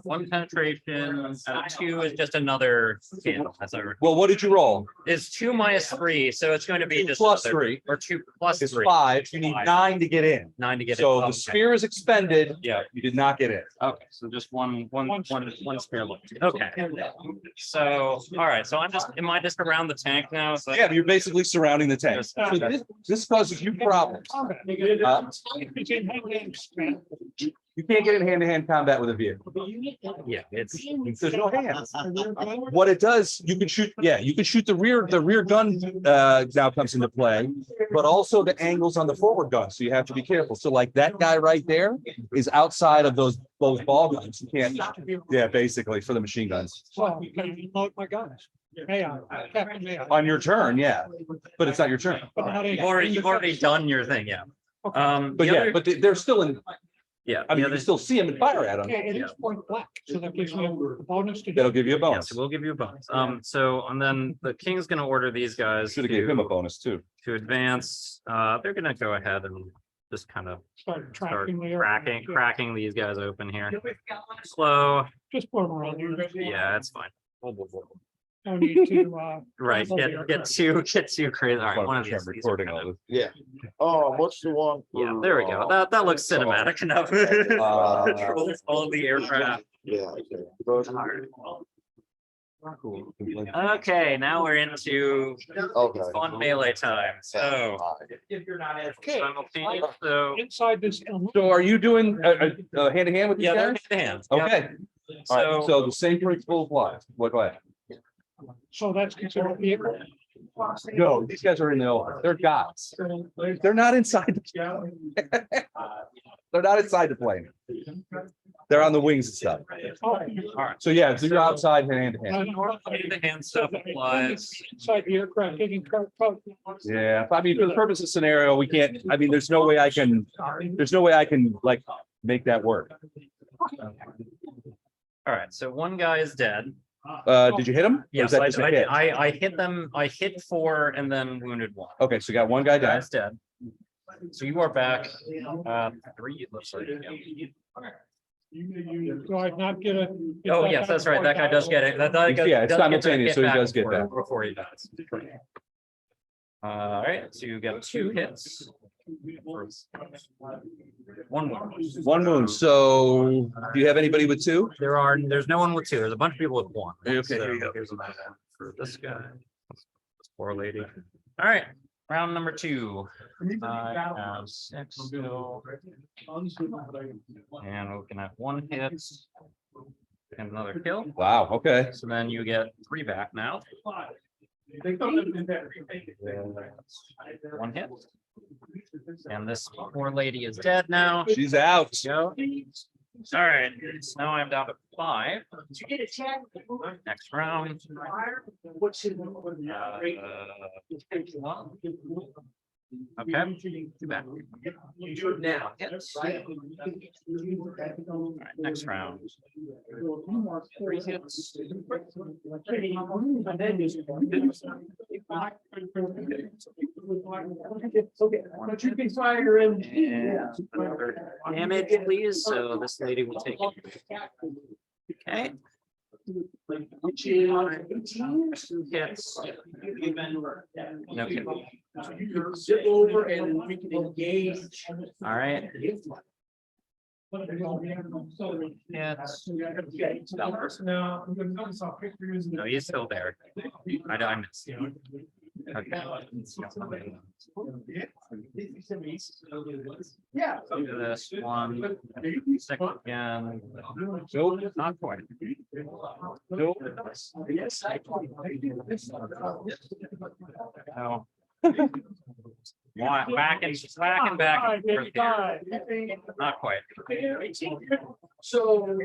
One penetration, 2 is just another candle. That's over. Well, what did you roll? It's 2 minus 3, so it's going to be just. Plus another- 3 Or 2 plus is 3. 5. You need 9 to get in. 9 to get it. So the Okay. spear is expended. Yeah. You did not get in. Okay, so just one spare left. Okay. So, all right, so am I just around the tank now? Is that- Yeah, you're basically surrounding the tank. Just- So this causes you problems. It's in hand-to-hand combat. You can't get in hand-to-hand combat with a vehicle. Yeah, it's. There's no hands. What it does, you can shoot, yeah, you can shoot the rear gun now comes into play, but also the angles on the forward gun. So you have to be careful. So like that guy right there is outside of those ball guns. You can't, yeah, basically for the machine guns. Well, can I load my guns? May I? Captain, may I? On your turn, yeah, but it's not your turn. But not in- You've already done your thing, yeah. Okay. But But yeah, but they're still in, Yeah. I mean, the you other- can still see them and fire at them. Okay, it is point blank, so that gives me a bonus to. That'll give you a Yeah, bonus. so we'll give you a bonus. So, and then the king's gonna order these guys Should have gave him a to bonus too. advance. They're gonna go ahead and just kind of Start start tracking the. cracking these guys open here. Slow. Just put them around here. Yeah, it's fine. No need to, Right, get too crazy. All right, one of these. Recording all this. Yeah. Oh, what's the one? Yeah, there we go. That looks cinematic enough. Controls all the aircraft. Yeah. Cool. Okay, now we're into Okay. fun melee time. So okay, simultaneous, so inside this. So are you doing hand to hand with these yeah, they're guys? hands. Okay, all right, So so the same principle applies. What, go ahead. So that's considered vehicle. No, these guys are in the open. They're gods. They're not inside. They're not inside the plane. They're on the wings and stuff. Oh, all right. So yeah, so you're outside hand to hand. Hand-to-hand stuff applies. Inside the aircraft, taking code. Yeah, I mean, for the purpose of scenario, we can't, I mean, there's no way I can like make that work. All right, so one guy is dead. Did you hit him? Or Yes, was that just a hit? I hit them. I hit 4 and then wounded 1. Okay, so you got one guy down. Guy's dead. So you are back. 3, it looks like. Yeah. Do I not get a? Oh, yes, that's right. That guy does get it. That guy Yeah, it's does simultaneous, so he back does get before- that. Before he dies. All right, so you get 2 hits. One more. One wound. So do you have anybody with 2? There's no one with 2. There's a bunch of people with 1. Okay, So here you go. here's a map for this guy. This poor lady. All right, round number 2. I have 6 still. And we're looking at 1 hit. And another kill. Wow, okay. So then you get 3 back now. 1 hit. And this poor lady is dead now. She's out. Go. All right, so now I'm down to 5. Next round. Okay, too bad. Now, hits. All right, next round. 3 hits. But you can fire in. And another damage, please. So this lady will take it. Okay. 2 hits. No kill. Zip over and we can engage. All right. Hits. Now, I'm gonna notice our pictures. No, he's still there. I missed. Okay. Yeah. Do this one. Second again. Nope. Not quite. Nope. Yes. No. Back and back. and forth here. Not quite. So.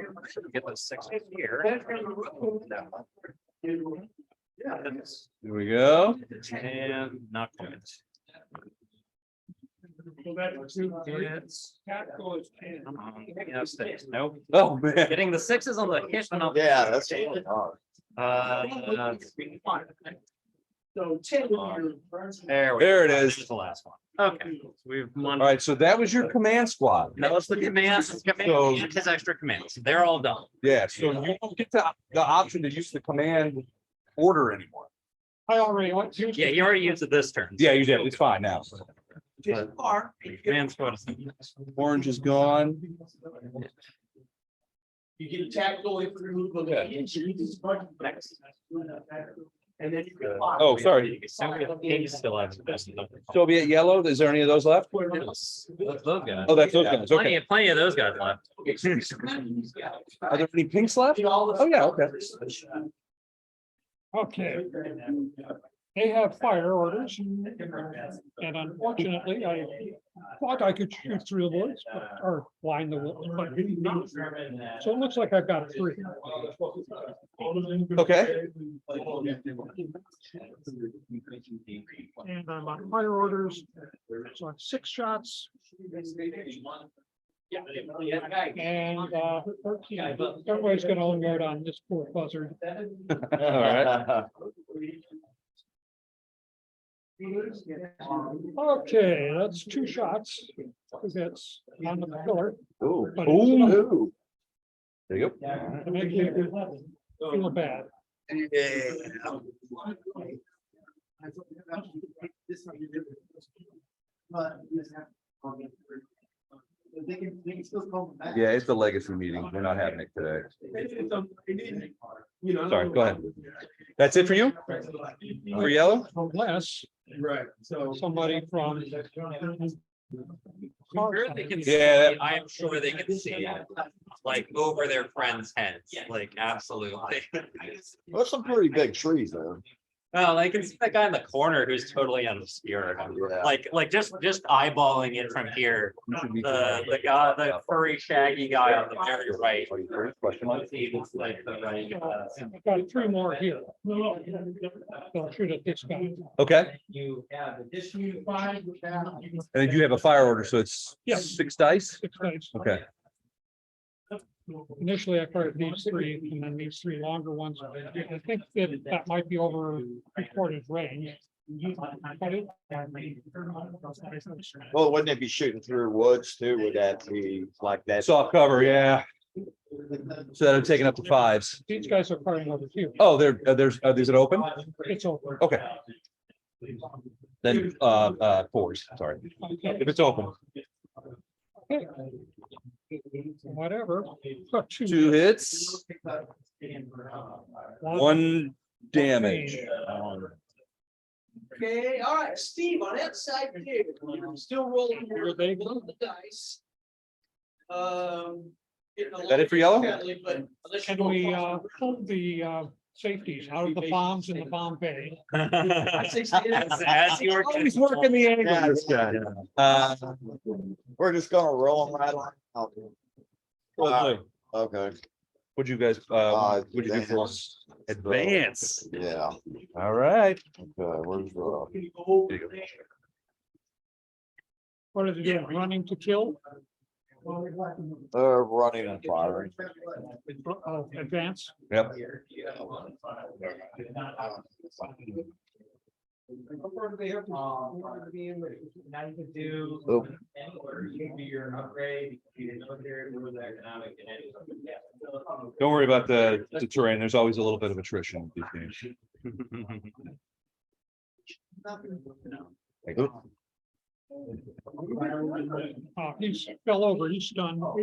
Get the 6 here. Here we go. And not quite. Hits. Come on. Yeah, 6. Nope. Oh, man. Getting the 6s on the hit. But not Yeah, that's. So 10. There we go. There it is. There's the last one. Okay, we've one. All right, so that was your command squad. That was the commands, So- and his extra commands. They're all done. Yeah, so you don't get the option to use the command order anymore. I already went. Yeah, you already used it this turn. Yeah, you did. It's fine now. Command squad is- Orange is gone. You get tactical if you remove the. And then you can. Oh, sorry. Soviet pink still has the best number. Soviet yellow, is there any of those left? That's those guys. Oh, that's those guys. Plenty, Okay. plenty of those guys left. Are there any pinks left? Oh, yeah, okay. Okay, they have fire orders. And unfortunately, I thought I could shoot through the woods or line the woods, but I didn't know. So it looks like I've got 3. Okay. And I'm on fire orders. So I'm 6 shots and 13. Everybody's gonna unload on this poor buzzard. All right. Okay, that's 2 shots. That's on the pillar. Ooh. But it's enough Ooh. There you go. to make me feel bad. Yeah, it's the legacy meeting. We're not having it today. You know. Sorry, go ahead. That's it for you? For yellow? Unless Right, so. somebody from. Sure they can see Yeah. it. I am sure they can see it, like over their friends' heads, like absolutely. There's some pretty big trees there. Well, I can see the guy in the corner who's totally unobscured. Yeah. Like just eyeballing it from here. The guy, the furry shaggy guy on the very right. It's like the right, I've got 3 more here. I'll shoot at this guy. Okay, You have additional 5. and then you have a fire order, so it's Yeah. 6 dice? 6 dice. Okay. Initially, I fired these 3 and then these 3 longer ones. I think that might be over recorded range. But it- Well, wouldn't they be shooting through woods too? Would that be like that? Soft cover, yeah. So that I'm taking up to 5s. These guys are firing over here. Oh, is it open? It's over. Okay. Then, 4s, sorry. Okay, If it's open. okay. Whatever. 2 hits, 1 damage. Okay, all right, Steve, on that side here, you're still rolling Here they go. the dice. Is that it for yellow? Can we hold the safeties out of the bombs in the bomb bay? As you were. Always working the angle. Yeah, this guy. We're just gonna roll them right on. Okay. What'd you guys, what'd you do for us? Advance. Yeah, All right. okay, where's the? What are they doing? Running to kill? They're running and firing. Oh, advance? Yep. Oh. Don't worry about the terrain. There's always a little bit of attrition with these games. He's fell over, he's done. So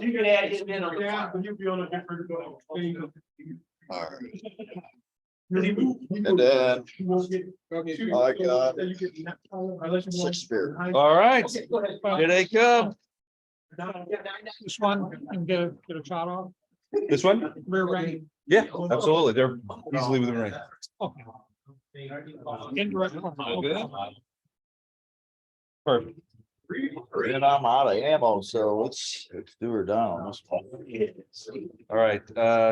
you can add him in on. Yeah, but you'd be on a different. Thing. Alright. And then I got got. 6 spear. All right, Go ahead. here they come. This one and get a shot off, This one? rear range. Yeah, absolutely. They're easily within range. Okay. Indirect. Good. Perfect. And I'm out of ammo, so let's do her down. on this one. All right,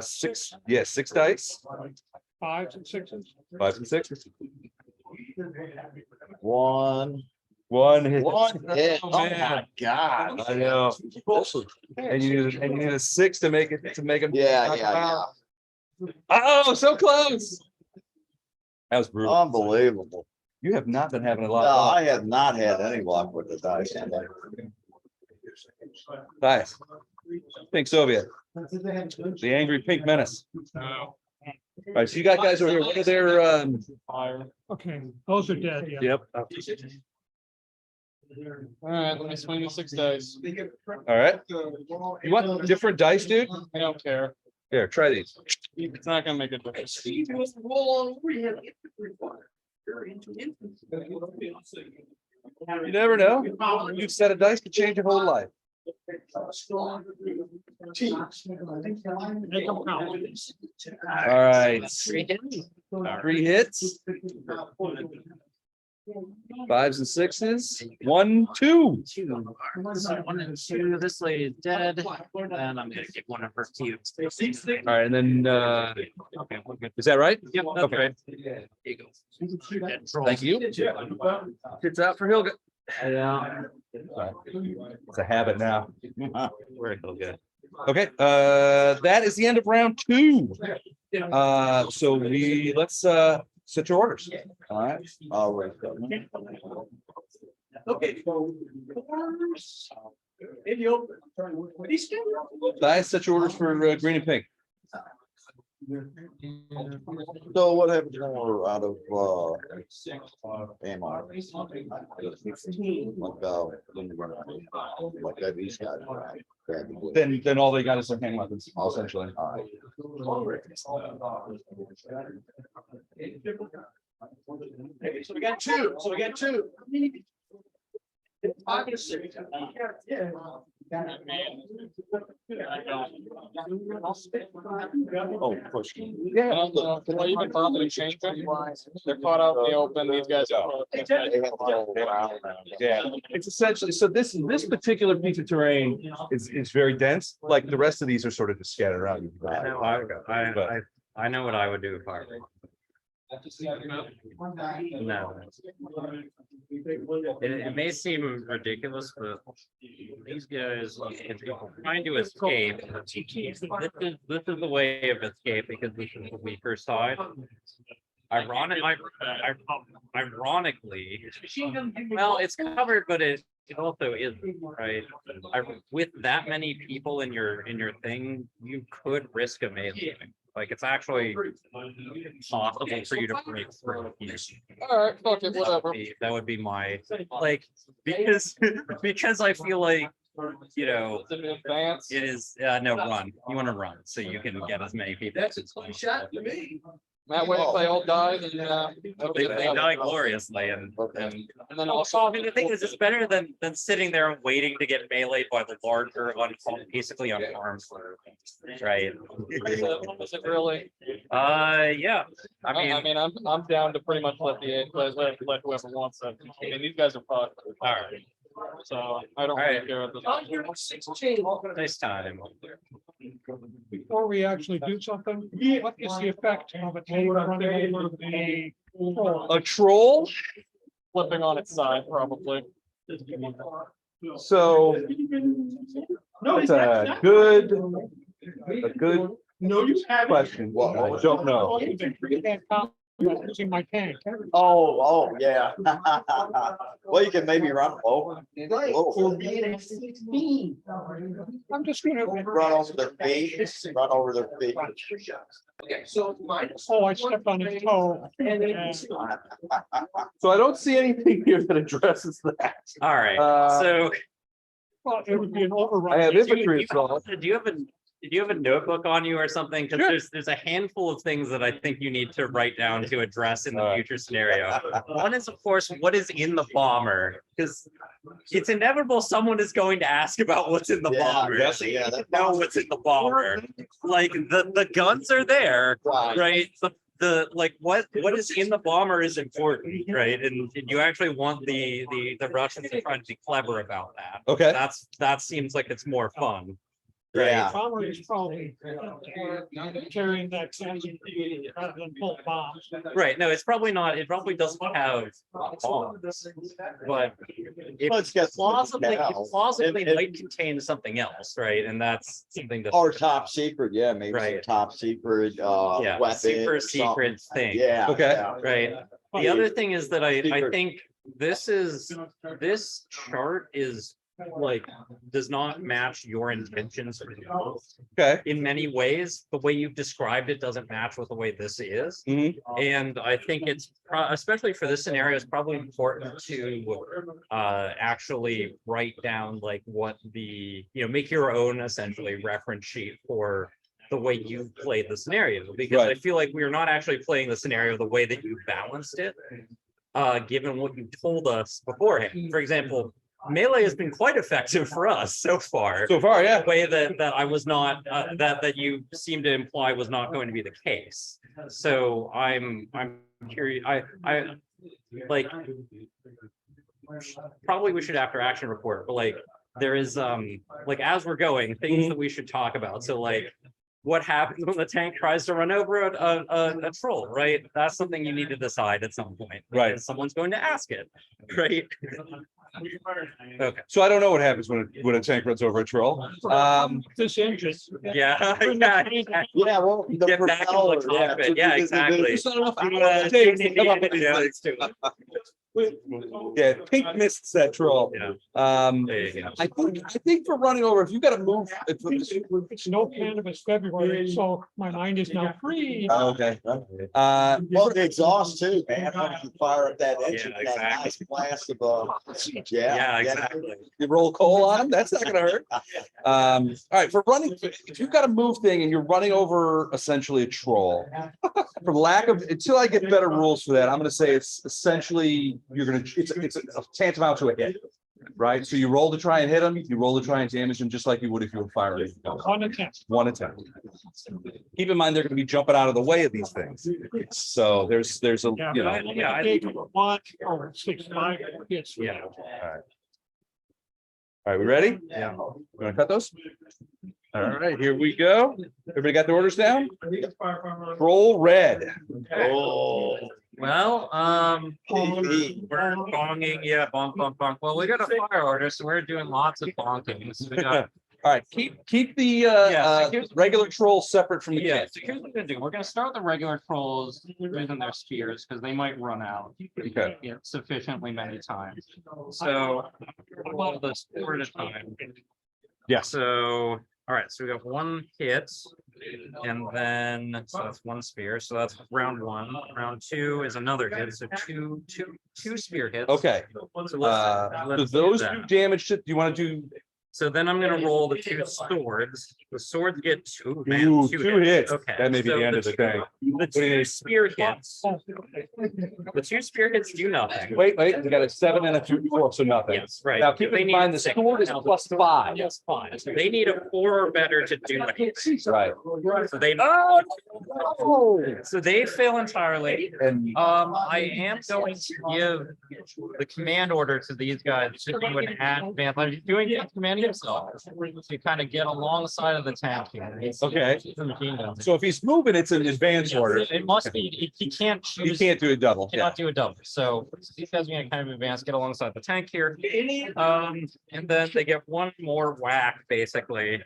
6, yeah, 6 dice, 5s and 6s. 5s and 6s. One. 1 hit. One hit. Oh my Man. God. I know. And you need a 6 to make it, to make them. Yeah. Oh, so close. That was brutal. Unbelievable. You have not been having a lot No, of luck. I have not had any luck with the dice. Nice. Pink Soviet, the angry pink menace. All right, so you got guys over here. What are their, Fire. Okay, those are dead, yeah. yep, All right, let me swing the 6 dice. all right. You want different dice, dude? I don't care. Here, try these. It's not gonna make a difference. You never know. You set a dice to change your whole life. Make 'em count. All right. 3 hits, 5s and 6s, 1, 2. One and two, this lady is dead, and I'm gonna give one of her cubes. All right, and then, Okay, we're good. is that right? Yep, that's Okay. right. There you go. Thank you. It's out for Hilga. Yeah. It's a habit now. We're good. Okay, that is the end of round 2. So let's set your orders. All right. I'll wait. Okay. Guys, set your orders for green and pink. So what happens when we're out of ammo? Like that, these guys. Then all they got is their hand weapons, essentially. So we got two. Oh, push. I don't know, can I even bother to change them? They're caught out in the open, these guys are. They have to go around. Yeah, it's essentially, so this particular piece of terrain is very dense, like the rest of these are sort of just scattered around. I know, I know what I would do if I were. No. It may seem ridiculous, but these guys, if they're trying to escape, this is the way of escape because this is the weaker side. Ironically, well, it's covered, but it also isn't, right? With that many people in your thing, you could risk a melee. Like, it's actually possible for you to break through. All right, fuck it, whatever. That would be my, like, because I feel like, you know, Is it advanced? it is, no, run. You want to run so you can get as many people. as possible. That way, if they all die, then, They die gloriously and then also. I mean, the thing is, it's better than sitting there and waiting to get meleeed by the larger, basically unarmed, right? Is it really? Yeah, I mean, I'm down to pretty much let whoever wants it. I mean, these guys are fucked. all right, So I don't really care. nice time. Before we actually do something, what is the effect of a tank running over a troll? A troll, Flipping on its side, probably. so it's a good No, you haven't. question. I don't know. You can't count using my tank. Oh, yeah. Well, you can maybe run over. I'm just gonna, Run over their feet, run over their feet. Okay, so mine. oh, I stepped on his toe. So I don't see anything here that addresses that. All right, Uh, so Well, it would be an override. I have do infantry you assault. do you have a notebook on you or something? Because Sure. there's a handful of things that I think you need to write down to address in the Alright. future scenario. One is, of course, what is in the bomber? Because it's inevitable someone is going to ask about what's in the Yeah, bomber. yeah, So you yeah, need to that- know what's in the bomber. Like the guns are there, Right. right? The like what is in the bomber is important, right? And you actually want the Russians to try to be clever about that. Okay, That seems like it's more fun. Yeah. Bomber is probably carrying that kind of rather than full bombs. Right, no, it's probably not, it probably doesn't have bombs, but it Let's get plausibly, it now. plausibly It- might contain something else, right? And that's something to. Or top secret, yeah, maybe some Right. top secret, Yeah, weapon. super or something. secret thing. Yeah. Okay. yeah. Right. The other thing is that I Secret. think this chart is like, does not match your intentions for the goal. Okay. In many ways, the way you've described it doesn't match with the way this is. Mhm. And I think it's especially for this scenario, it's probably important to actually write down like what the, make your own essentially reference sheet for the way you played the scenario, because I Right. feel like we're not actually playing the scenario the way that you balanced it. Given what you told us beforehand. For example, melee has been quite effective for us so far. So far, yeah. The way that I was not, that you seem to imply was not going to be the case. So I'm curious, I like, probably we should after action report, but like, there is, like, as we're going, things that we should talk about. So like, what happens when the tank tries to run over a troll, right? That's something you need to decide at some point. Right. because someone's going to ask it, right? Okay, So I don't know what happens when a tank runs over a troll. This engine. yeah. Yeah, well. the Get back into propeller, the cockpit. Yeah, because of the- exactly. There's not enough You, hours to take to need come up to with these get things. to it. Yeah, pink mists that troll. Yeah. There you go. I think for running over, if you gotta move. It's no cannabis February, so my mind is now free. Okay. Well, the exhaust too, man. Once you fire up that engine, Yeah, that nice exactly. blast of, Yeah, exactly. You roll coal on them, that's not gonna hurt. All right, for running, if you've got a move thing and you're running over essentially a troll. For lack of, until I get better rules for that, I'm gonna say it's essentially, it's a tantamount to a hit. Right, so you roll to try and hit them, you roll to try and damage them, just like you would if you were firing. On the tenth. One attempt. Keep in mind, they're gonna be jumping out of the way of these things. So there's a, Yeah, you but I know, think yeah, I take one or 6.5 hits. Yeah. all right, we ready? Yeah. You wanna cut those? All right, here we go. Everybody got the orders down? Troll red. Oh. Well, we're bonging, yeah, bonk, bonk, bonk. Well, we got a fire order, so we're doing lots of bonking. So we got, All right, keep the Yeah, so here's- regular troll separate from the yeah, kit. so here's what we're gonna do. We're gonna start with the regular trolls using their spears, because they might run out. Okay. Sufficiently many times. So, we'll do this four at a time. Yeah. So, all right, so we got one hit. And then, so that's one spear, so that's round one. Round two is another hit, so two spear hits. Okay, So so let's do those that. do damage to, do you want to do? So then I'm gonna roll the two swords. The swords get two, Ooh, man, two hits. Okay. That may be so the end of the thing. The two spear hits. The two spear hits do nothing. Wait, we got a 7 and a 2, 4, so nothing. Yes, right. Now, keep They in need mind, the six. sword is Now, plus 5. Yes, fine. So they need a 4 or better to do it. Right, So they, so they fail entirely. and I am going to give the command order to these guys to do an advance. I'm doing it commanding himself to kind of get alongside of the tank here. Okay. It's a machine gun. so if he's moving, it's an advance order. It must be, he can't You choose. can't do a double. Yeah. Cannot do a double. So these guys are gonna kind of advance, get alongside the tank here. And then they get one more whack, basically.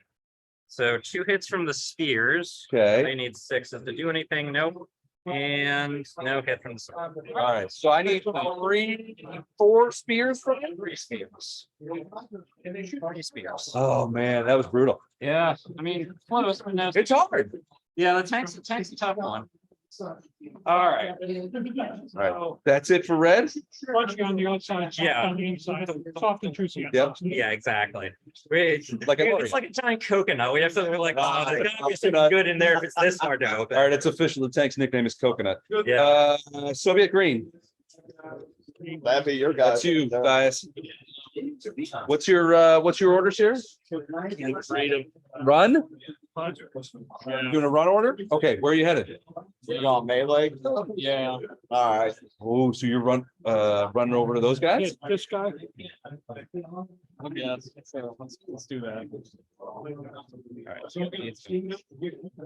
So 2 hits from the spears. Okay, They need 6s to do anything. Nope. And no hit from the sword. all right, so I need 4 spears from him. 3 spears. 3 spears. Oh, man, that was brutal. Yeah, I mean, close, but no. It's hard. Yeah, the tank's a tough one. All right. Right. That's it for red? Crunchy on the outside, soft Yeah. on the inside, soft and juicy. Yep. Yeah, exactly. It's Like a it's like a giant coconut. We have to, we're like, Ah, oh, there's gotta be something coconut. good in there if it's this hard to All open. right, it's official. The tank's nickname is Coconut. Yeah. Soviet Green. That'd be your guy. That's you, guys. What's your orders here? Run? Doing a run order? Okay, where are you headed? You on melee? Yeah. All right. Oh, so you're running over to those guys? This guy, Yeah, so let's do that. All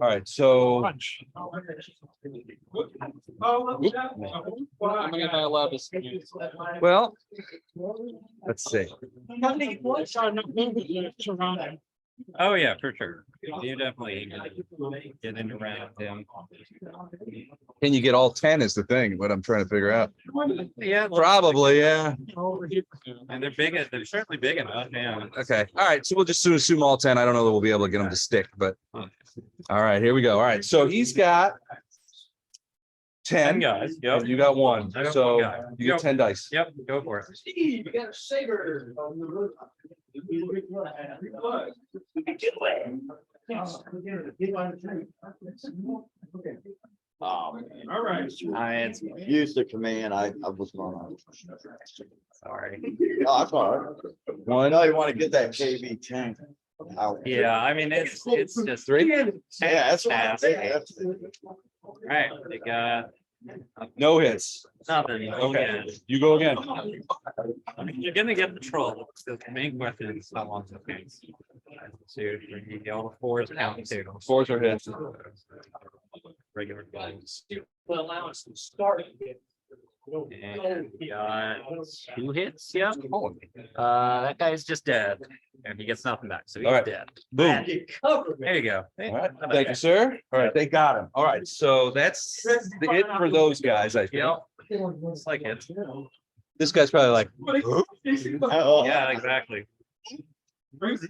right, so Punch. How many am I allowed to see? well, let's see. Surrounding. Oh, yeah, for sure. You definitely get in around him. Can you get all 10 is the thing, what I'm trying to figure out. Yeah, Probably, yeah. and they're big, they're certainly big enough, yeah. Okay, all right, so we'll just assume all 10. I don't know that we'll be able to get them to stick, but. All right, here we go. All right, so he's got 10 guys, yep. and you got one, I got so one guy. you get 10 dice. Yep, go for it. Steve, you got a saver. Oh, All right. It's, use the command, I was going. sorry. Oh, that's all right. Well, I know you want to get that KB 10 out. Yeah, I mean, it's just. Three? Yeah, that's what I'm Pass. saying. That's- Right, they got No hits. nothing. Okay, you go again. I mean, you're gonna get the troll. The main question is how long it takes. Two, three, all the fours count too. Fours are hits. Regular guys. Will allow us to start again. And we got 2 hits, yeah. That guy's just dead. And he gets nothing back, so he's All right. dead. Boom. There you go. All right, thank you, sir. All right, they got him. All right, so that's it for those guys, I think. Yep. It's like it. This guy's probably like, Oh, Yeah, exactly. That's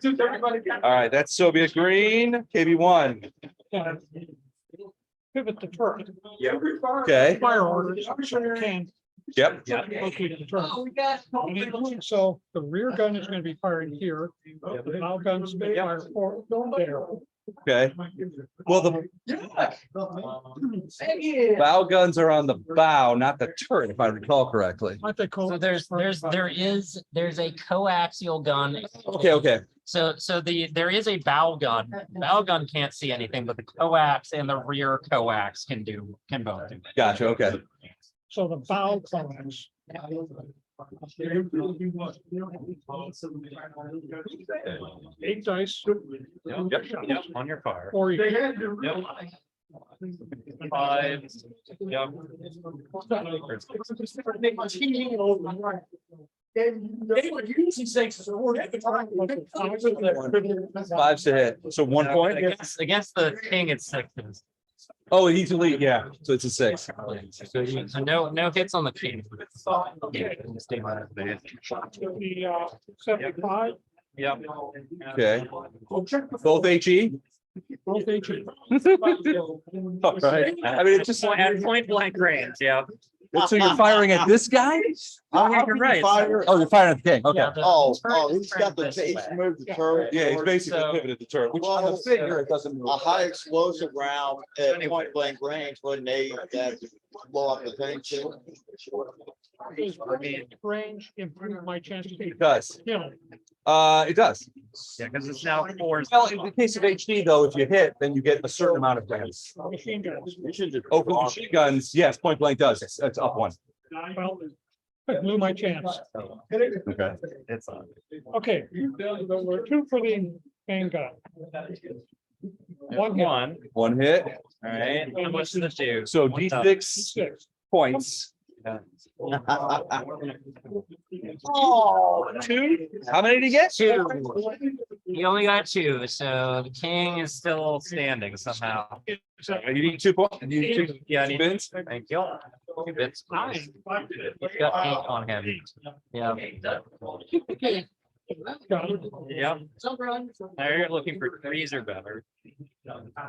it, everybody got. all right, that's Soviet Green, KB1. Pivot the turret. Okay, Fire orders. Can yep. locate the turret. So the rear gun is gonna be firing here. The bow gun's gonna fire for there. Okay, well, the bow guns are on the bow, not the turret, if I recall correctly. Aren't they called? So there's a coaxial gun. Okay, So there is a bow gun. Bow gun can't see anything, but the coax and the rear coax can both do that. gotcha, okay. So the bow coax. 8 dice. Yep, yep, on your fire. Or They you had to. Yep. 5. Yep. They were using six. 5's to hit, so 1 point. Against the king, it's 6. Oh, he's elite, yeah, so it's a 6. So no hits on the king. the 75, Yep. Okay, both HE. both HE. All right, I mean, it's just, At point blank range, yeah. so you're firing at this guy? You're right. Oh, you're firing at the king, okay. Yeah, the Oh, turret is he's got the, turned he's this way. moved the turret. Yeah, he's basically So- pivoted the turret, which on the figure, it doesn't move. A high explosive round at point blank range, wouldn't they, that blow up the thing too? Does range improve my chance to It does, kill? it does. Yeah, because it's now 4. Well, in the case of HD though, if you hit, then you get a certain amount of damage. Machine guns. You should just. Oh, for machine guns, yes, point blank does, it's up 1. Well, I blew my chance. Okay. It's on. Okay, there were 2 for the main gun. One hit. 1. 1 hit, All right. And what's the 2? so What's up? D6 6. points. Oh, 2, how many did he get? 2. He only got 2, so the king is still standing somehow. You need 2 points? You need 2 Yeah, I need. spins? Thank you. 2 bits. Nice. He's got 8 on him. Yeah. Got it. Yep. Now you're looking for 3s or better.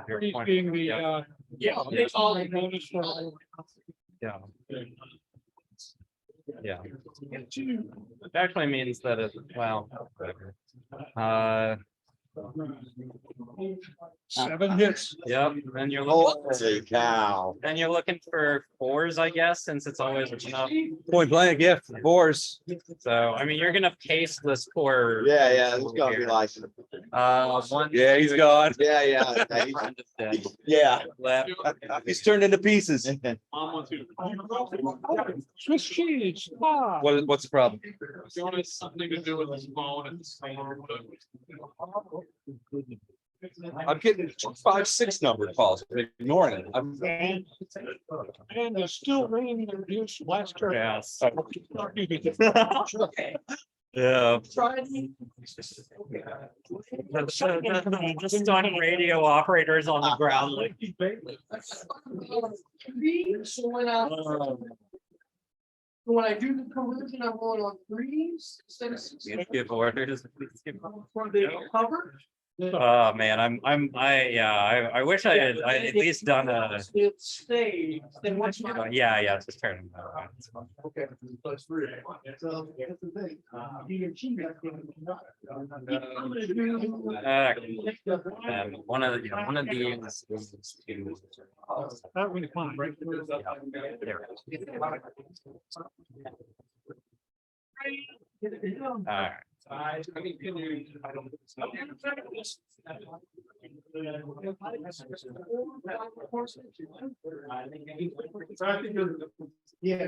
Your These point- being the, yeah. yeah, it's all the bonus for. Yeah. Yeah. It actually means that it, well, whatever. 7 hits. Yep, then you're looking, holy cow. then you're looking for 4s, I guess, since it's always enough. Point blank, yeah, 4s. So, I mean, you're gonna pace this poor. Yeah, yeah, it's gotta be like, 1. Yeah, he's gone. yeah, yeah. Yeah. Left. He's turned into pieces. Swiss cheese. Ah. What's the problem? Something to do with his phone and the storm. I'm getting 5-6 number calls, ignoring it. And there's still rain reduced last term. Yes. Yeah. Just on radio operators on the ground, like. When I do the conversion, I'm going on 3s instead of 6. Give orders. For the cover. Oh, man, I wish I had at least done a, It stays, then once you. yeah, just turn them around. Okay. Plus 3. So that's the thing. He or she got to- And one of these is to. That would be fine. There. Alright. Yeah.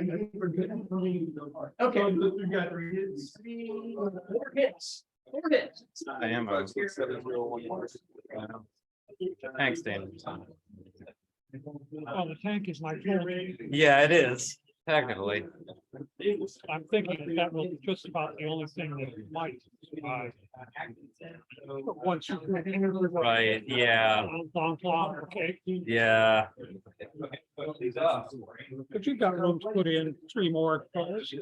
Okay, we got 3 hits. 4 hits. 4 hits. I am. Thanks, Dan. Oh, the tank is like, Yeah, it is, technically. I'm thinking that was just about the only thing that might. Once you. Right, yeah, Okay, yeah. but you've got room to put in 3 more cars.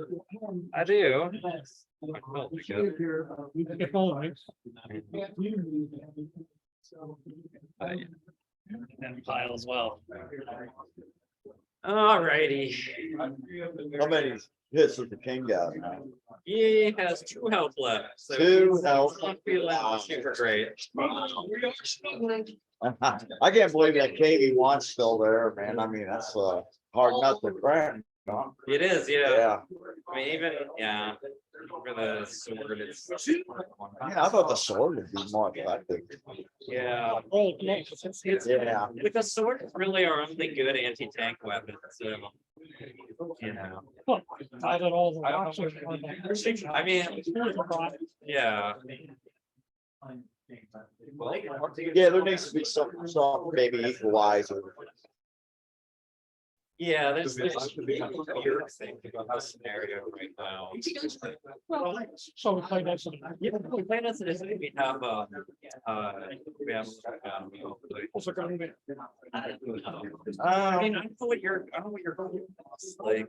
I do. If only. And pile as well. Alrighty. How many hits did the king got? He has 2 health left. So 2 he's health. not feeling super great. I can't believe that KV1's still there, man. I mean, that's hard nut to crack. It is, yeah. Yeah, I mean, even, yeah. For the sword, it's. yeah, I thought the sword would be more effective. Yeah. Oh, Yeah. Because swords really are only good anti-tank weapons, so. You know, Not at all. The boxes are I mean, yeah. Yeah, there needs to be some maybe equalizer. Yeah, there's a weird thing about this scenario right now. So we play that. Yeah, we play this, we have, we have. I mean, I know what you're, like.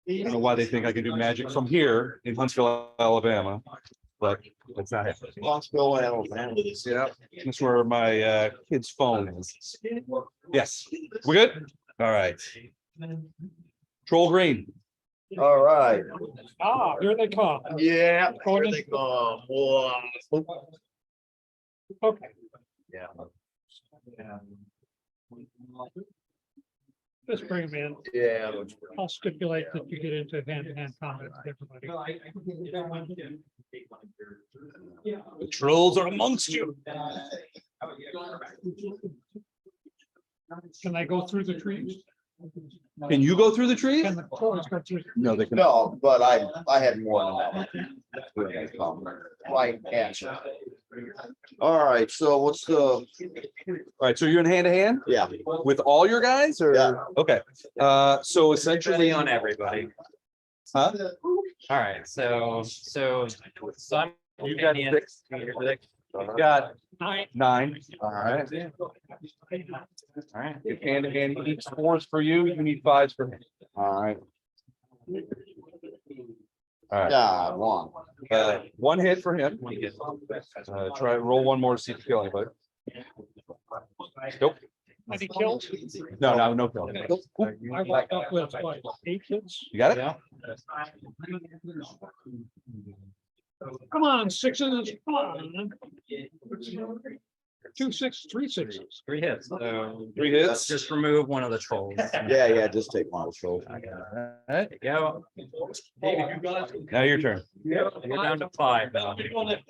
I don't know why they think I can do magic from here in Huntsville, Alabama, but it's not happening. Huntsville, Alabama. Yeah, that's where my kid's phone is. Yes, we good? All right. Troll green. All right. Ah, here they come. Yeah. Here they come. Whoa. Okay. Yeah. Just bring them in. Yeah. I'll stipulate that you get into hand-to-hand combat with everybody. The trolls are amongst you. Can they go through the trees? Can you go through the trees? Can the trolls go through? No, they can. No, but I had more than that. Right answer. All right, so what's the, All right, so you're in hand to hand yeah, with all your guys or? Yeah. Okay, so essentially On everybody. Huh? Alright, so some. You got 6. You got 9. All right. Alright. If hand to hand, he needs 4s for you, you need 5s for him. all right. All right, Yeah, 1. 1 hit for him. Try roll 1 more to see if you kill anybody. Nope. Any kills? No kill. I walked up with what, 8 hits? You got it? Yeah. Come on, 6s, come on. 2 6, 3 6s. 3 hits, so 3 hits. just remove one of the trolls. Yeah, just take one of those. There you go. Now your turn. You're down to 5 now. 1 hit.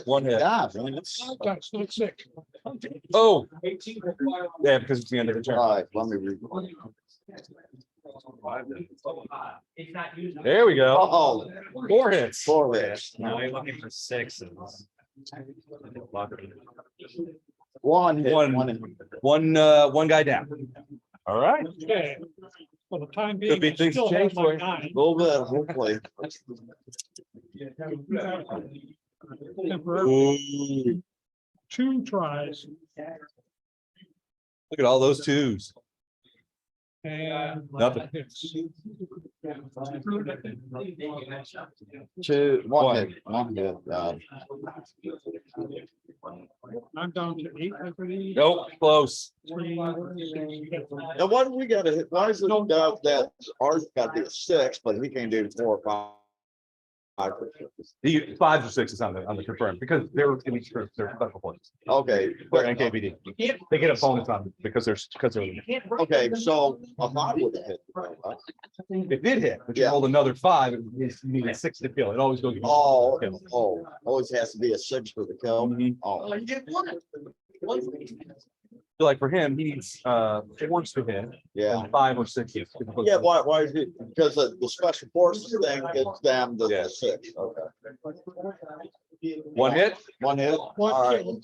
1 hit. God, man, that's. That's not 6. Oh, yeah, because it's the end of the turn. All right, let me read. There we go. Oh, 4 hits. 4 hits. Now you're looking for sixes. One hit, One. one hit. One guy down. All right. Okay. For the time Could being. be I things still have change my for you. 9. Little bit, hopefully. Temporary, Ooh, 2 tries look at all those 2s. and. Nothing. hits. One hit, one hit. I'm down to 8, I believe. Nope, close. 3, 6. And why do we gotta hit, why is it that ours gotta be a 6, but he can do 4 or 5? The 5s or 6s on the confirmed because they're in each group, they're special points. Okay, For but, NKVD. They get a bonus on it because they're. okay, so a 5 would have hit. Right? It did hit, but you Yeah. rolled another 5. You need a 6 to kill. It always goes. Oh, always has to be a 6 for the kill. Mhm. Oh, So like for him, he needs 4s to hit yeah. and 5 or 6s. Yeah, why is it? Because the special forces thing gets them to Yeah. the 6. Okay. 1 hit, One hit. One All right. kill.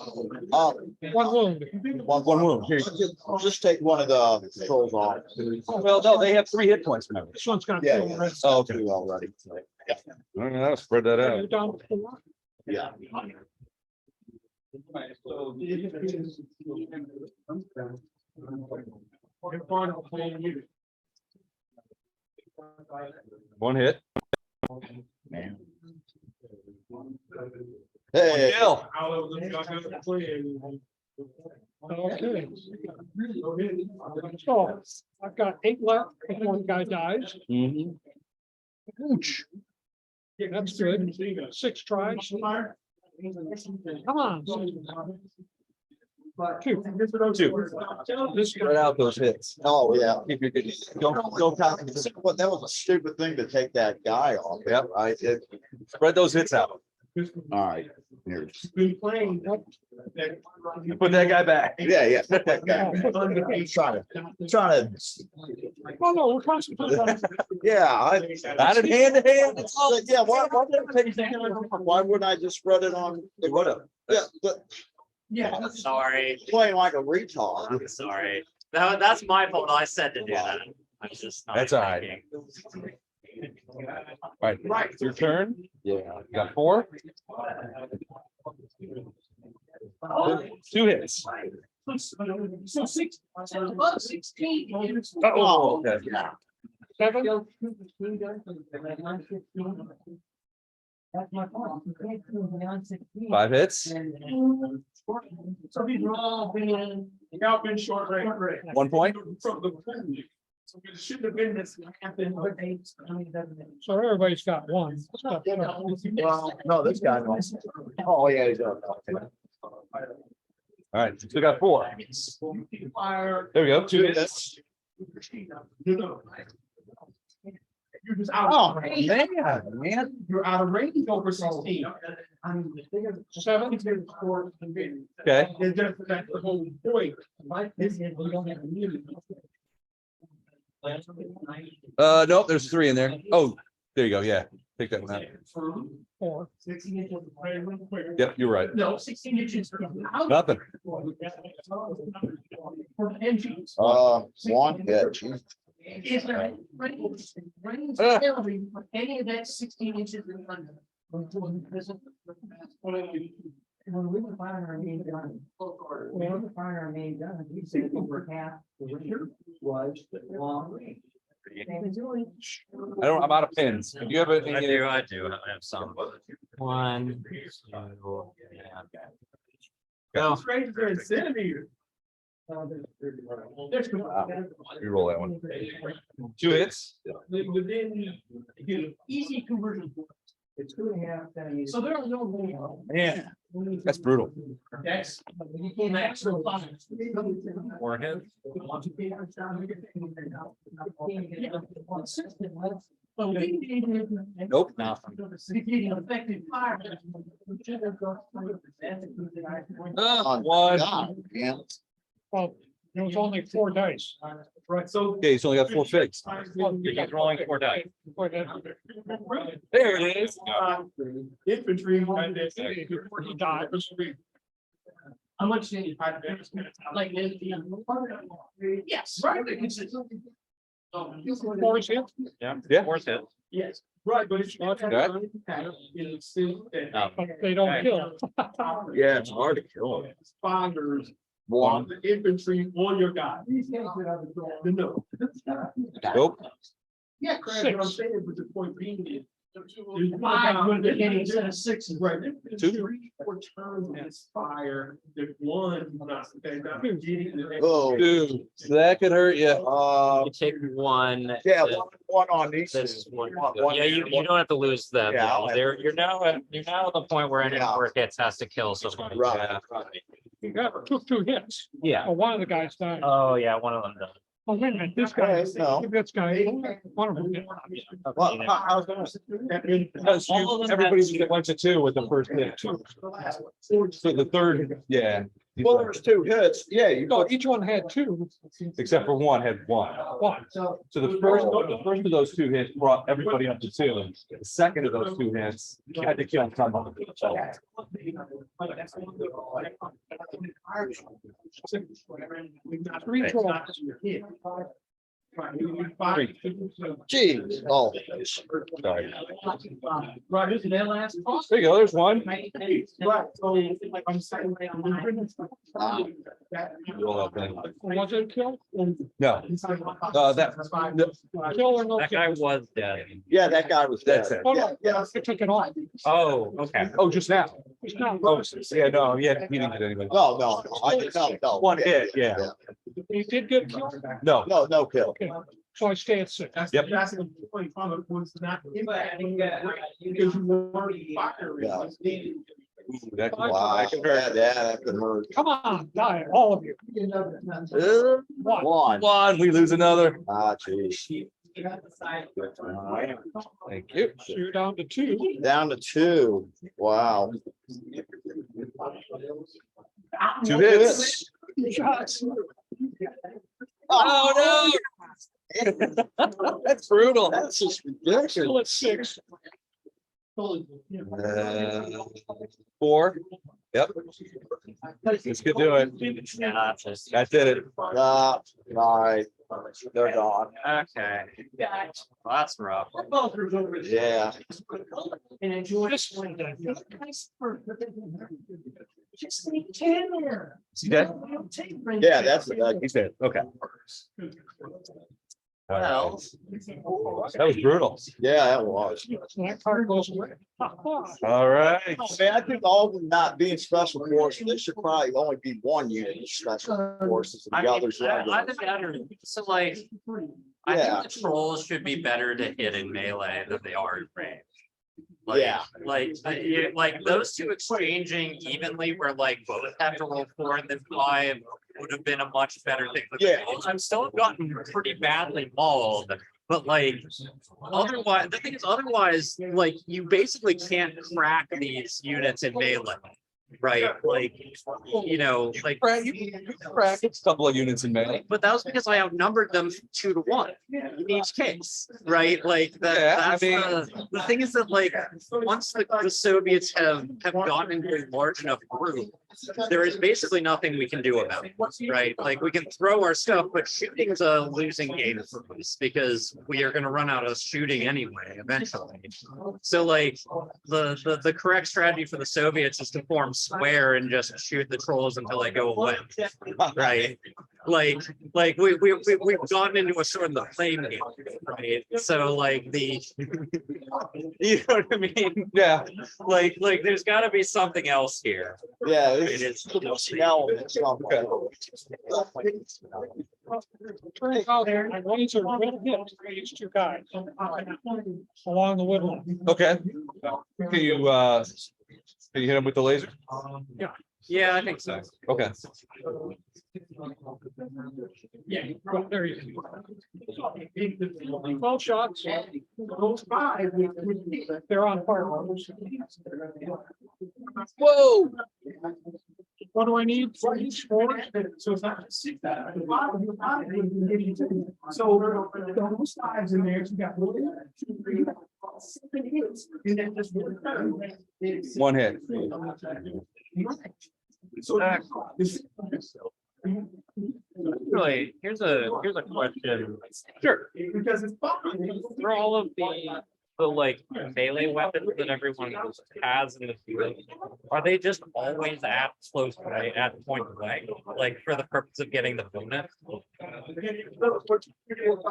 1 wound. one wound. Here you go. Just take one of the controls off. Well, no, they have 3 hit points, remember. This one's gonna Yeah, kill. yeah. the rest. Oh, okay. Two already. All right, I'll spread that You're out. down to 4. Yeah. One hit. Hey, Kill. Okay. So I've got 8 left before one guy dies. Mhm. Ouch. That's good. 6 tries. Come on. 2. This Spread out those hits. oh, yeah. Keep your good. Don't count. But that was a stupid thing to take that guy off. Yep. Right? Spread those hits out. All right. Here. Been playing. Put that guy back. Yeah, yeah. Put that guy. Trying to, Oh, no, we're concentrating on yeah, Not in hand to hand. yeah, why wouldn't I just spread it on? You would have. Yeah, but Yeah. Sorry, playing like a retard. I'm sorry. That's my fault. I said to do that. I'm just. not That's all right. thinking. All right, it's your turn. Yeah. You got 4. 2 hits. So 6, above 16. Oh, okay. 7. That's my point. You can't do it beyond 16. 5 hits. So these are all been, y'all been short range. 1 point. From the. So it shouldn't have been this. Happened. So everybody's got 1. Well, no, this guy. knows. Oh, yeah, he's up. All right, still got 4. Fire. There we go. 2 hits. You're just out. Oh, of range. man. You're out of range over 16. 7. Okay. It's just that's the whole point. Nope, there's 3 in there. Oh, there you go. Yeah, take that one out. 4. 16 inches. Yep, you're right. No, 16 inches. Nothing. For engines. One hit. Geez. Is there range penalty for any of that 16 inches and under? When we were firing our main gun, when we were firing our main gun, we said over half the winter was long range. I'm out of pins. Do you have I any? do. I have some. 1, 2, yeah. Go. Those ranges are in centimeters. There's. You roll that one. 2 hits. Within, easy conversion. It's 2.5 centimeters. So there are no. Yeah, that's brutal. That's. Maximum five. 4 hits. Nope. Nothing. Effective fire. Oh, 1. God, man. Well, It was only 4 dice. Right, so. Okay, he's only got 4 figs. He's rolling 4 dice. There it is. Infantry. Before he died. How much did you find? Like. Yes. Right. Force hit. Yeah. Yeah. Force hit. Yes, right, but it's not. Okay. It's still. But they don't kill. Yeah, it's hard to kill them. Finders, One. the infantry on your guy. No. Nope. Yeah, correct, what I'm saying, but the point being is. There's Five with the five- instead of 6. Right. Two. 3 or turns misfire, there's one, they're not getting the. Oh, Dude, that could hurt you. You take 1. yeah, this- one on these. This two. one. One Yeah, you here, don't have to lose them. Yeah, I'll have- You're now at the point where anyone Yeah. work hits has to kill, so. Right. He got took 2 hits. Yeah. Oh, one of the guys died. Oh, yeah, one of them does. Oh, wait a minute, this guy, No. this guy, one of them. Well, how's that? Because everybody's went to 2 with the first hit. So the third, yeah. Well, there's 2 hits. Yeah, you No, put, each one had 2. Except for one had 1. One. So the first of those 2 hits brought everybody up to 2. The second of those 2 hits had to kill someone. So, 3 trolls. geez, oh. sorry. Right, who's the last? There you go, there's one. Right, so I'm saying. Roll that thing. Was it kill? No, Kill or no That kill? guy was dead. Yeah, that guy was dead. That's it. Oh, Yeah, no, yeah. I took it off. Oh, okay. Oh, just now. It's not. Oh, yeah, no, he didn't get anybody. No, no, I did not, no. One hit, yeah. He did get killed. No, No, no kill. Okay, so I stay at 6. Yep. That's the point, was not impacting that, because you weren't firing. Yeah. ooh, that can- Wow, that can yeah, hurt. that could hurt. Come on, die, all of you. One. One. One, we lose another. Ah, geez. Thank you. So you're down to 2. Down to 2. Wow. 2 hits. Shots. Oh, no. That's brutal. That's just Still ridiculous. at 6. 4. Yep. This could do it. Yeah, just. That did it. Right. They're gone. Okay. Well, that's rough. Yeah. And enjoy. This one then. Just take 10 there. Is he dead? Yeah, that's He's dead. Okay. Well. That was brutal. yeah, that was. So that card goes away. All right. I mean, I think all of them not being special forces, there should probably only be one unit of special forces. And I the mean, others. I think so like, I Yeah. think the trolls should be better to hit in melee than they are in range. Yeah. Like those two exchanging evenly where like both have to roll 4 and then 5 would have been a much better thing. for the Yeah. trolls. I'm still gotten pretty badly mauled, but like otherwise, the thing is otherwise, like you basically can't crack these units in melee. Right, like, you know, like. You crack a couple of units in melee. But that was because I outnumbered them 2 to 1 in each case, right? Like that. Yeah, I That's mean- the thing is that like once the Soviets have gotten into a large enough group, there is basically nothing we can do about it, right? Like we can throw our stuff, but shooting is a losing game for us because we are going to run out of shooting anyway eventually. So like the correct strategy for the Soviets is to form square and just shoot the trolls until they go away, right? Like we've gotten into a sort of the flame game, right? So like you know what I mean? Yeah. Like there's got to be something else here. Yeah. Right? It's Now, it's something. Turns out my laser will hit these 2 guys along the woodline. Okay. Can you hit him with the laser? yeah, I think so. Okay. Well, there you go. 12 shots. They're on fire. Whoa. What do I need? So it's not just six. So those sides in there, you got 1, 2, 3, 4, 7 hits. And then just One hit. So Really, here's a question. Sure. Because it's fun. For all of the like melee weapons that everyone has in the field, are they just always at close play, at point blank, like for the purpose of getting the bonus?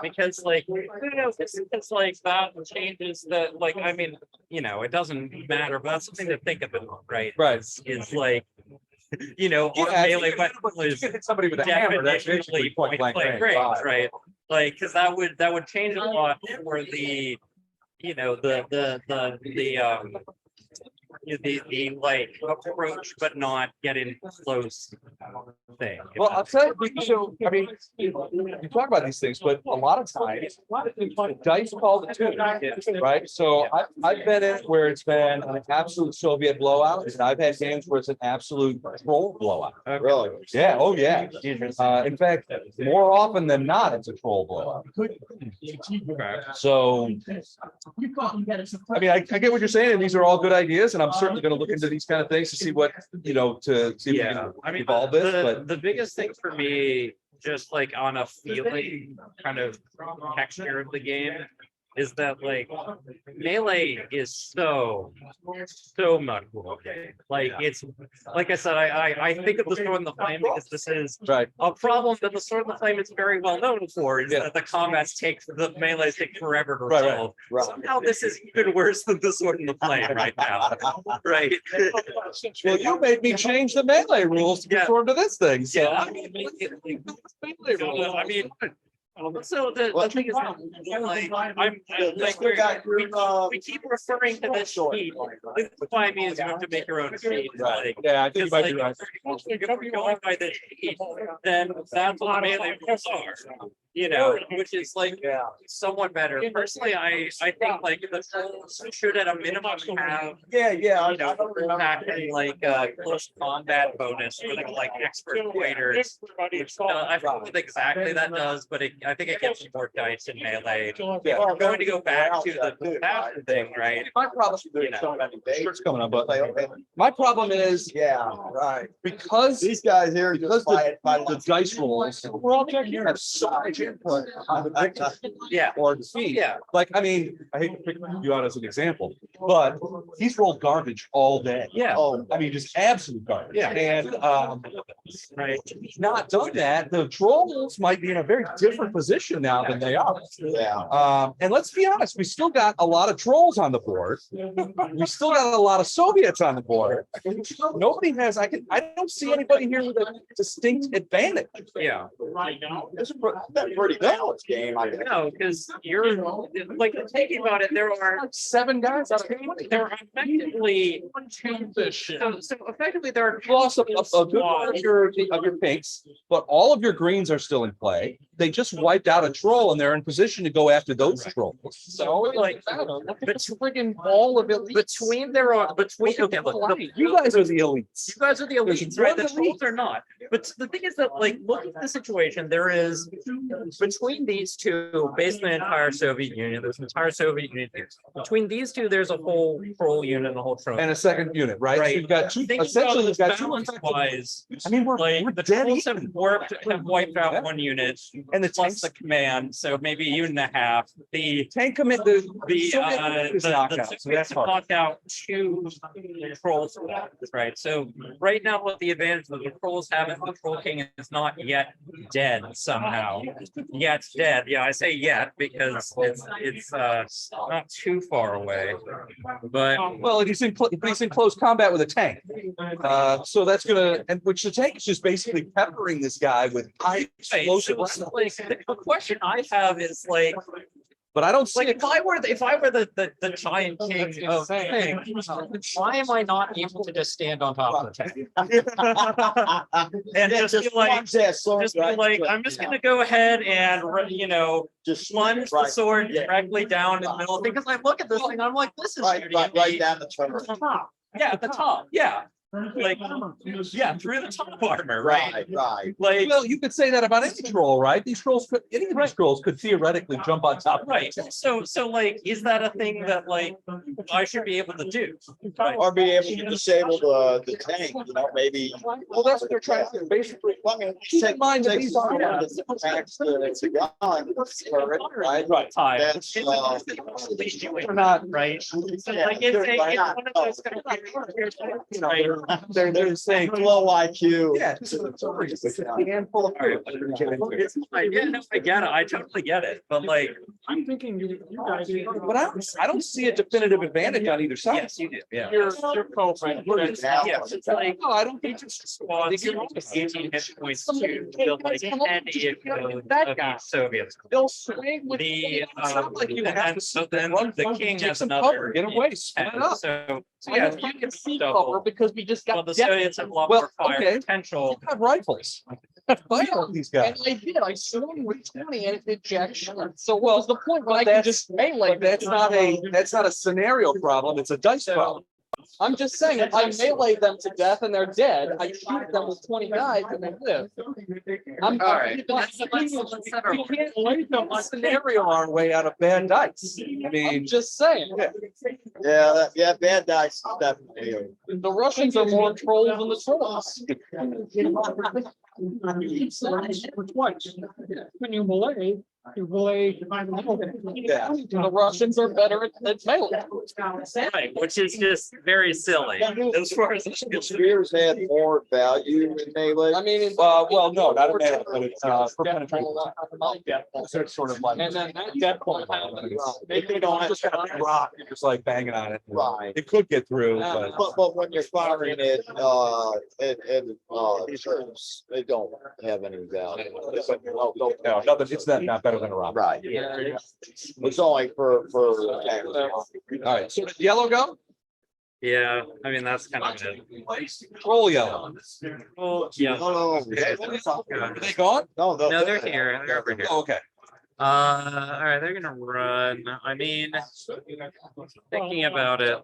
Because like, it's like that changes the, like, I mean, you know, it doesn't matter, but that's something to think about, right? Right. Is like, you know, our Yeah, melee weapon you is can hit somebody with a hammer, that's basically definitionally point blank range. range, right? Like, cause that would change a lot for the, you know, the like approach, but not get in close thing. Well, I'll tell you, so, I mean, you talk about these things, but a lot of times, dice call the tune, right? So I've been in where it's been an absolute Soviet blowout, and I've had games where it's an absolute troll blowout. Really? Yeah, oh, yeah. In fact, more often than not, it's a troll blowout. So, I mean, I get what you're saying, and these are all good ideas, and I'm certainly gonna look into these kind of things to see what, you know, to see if we Yeah, can I mean, evolve this, but. the biggest thing for me, just like on a feeling kind of texture of the game, is that like melee is so much more. Like it's, like I said, I think of the Sword in the Flame because this is Right. a problem that the Sword in the Flame is very well known for, is Yeah. that the combats the melees take forever to Right, right, resolve. right. Somehow this is even worse than the Sword in the Flame right now, right? Well, you made me change the melee rules to Yeah. conform to this thing, so. Yeah, I mean, I mean, so the thing is, like, like, we keep referring to this sheet. This is why I mean, is you have to make your own sheet. Right, Like, yeah, I think you because might like, be right. if we're going by the sheet, then that's what the melee rules are. You know, which is like somewhat better. Personally, I think like the trolls should at a minimum have, Yeah, you know, acting like a close combat bonus for the like expert fighters. I forget what exactly that does, but I think it gives you more dice in melee. If we're going to go back to the faster thing, right? My problem, You know. shirt's coming up, but my problem is Yeah, right. because These guys here because just buy it by the dice rolls We're all checking here. have so much input on the victim Yeah, or defeat. yeah. Like, I mean, I hate to pick you out as an example, but he's rolled garbage all day. Yeah. Oh, I mean, just absolute garbage. Yeah. And Right. if he's not done that, the trolls might be in a very different position now than they are. yeah. And let's be honest, we still got a lot of trolls on the board. We still got a lot of Soviets on the board. Nobody has, I don't see anybody here with a distinct advantage. Yeah. It's a pretty balanced game, I think. No, because you're like thinking about it, there are 7 guys out of 20. there are effectively so effectively there are Lost a good part of your pinks, but all of your greens are still in play. They just wiped out a troll and they're in position to go after those trolls. So like friggin' all of it between there are between okay, look, You guys are the elites. you guys are the There's elites, right? one The trolls are not. But the thing is that, like, look at the situation. There is between these two, basically the entire Soviet Union, there's an entire Soviet Union here. Between these two, there's a whole troll unit and a whole troll. And a second unit, right? So Right. you've got two, Think essentially, you've got two. balance wise, I mean, we're like the dead trolls have even. have wiped out Yeah. one unit And the plus tanks, the command, so maybe a unit and a half. The tank commit, the the Soviet unit is knocked out, so that's Soviets hard. knocked out 2 trolls, right? So right now, what the advantage that the trolls have is the troll king is not yet dead somehow. Yet dead, yeah, I say yet because it's not too far away, but Well, he's in close combat with a tank. So that's gonna, and which the tank is just basically peppering this guy with high right, explosive so it's rounds. like the question I have is like But I don't see Like it. if I were the giant king of things, why am I not able to just stand on top of the tank? And just be like, I'm just gonna go ahead and, you know, Just plunge the right, sword yeah. directly down in the middle, because I look at this thing, I'm like, this is right, shooting right, at right me down the at turn. the top. Yeah, at the top, yeah. Like, yeah, through the top armor, right? Right. Like, well, you could say that about any troll, right? These trolls could, any of these trolls could theoretically jump on top. Right, so like, is that a thing that like I should be able to do? Or be able to disable the tank, you know, maybe. Well, that's what they're trying to do, basically. Well, I mean, Keep in mind that take these are- the tanks to gun, right? Right. That's, They're not, Right? So Yeah, like, it's they're like- one of those kind of. you know, they're saying, low IQ. yeah. Handful of. Yeah, no, I get it, I totally get it, but like, I'm thinking you guys. But I don't see a definitive advantage on either side. yes, you do, yeah. You're co-friend. Yes, it's like. No, I don't think Well, it's 18 hit points to build like any of the Soviets. they'll swing with. The, It's not like you and have then- to so sit there then and run, the run, king take has some another- cover, get away, split it And up. so, Yeah, yeah, you can see double. cover because we just well, got. the death. Soviets have a lot Well, more fire okay. potential. Have rifles. Fight all these And guys. I did, I swung with 20 and it did jack shit. So what was the point when I But could just melee? Like, that's not a scenario problem, it's a dice problem. I'm just saying, if I melee them to death and they're dead, I shoot them with 20 guys and they live. I'm. All right. Let's set our- You can't lay them a scenario our way out of bad dice. I I'm mean, just saying, Yeah, bad dice is definitely. the Russians are more trolls than the trolls. For twice. When you melee, you melee. Yeah. The Russians are better at melee. Right, which is just very silly. As far as. Spears had more value in melee. I mean. well, no, not a melee, but it's, for penetration. So it's sort of like. And then that death point. They don't just got a big rock, you're just like banging on it. Right. It could get through, but. But when you're firing it, troops, they don't have any value. No, nothing, it's not better than a rock. Right. It's only for. All right, so did yellow go? Yeah, I mean, that's kind of it. Roll yellow. Well, yeah. No, Are they gone? no, No, they're here, they're over here. Oh, okay. All right, they're gonna run. I mean, thinking about it,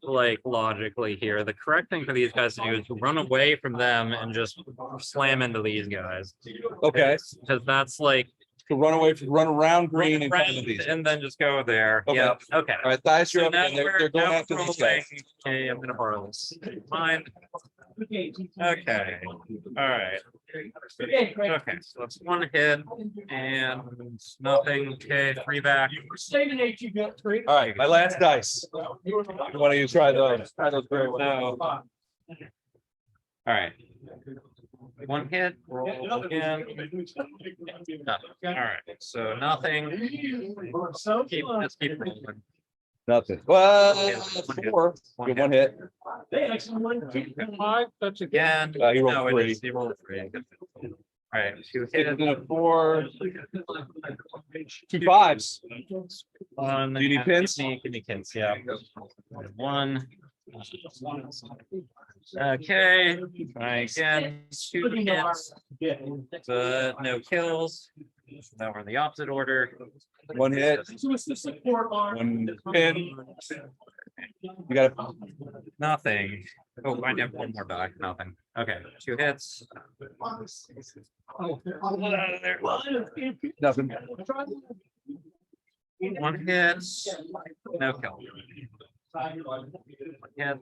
like logically here, the correct thing for these guys to do is run away from them and just slam into these guys. Okay, Because that's like to run around green and come into these. and then just go there. Okay. Yep, okay. All right, Thias, you're So up, now and they're we're going now after these rolling. guys. Okay, I'm gonna borrow this. Mine. Okay, all right. Okay, so that's one hit and nothing. Okay, 3 back. All right, my last dice. You want to try those? Try those very well. So. All right. 1 hit, roll again. No. All right, so nothing. Let's keep rolling. Nothing. Well, Okay, 4. Good, 1 hit. Five, that's a. Again. You rolled no, it 3. is, you rolled 3. All right, 2 Hit hits. and a 4. 2 5s. One. Do you need pins? Give me pins, yeah. 1. Okay, try again. 2 hits, but no kills. Now we're in the opposite order. 1 hit. 1 pin. You got it. Nothing. Oh, I have 1 more die. Nothing. Okay, 2 hits. Nothing. 1 hit. No kill. 1 hit.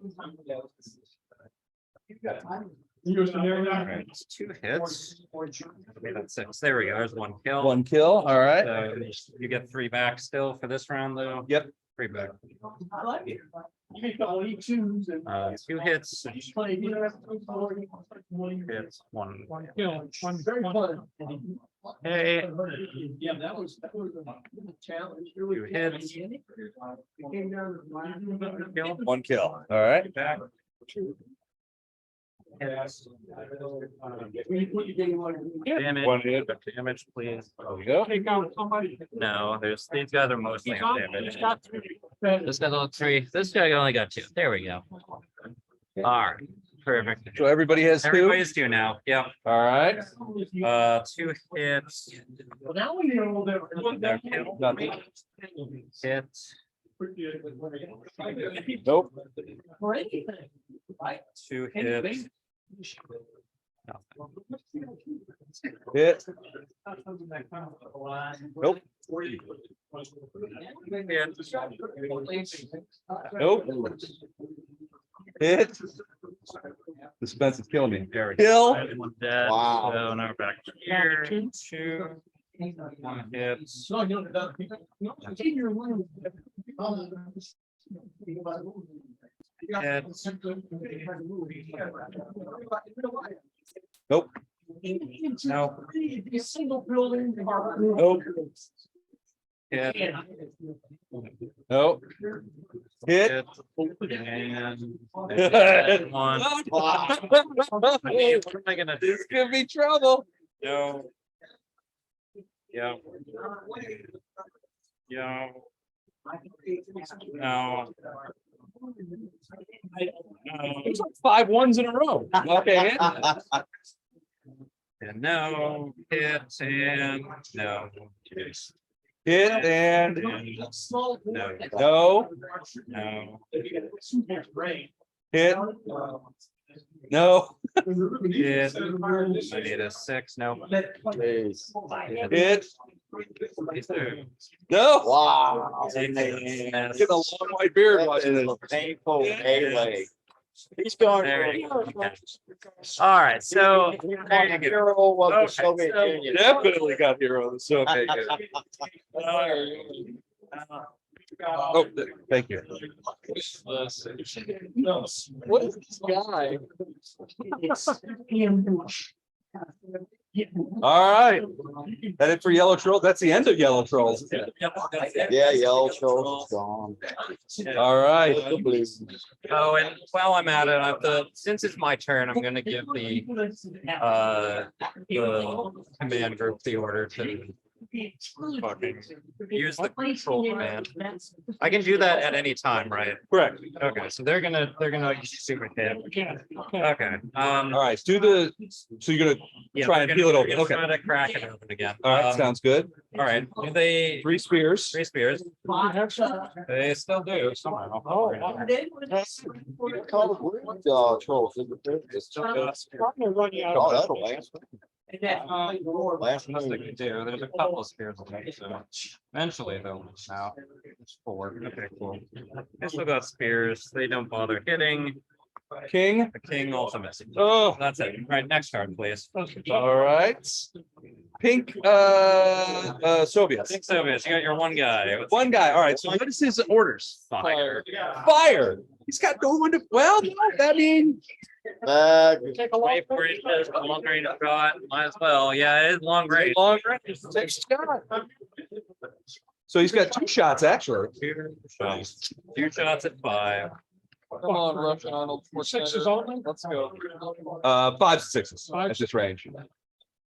All right, 2 hits. Okay, that's 6. There we go. There's 1 kill. 1 kill. All right. So you get 3 back still for this round, though. Yep. 3 back. You 2 hits. Hits. 1. Kill, one. Hey, Yeah, that was a challenge. 2 hits. Kill. 1 kill. All right. Back. Hits. Damage. 1 hit. Damage, please. There we go. Take out somebody. No, there's these guys are mostly He's on on- damage. he's got three. This guy's on 3. This guy only got 2. There we go. All right, perfect. So everybody has 2. Everybody's 2 now. Yep. All right. 2 hits. Well, now we know that. No kill. Nothing. Hit. Nope. For anything. Right? 2 hits. Hit. Nope. Nope. Hit. Suspense is killing me. Kill. One dead. Wow. So now we're back here. 2. 1 hits. Hits. Nope. No. Single building. Nope. Hit. Nope. Hit. Hit. And one. What am I gonna do? This could be trouble. No. Yeah. Yeah. No. It's like 5 ones in a row. Okay. And no. Hit and no. Hit and No. no. No. Hit. No. Hit. I need a 6. No. Jeez. Hit. No. Wow. Take Get a long white beard watching this. Painful melee. He's going. There you go. All right, so there you go. Hero of the Okay, Soviet so- Union. Definitely got heroes. So okay, good. Oh, thank you. What is this guy? All right. Headed for Yellow Trolls. That's the end of Yellow Trolls. Yeah, yellow trolls is gone. All right. Oh, and while I'm at it, since it's my turn, I'm gonna give the command group the order to fucking use the control command. I can do that at any time, right? Correct. Okay, so they're gonna super hit. Okay. All right. Do the. So you're gonna Yeah, try they're and gonna- peel it they're open. gonna Okay. Try to crack it open again. All right. Sounds good. All right. Do they 3 spears. 3 spears? They still do somehow. Oh, Trolls. Oh, that'll last. Last Unless they move. can do. There's a couple of spears in there, so eventually they'll now. It's 4. Okay, cool. They still got spears. They don't bother hitting. King. The king also misses. Oh. That's it. All right, next card, please. All right. Pink. Soviets. Pink Soviets, you got your one guy. What's One guy. All right. So what is his orders? fire? Fire. He's got no one to. Well, no, I mean. Take a long range, long range shot. Might as well. Yeah, it is long range. Long range. Take a shot. So he's got 2 shots actually. 2 shots at 5. Come on, Rush Arnold. 6s only? Let's go. 5s, 6s. That's just range.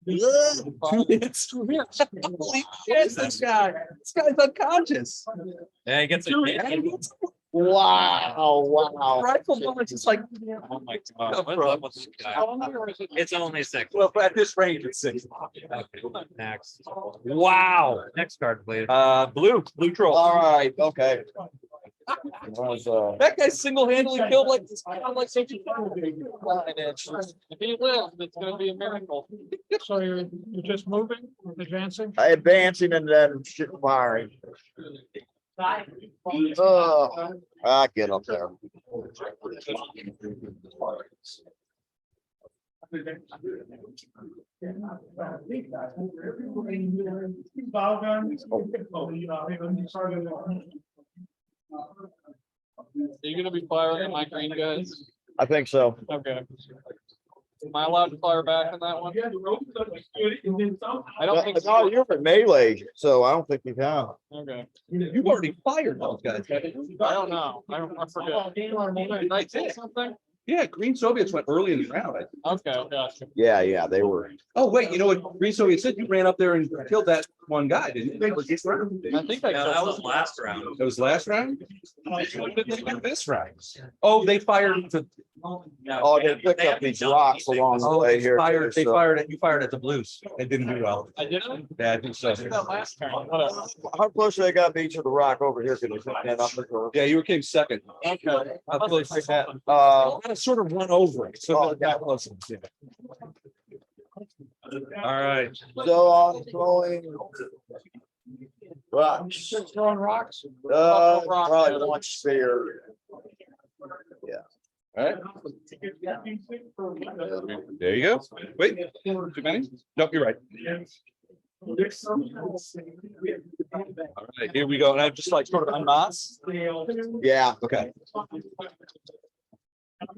2 hits. Holy shit! This guy's unconscious. Yeah, he gets a Wow. Rifle bullets is like. Oh my god. What level is this guy? It's only 6. Well, at this range, it's 6. Okay, next. Wow. Next card, please. Blue troll. All right, okay. That guy single-handedly killed like such a. If he lives, it's gonna be a miracle. So you're just moving, advancing? Advancing and then firing. Get up there. Are you gonna be firing at my green guys? I think so. Okay. Am I allowed to fire back on that one? I don't think No, so. you're in melee, so I don't think you can. Okay. You've already fired those guys. I don't know. I forget. Did I say something? Yeah, Green Soviets went early in the round. Okay, gotcha. Yeah, they were. Oh, wait, you know what? Green Soviet said you ran up there and killed that one guy, didn't you? Was this round? I think I That was last round. That was last round? What did they do this round? Oh, they fired the. Oh, they picked up these rocks along the Oh, way they here. fired, they so- fired it, you fired at the Blues. It didn't do well. I didn't. Yeah, I think so. I did that last turn. Whatever. How close they got me to the rock over here? Can you put that up there? Yeah, you came second. Okay. How close is that? Uh, I sort of run over it, so Oh, that close. Yeah. All right. so I'm throwing rocks. Throwing rocks. Probably one spear. All right. There you go. Wait, too many? Nope, you're right. All right, here we go. And I'm just like sort of unmasked. Yeah. Okay.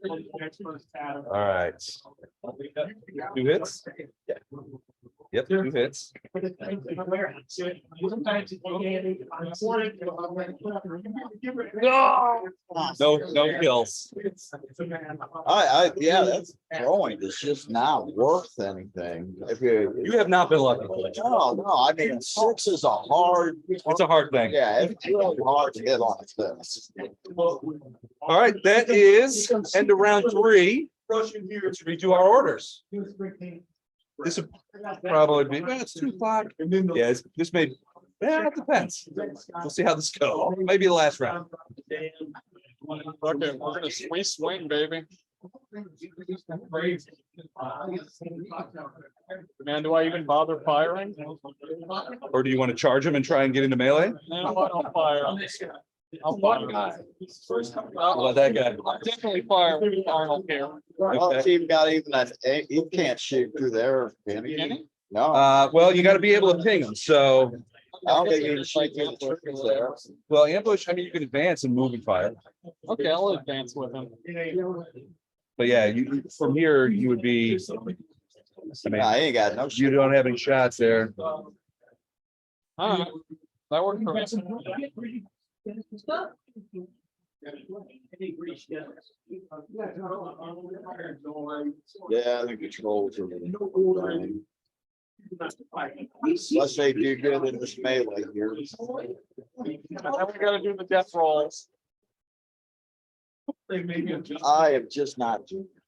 All right. 2 hits. Yep, 2 hits. No kills. Yeah, that's throwing. It's just not worth anything. If You have not been lucky. no, I mean, 6 is a hard, It's a hard thing. yeah, it's really hard to hit on this. All right, that is end of round 3. Let's redo our orders. This would probably be, well, it's 2 o'clock. Yeah, this may, yeah, it depends. We'll see how this goes. Maybe the last round. Okay, we're gonna swing, baby. Man, do I even bother firing? Or do you want to charge him and try and get into melee? No, I don't fire. I'll fire. How about that guy? I'll definitely fire Arnold here. Well, it's even got even that, you can't shoot through there, can Can you? he? No, Well, you got to be able to ping him. So, I don't think you can shoot through the trees there. well, ambush, I mean, you can advance and move and fire. Okay, I'll advance with him. But yeah, you from here, you would be. I mean, I ain't got no you shit. don't have any shots there. All right, that worked for me. Yeah, the controls are. Let's say do good in this melee here. And then we gotta do the death rolls. I am just not.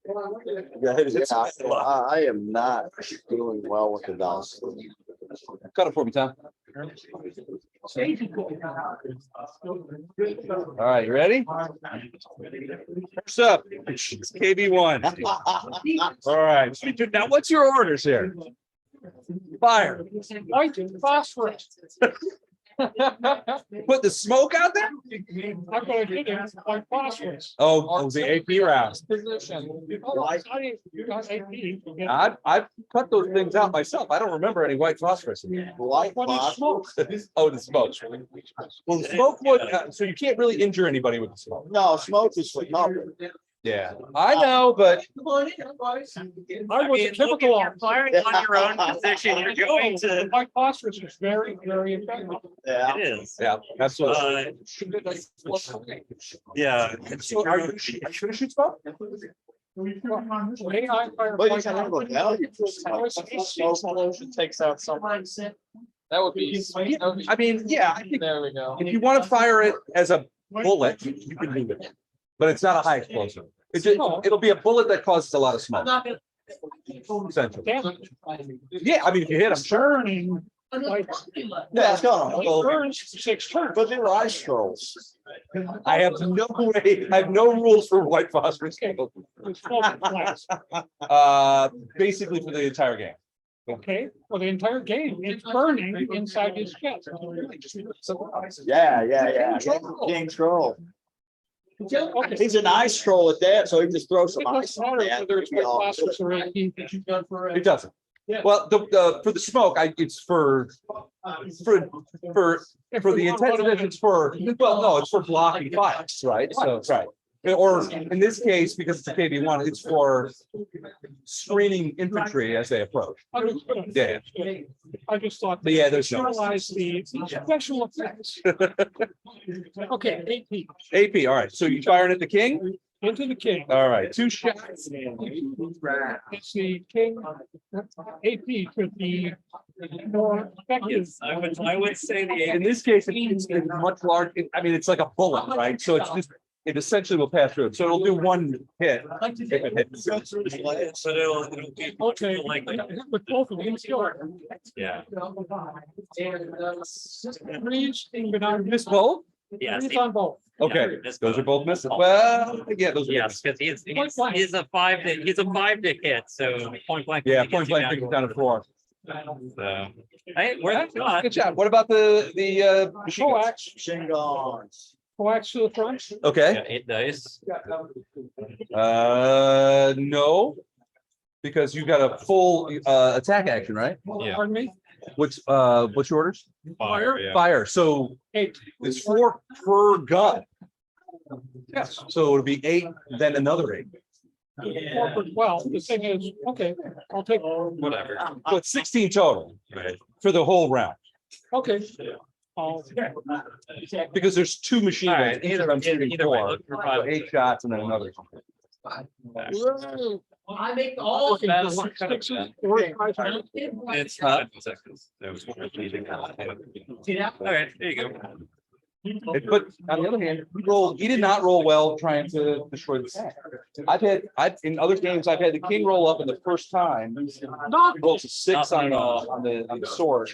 I am not doing well with the dice. Cut it for me, Tom. All right, you ready? First up, it's KB1. All right, now what's your orders here? Fire. White phosphorus. Put the smoke out there? I'm gonna get it, white phosphorus. Oh, the AP round. Position. Oh, it's not even- you got AP. I've cut those things out myself. I don't remember any white phosphorus in there. Light What is phosphorus. smoke? Oh, the smoke. Well, the smoke would, so you can't really injure anybody with the smoke. No, smoke is for nothing. Yeah, I know, but I was a typical. You're firing on your own position, you're going to. White phosphorus is very, very effective. Yeah. It is. yeah, absolutely. Yeah. So are you, should I shoot smoke? May I fire But you white can have a phosphorus? value for smoke. Explosion takes out someone. That would be. I mean, yeah, I think There we go. if you want to fire it as a bullet, you can do it. But it's not a high explosive. It's just, it'll be a bullet that causes a lot of smoke. Essentially. Damage. Yeah, I mean, if you hit them, sure. Burning. Like, Yeah, it's gonna. it burns 6 turns. But they're ice trolls. I have no way, I have no rules for white phosphorus. It's smoke flares. Basically for the entire game. Okay, for the entire game, it's burning inside his chest. Yeah. King troll. Okay. He's an ice troll at that, so he just throws some It ice doesn't on matter that. whether it's white phosphorus or AP. It doesn't. Well, the for the smoke, it's for the intent, it's for, well, no, it's for blocking fires, right? So, right. Or in this case, because it's a KB1, it's for screening infantry as they approach. Understood. Yeah. I just thought. But yeah, there's no. Realize the special effects. Okay, AP. AP, all right. So you firing at the king? into the king. All right, 2 shots. It's the king. AP with the more effective. I would say the. In this case, it's much larger. I mean, it's like a bullet, right? So it's just, it essentially will pass through. So it'll do 1 hit. If it hits. But it'll be. Okay. Likely. With both of them, sure. Yeah. Please, but I Miss both? Yes. Threes on both. Okay, Yeah, those are both missing. Well, yeah, those are. Yes, because he's a 5 to hit, so point blank. Yeah, he point gets you blank, pick it down to 4. So, hey, we're not. Good job. What about the machine guns? Coax, Machine guns. coax to the front. Okay, Yeah, 8 dice. no. Because you got a full attack action, right? Yeah. Pardon me? What's your orders? Fire. Yeah. Fire, so 8. it's 4 per gun. Yes, so it'll be 8, then another 8. Well, the thing is, okay, I'll take, Whatever. So it's 16 total Right. for the whole round, okay. I'll because there's 2 machine All guns, right, each of them shooting either way, 4. look for So 5. 8 shots and then another. I make all of looking them. for sixes, 4, 5, 6. It's 5 seconds. That was what we're leaving. All right, there you go. But on the other hand, he did not roll well trying to destroy the tank. In other games, I've had the king roll up in the first time. Rolls a 6 on the sword,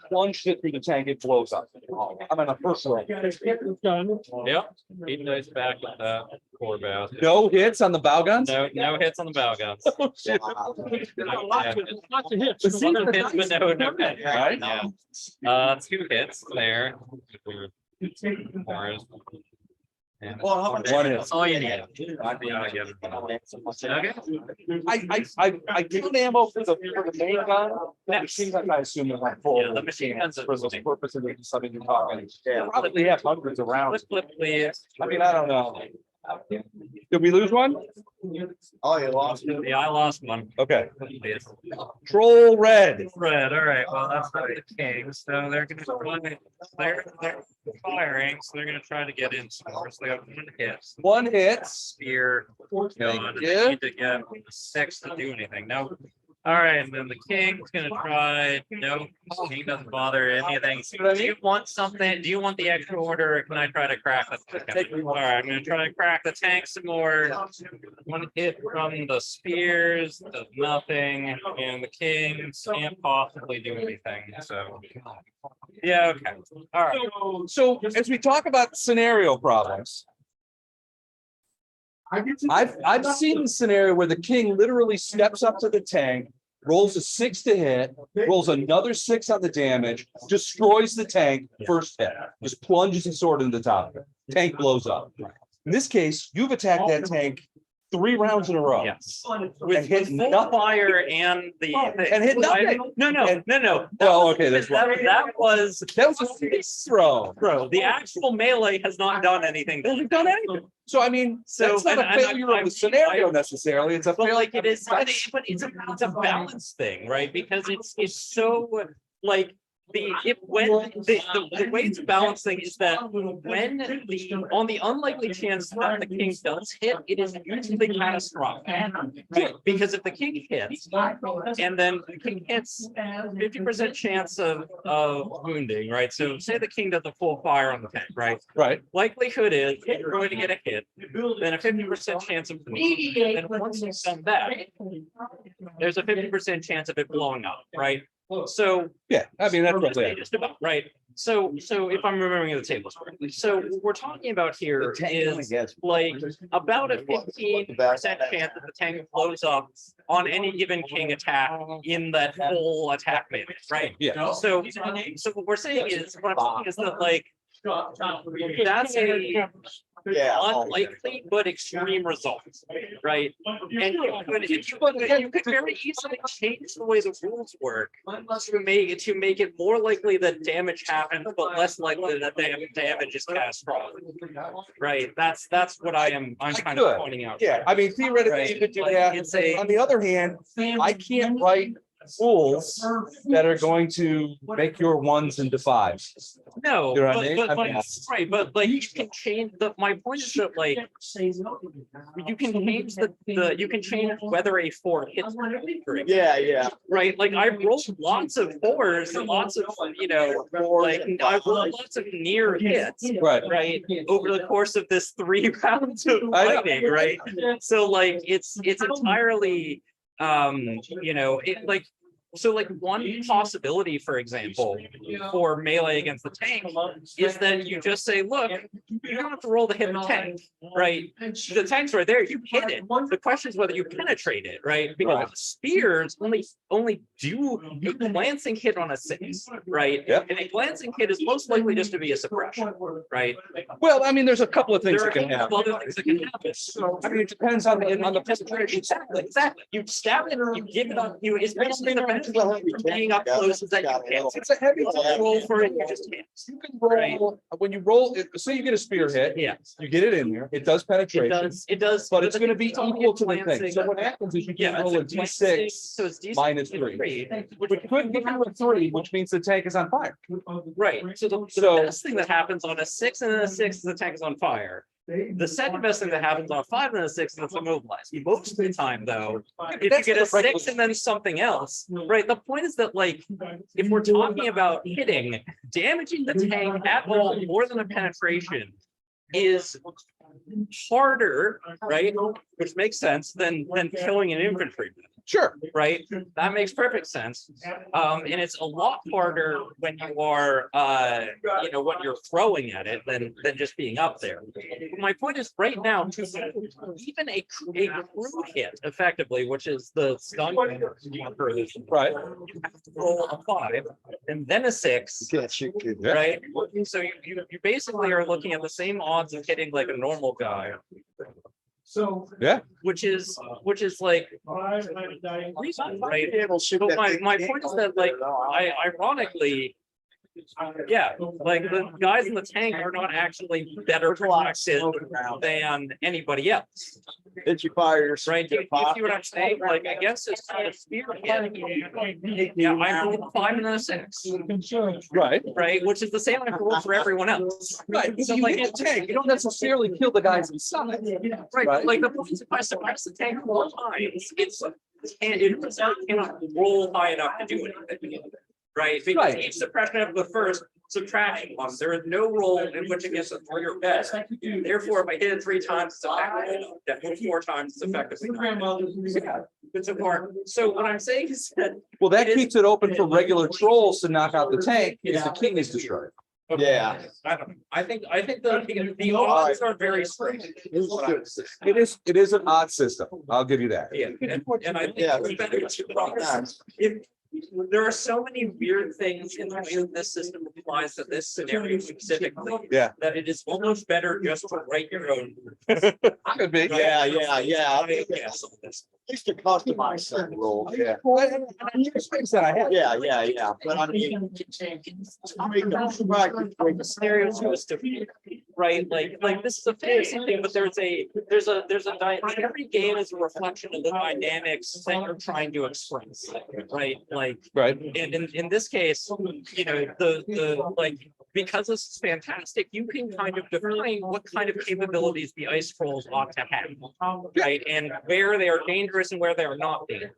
plunged it through the tank, it blows up. I'm in a first roll. Gun. Yep, 8 dice back with that 4 bows. No hits on the bow guns? No hits on the bow guns. Lots of hits. But see, Lots of hits, but no hits. Right? Yeah. 2 hits there. Fours. And One hit. all you need. Okay. I count ammo for the main gun. The machine gun, I assume is like full. Yeah, the machine guns are- For the purpose of something you're talking. Probably have hundreds of rounds. Flip, please. I mean, I don't know. Did we lose one? Oh, you lost it. Yeah, I lost one. Okay. Please. Troll red. Red, all right, well, that's not the king, so they're gonna try, they're firing, so they're gonna try to get in more, so they have 1 hit. 1 hit. Spear. Thank Gone, you. they need to get 6 to do anything, no. All right, and then the king's gonna try, no, king doesn't bother anything. Do you want something, do you want the extra order, or can I try to crack the? All right, I'm gonna try to crack the tank some more. 1 hit from the spears, does nothing, and the king can't possibly do anything, so. Yeah, okay, all right. So as we talk about scenario problems, I've seen the scenario where the king literally steps up to the tank, rolls a 6 to hit, rolls another 6 on the damage, destroys the tank, first hit, just plunges his sword into the top of it. Tank blows up. In this case, you've attacked that tank 3 rounds in a row. Yes. And With hit full nothing. fire and the. And hit nothing. No. Well, okay, that's That right. that was, That was a 6 throw. bro, the actual melee has not done anything. Hasn't done anything. So I mean, So, that's not and- a and failure of I- the scenario necessarily. It's a But failure. like it is, but it's a balance thing, right? Because it's so like when the way it's balancing is that when on the unlikely chance that the king does hit, it is usually catastrophic. Right? Because if the king hits and then the king hits 50% chance of wounding, right? So say the king does a full fire on the tank, right? Right. Likelihood is you're going to get a hit, then a 50% chance of wounding. And once you've done that, there's a 50% chance of it blowing up, right? So Yeah, I mean, that's roughly it. just about, right? So if I'm remembering the tables correctly, so what we're talking about here is like about a 15% chance that the tank blows up on any given king attack in that whole attack phase, right? Yeah. So what we're saying is, what I'm saying is that like, that's a unlikely but extreme result, right? And you could very easily change the way the rules work to make it more likely that damage happens, but less likely that damage is catastrophic. Right? That's what I'm kind of pointing out. Yeah, I mean, theoretically, Right. you could do Like, that. it's a- On the other hand, I can't write rules that are going to make your ones into fives. No, You know what I mean? but, I mean- right, but like you can change my point is that like you can change you can change whether a four hits or a three. Yeah, yeah. Right, like I rolled lots of fours and lots of, like I rolled lots of near hits. Right. Right, over the course of this 3 rounds of I know. fighting, right? So like it's entirely, it like. So like one possibility, for example, for melee against the tank is that you just say, look, you don't have to roll to hit the tank, right? The tank's right there, you hit it. The question is whether you penetrate it, right? Because Right. spears only do a glancing hit on a 6, right? Yep. And a glancing hit is most likely just to be a suppression, right? Well, I mean, there's a couple of things There are that can happen. other things that can happen. I mean, it depends on the penetration. Exactly. You stab it, you give it up, it's basically the benefit from being up close is that you can't. It's a heavy Roll for it, you just can't. You can roll, when you roll, say you get a spear hit, Yeah, you get it in there, it does it penetration. does. But it's gonna be It's only equal to the glancing. thing. So what happens is you Yeah, can roll a it's a D6 so it's D6 minus and 3. Which could give you a 3, which means the tank is on fire. Right, so the So- best thing that happens on a 6 and a 6 is the tank is on fire. The second best thing that happens on a 5 and a 6 is it's immobilized. Most of the time, though, if you That's get a the regular- 6 and then something else, right? The point is that, like, if we're talking about hitting, damaging the tank at all more than a penetration is harder, right? Which makes sense than killing an infantryman. Sure. Right? That makes perfect sense. And it's a lot harder when you are, when you're throwing at it than just being up there. But my point is right now, even a crew hit effectively, which is the stun marker, Right. you have to roll a 5 and then a 6. You can't shoot kids. Yeah. Right? So you basically are looking at the same odds of hitting like a normal guy, So. which is like right? But my point is that like ironically, yeah, like the guys in the tank are not actually better protected than anybody else, Did you fire your? right? Do you see what I'm saying? Like against this kind of spear hit, yeah, I rolled a 5 and then a 6, Right. right? Which is the same I rolled for everyone else. Right. So You like hit the tank, you don't necessarily kill the guys inside. right, Right. like the point is if I suppress the tank 4 times, it cannot roll high enough to do anything. Right, because Right. each suppression of the first subtraction one, there is no roll in which it gets a 3 or better. Therefore, if I hit it 3 times, it's effective. Definitely 4 times, it's effectively. It's important. So what I'm saying is that. Well, that It is- keeps it open for regular trolls to knock out the tank if the king is destroyed. Yeah. I don't know. I think the odds are very strange. is what I would say. It is an odd system. I'll give you that. Yeah, and I think Yeah. it's better if there are so many weird things in the way that this system applies to this scenario specifically. Yeah. That it is almost better just to write your own. Could be. Yeah, yeah, yeah. I mean, Yeah. At least to customize some rules. Yeah. Yeah. Yeah. But I mean. The scenario is supposed to be, right, like this is a fantasy thing, but every game is a reflection of the dynamics that you're trying to express, right? Like, Right. in this case, the like, because this is fantastic, you can kind of define what kind of capabilities the ice trolls ought to have, right? And where they are dangerous and where they are not dangerous.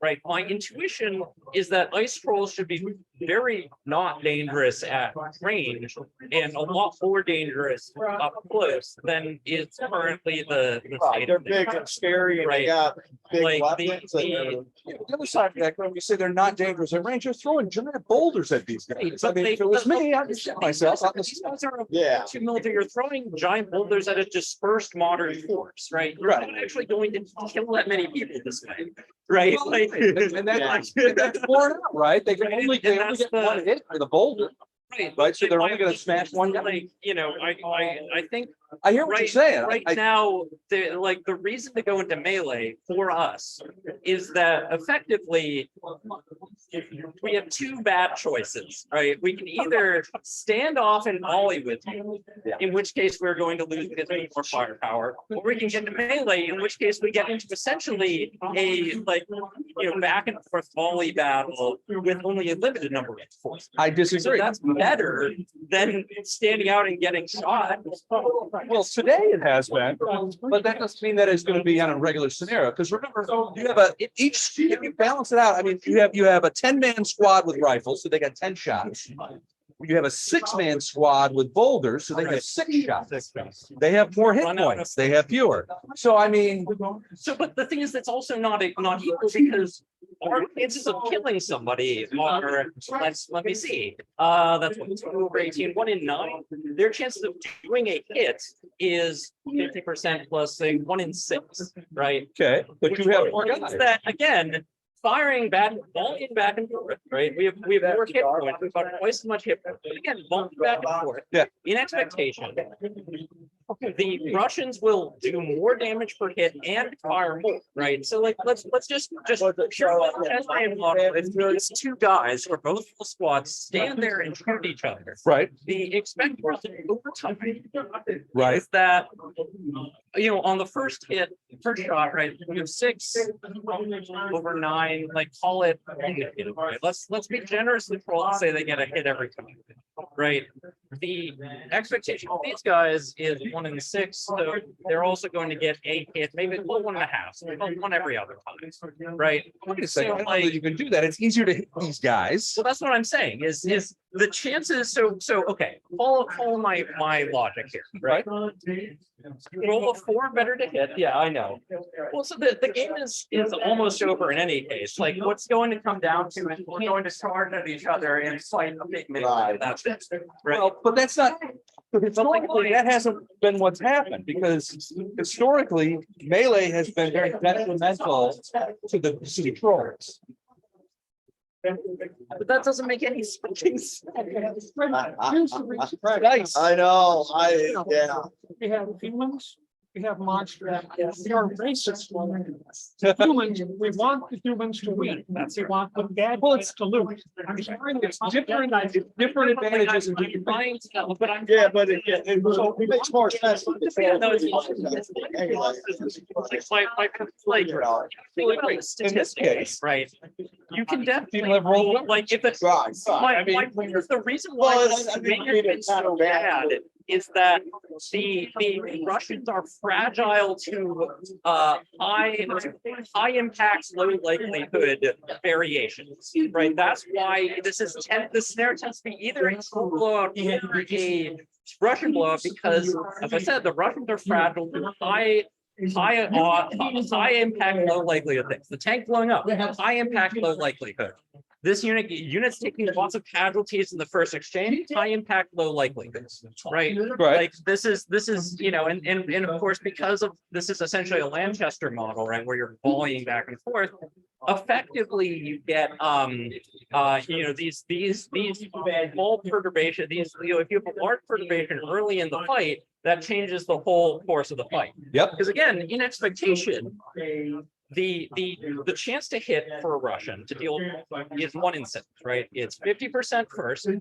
Right, my intuition is that ice trolls should be very not dangerous at range and a lot more dangerous up close than is currently the Right, state they're of things. big and scary and they Right. got big Like weapons. and The other side of that, when you say they're not dangerous at range, you're throwing giant boulders at these guys. I But mean, if it was me, I'd just shit myself. These guys are Yeah. too military. You're throwing giant boulders at a dispersed modern force, right? You're Right. not actually going to kill that many people this way, right? Like, And that's worn out, right? They can only And get that's one hit for the boulder. Right, so they're only gonna smash one guy. Like, I think I hear what you're saying. Right I- now, the reason to go into melee for us is that effectively we have two bad choices, right? We can either stand off and volley with you, in which case we're going to lose because we need more firepower, or we can get into melee, in which case we get into essentially a back and forth volley battle with only a limited number of forces. I So disagree. that's better than standing out and getting shot. Well, today it has been, but that doesn't mean that it's gonna be on a regular scenario, because remember, you have if you balance it out, I mean, you have a 10-man squad with rifles, so they got 10 shots. You have a 6-man squad with boulders, so they have 6 shots. They have more hit points, they have fewer. So I mean, So, but the thing is, that's also not equal because our chances of killing somebody are, let me see. That's 2 over 18, 1 in 9. Their chances of doing a hit is 50% plus say 1 in 6, right? okay, but Which you have more means guys. that again, firing back, volleying back and forth, right? We have more hit points, we've got twice as much hit points, but again, volleying back and forth. Yeah. In expectation. The Russians will do more damage per hit and fire more, right? So like, let's just pure chess game model. If these two guys or both full squads stand there and shoot each other, Right, the expected result over time right. is that, on the first hit, first shot, right, we have 6 over 9, like call it, right? Let's be generous with roll and say they get a hit every time, right? The expectation of these guys is 1 in 6, so they're also going to get a hit, maybe 1.5, so 1 every other time, right? Wait a second, So, I don't know like- that you can do that. It's easier to hit these guys. So that's what I'm saying is the chances. So okay, follow my logic here, right? Roll a 4 better to hit. Yeah, I know. Well, so the game is almost over in any case. Like what's going to come down to is we're going to charge at each other and fight a big minute. Right. That's it. Right. Well, but that's not, historically, that hasn't been what's happened, because historically, melee has been very detrimental to the trolls. But that doesn't make any sense. Nice. I know, yeah. We have humans, we have monsters, we are racist. Humans, we want the humans to win, we want the bad ones to lose. I'm sorry, it's Different advantages and I'm trying to tell, but I'm. Yeah, but it makes more sense. Think about the statistics, right? You can definitely People have rolled like if it's my point is the reason why Well, this I mean, has been so bad is that the Russians are fragile to high impact, low likelihood variations, right? That's why this snare tends to be either a full blowout or a Russian blowout, because as I said, the Russians are fragile to high impact, low likelihood things. The tank blowing up, high impact, low likelihood. This unit's taking lots of casualties in the first exchange, high impact, low likelihood, right? Right. Like this is, and of course, because of this is essentially a Lanchester model, right? Where you're volleying back and forth. Effectively, you get these small perturbation, if you have a large perturbation early in the fight, that changes the whole course of the fight. Yep. Because again, in expectation, the chance to hit for a Russian to deal is 1 in 6, right? It's 50% first, then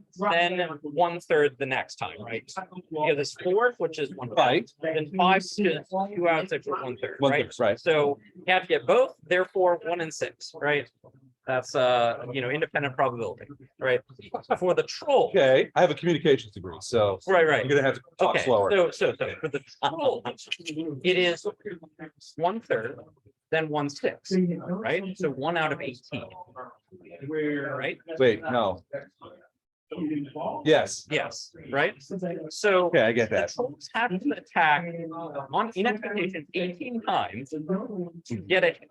1/3 the next time, right? You have this 4, which is 1/3, Right. then 5 to 2 out of 6 is 1/3, right? 1/3, right. So you have to get both, therefore 1 in 6, right? That's independent probability, right? For the troll. Okay, I have a communications degree, so Right. I'm gonna have to talk Okay, slower. so for the troll, it is 1/3, then 1/6, right? So 1 out of 18. Right? Wait, no. Yes, Yes, right? So okay, I get the that. trolls have to attack in expectation 18 times to get a hit.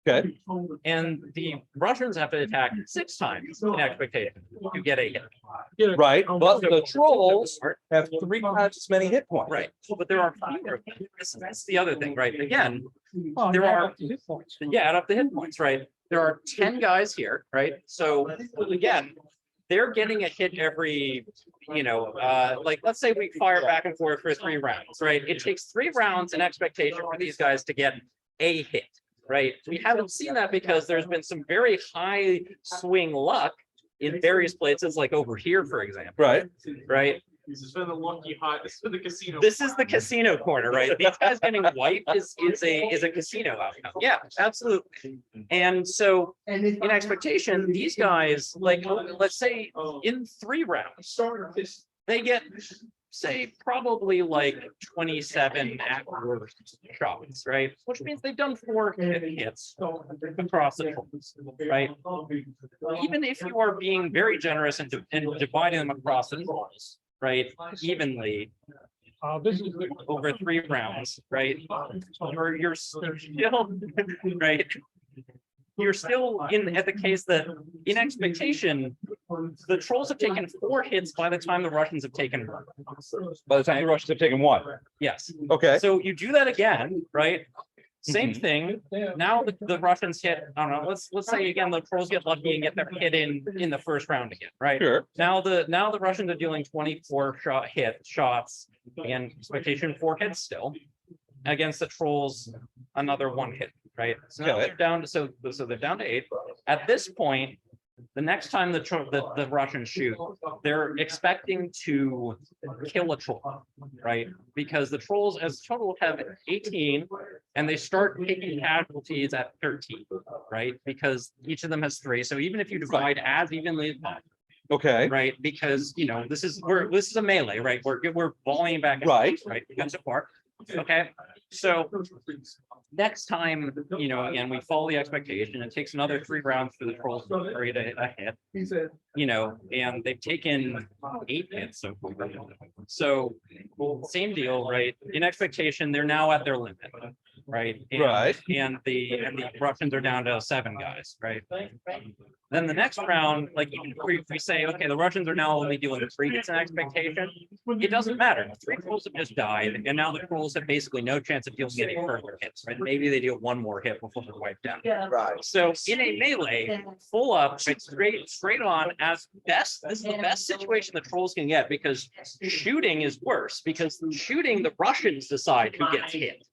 Okay, And the Russians have to attack 6 times in expectation to get a hit. right, but the trolls have 3 times as many hit points. Right, but there are fewer. That's the other thing, right? Again, Oh, there yeah, are, hit points. yeah, add up the hit points, right? There are 10 guys here, right? So again, they're getting a hit every, like, let's say we fire back and forth for 3 rounds, right? It takes 3 rounds in expectation for these guys to get a hit, right? We haven't seen that because there's been some very high swing luck in various places, like over here, for example, Right. right? This is for the lucky hot, this is for the casino. This is the casino corner, right? These guys getting wiped is a casino outcome. Yeah, absolutely. And so in expectation, these guys, like, let's say in 3 rounds, they get, say, probably like 27 at worst shots, right? Which means they've done 4 hits across the board, right? Even if you are being very generous and dividing them across the balls, right, evenly This is the. over 3 rounds, right? You're still, right? You're still at the case that in expectation, the trolls have taken 4 hits by the time the Russians have taken 1. By the time the Russians have taken 1. Yes. Okay. So you do that again, right? Same thing. Now the Russians hit, I don't know, let's say again, the trolls get lucky and get their hit in the first round again, right? Sure. Now the Russians are dealing 24 shots and expectation 4 hits still against the trolls, another 1 hit, right? So now Okay. they're down to, so they're down to 8. At this point, the next time the Russians shoot, they're expecting to kill a troll, right? Because the trolls as total have 18 and they start taking casualties at 13, right? Because each of them has 3. So even if you divide as evenly as possible, Okay. right? Because this is a melee, right? We're volleying back and Right. forth, right? Because apart. Okay, so next time, again, we follow the expectation. It takes another 3 rounds for the trolls to create a hit, and they've taken 8 hits so far. So same deal, right? In expectation, they're now at their limit, right? Right. And the Russians are down to 7 guys, right? Then the next round, like even if we say, okay, the Russians are now only dealing with 3 hits in expectation, it doesn't matter. 3 trolls have just died, and now the trolls have basically no chance of dealing any further hits, right? Maybe they deal 1 more hit before they're wiped out. Right. So in a melee, full up, right, straight on, as best, this is the best situation the trolls can get, because shooting is worse, because shooting, the Russians decide who gets hit,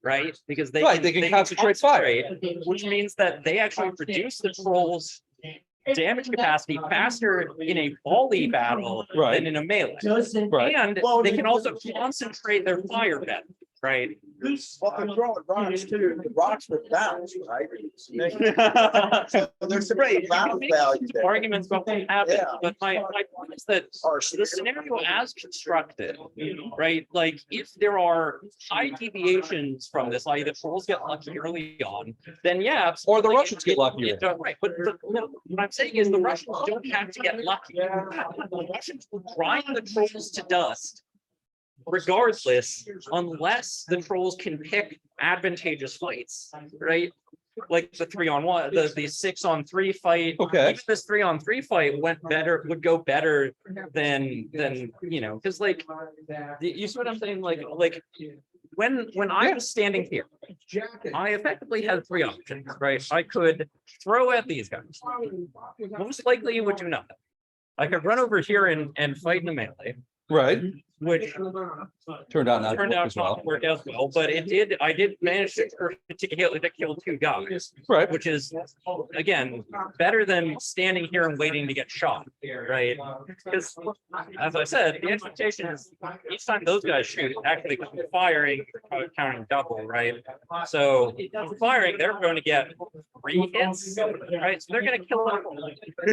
right? Because they can concentrate fire. concentrate, which means that they actually reduce the trolls' damage capacity faster in a volley battle Right. than in a melee. Right. And they can also concentrate their fire better, right? Well, they're throwing rocks too. The rocks were bounce, right? So there's some great bounce value there. Arguments about what happened, Yeah. but my point is that the scenario as constructed, right? Like if there are high deviations from this, i.e. the trolls get lucky early on, then yeah. Or the like, Russians get lucky. Right, but no, what I'm saying is the Russians don't have to get lucky. The Russians will grind the trolls to dust regardless, unless the trolls can pick advantageous fights, right? Like the 3-on-1, the 6-on-3 fight. Okay. Even this 3-on-3 fight would go better than because like you see what I'm saying? Like when I was standing here, I effectively had 3 options, right? I could throw at these guys. Most likely it would do nothing. I could run over here and fight in a melee, Right. which Turned out not to turned work out as not well. to work as well, but I did manage to kill 2 guys, Right. which is again better than standing here and waiting to get shot, right? Because as I said, the expectation is each time those guys shoot, actually firing, counting double, right? So firing, they're going to get 3 hits, right? So they're going to kill them.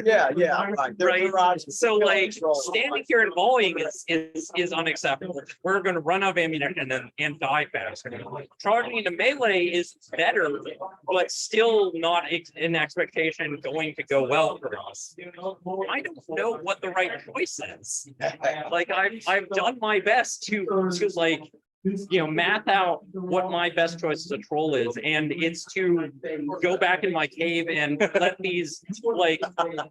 Yeah, right. They're Right. garages. So like standing here and volleying is unacceptable. We're going to run out of ammunition and die fast. Charging into melee is better, but still not in expectation going to go well for us. I don't know what the right choice is. Like I've done my best to like you know, math out what my best choice as a troll is, and it's to go back in my cave and let these like.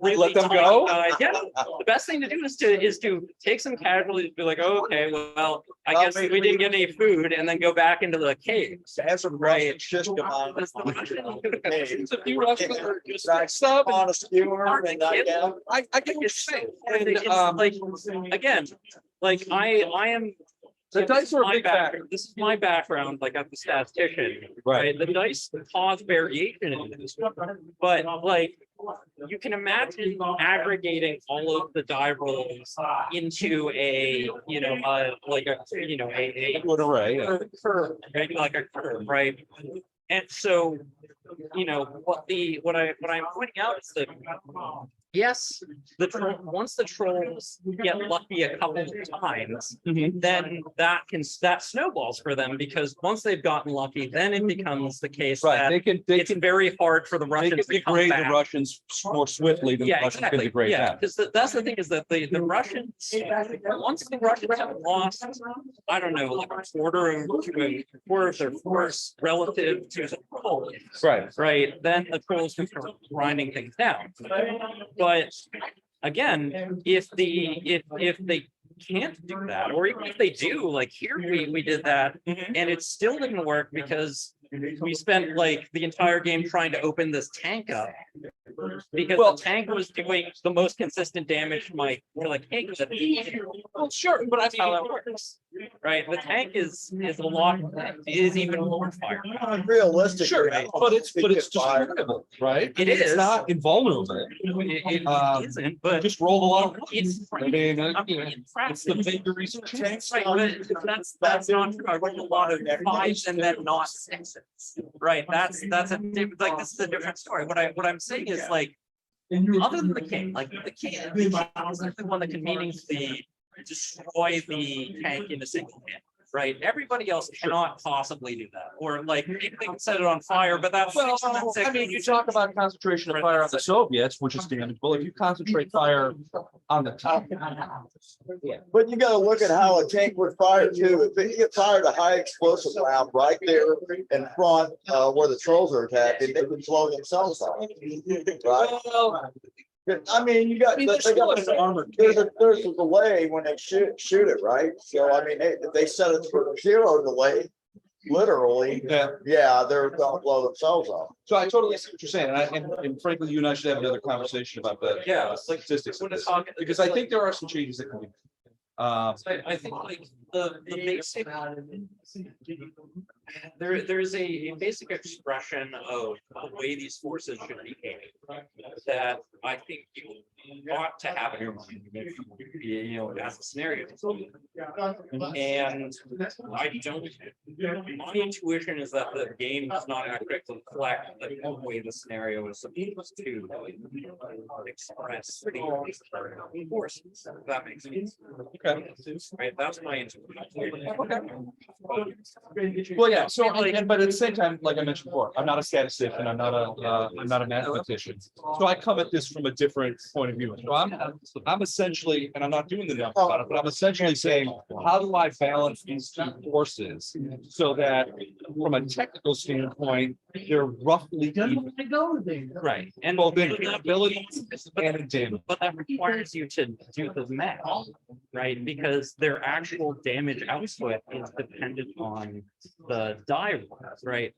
really Let them tiny go? guys- Yeah, the best thing to do is to take some casualties, be like, oh, okay, well, I Well, guess we didn't get any food, and then go back into the cave. Have some right system on. That's the Hey, So you Russians are just Right. sub and On a skewer and not down. I get what you're saying. And It's like, again, like I am. the dice are a my big back- factor. This is my background, like I'm the statistician, right? The dice cause variation in this, but like. You can imagine aggregating all of the die rolls into a, you know, like a, you know, a Good array, yeah. curve, right? Like a curve, right? And so, you know, what I'm pointing out is that yes, once the trolls get lucky a couple of times, Mhm. then that snowballs for them, because once they've gotten lucky, then it becomes the case Right, that they it's very hard for the can Russians to come degrade the back. Russians more swiftly than the Yeah, Russians can exactly. degrade Yeah, them. because that's the thing is that the Russians, once the Russians have lost, I don't know, like a quarter of their force relative to the trolls, Right. right? Then the trolls can start grinding things down. But again, if they can't do that, or even if they do, like here we did that, and it still didn't work because we spent like the entire game trying to open this tank up. Because Well- the tank was doing the most consistent damage to my, we're like, hey, Well, sure, but I that's how mean, that works, right? The tank is a lot, is even more fire. Realistic. sure, but it's destroyable, right? It It's is. not invulnerable. It Um, isn't, but Just roll a lot of. it's. I mean, I mean, in it's the practice, vagaries of chance. right, but that's not true. I rolled a lot of fives and then not sixes, right? That's like, this is a different story. What I'm saying is like, other than the king, like the king is the one that can meaningfully destroy the tank in a single hit, right? Everybody else cannot possibly do that, or like maybe they can set it on fire, but that's. Well, I mean, you talk about concentration of fire on the Soviets, which is damageable. If you concentrate fire on the top. But you gotta look at how a tank would fire too. If you get fired a high explosive round right there in front, where the trolls are attacking, they would blow themselves up. Right? Well, I mean, you got, I mean, they there's still got, an armored. there's a delay when they shoot it, right? So I mean, they set it for 0 delay, literally, Yeah, they're gonna blow themselves up. so I totally see what you're saying, and frankly, you and I should have another conversation about the. Yeah, it's like, Statistics of when it's this, talking. because I think there are some changes that can be. I think like the basic. There's a basic expression of the way these forces should behave that I think you ought to have in your mind, you know, as a scenario. And I don't, my intuition is that the game does not accurately reflect the way the scenario is supposed to express the forces, if that makes sense. Okay. Right, that's my intuition. Well, yeah, so, but at the same time, like I mentioned before, I'm not a statistician, I'm not a mathematician. So I come at this from a different point of view. So I'm essentially, and I'm not doing the numbers on it, but I'm essentially saying, how do I balance these two forces? So that from a technical standpoint, they're roughly even, Right, and both in ability and in damage. but that requires you to do the math, right? Because their actual damage output is dependent on the die rolls, right?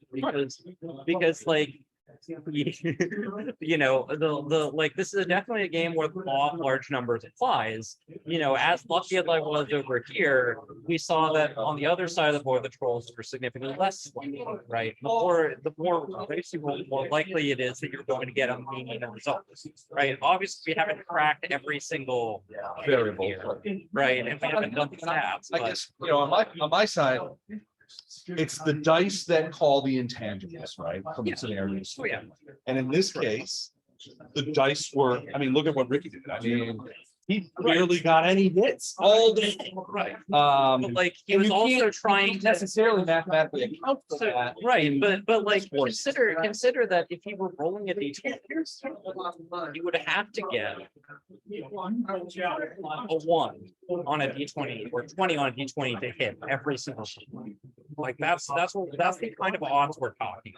Because like, you know, the like, this is definitely a game where law of large numbers applies. You know, as lucky as I was over here, we saw that on the other side of the board, the trolls were significantly less lucky, right? The more basically, the more likely it is that you're going to get a mean result, right? Obviously, we haven't cracked every single Variable. here, right? And we haven't done the stats, I but guess, you know, on my side, it's the dice that call the intangibles, right? From the scenarios. oh yeah. And in this case, the dice were, I mean, look at what Ricky did. I mean, he barely got any hits all day. Right. Um, But like, he and was you also can't trying to. necessarily mathematically account for So, that. right, but like, consider that if you were rolling a D20, you would have to get a 1 on a D20 or 20 on a D20 to hit every single time. Like, that's the kind of odds we're talking.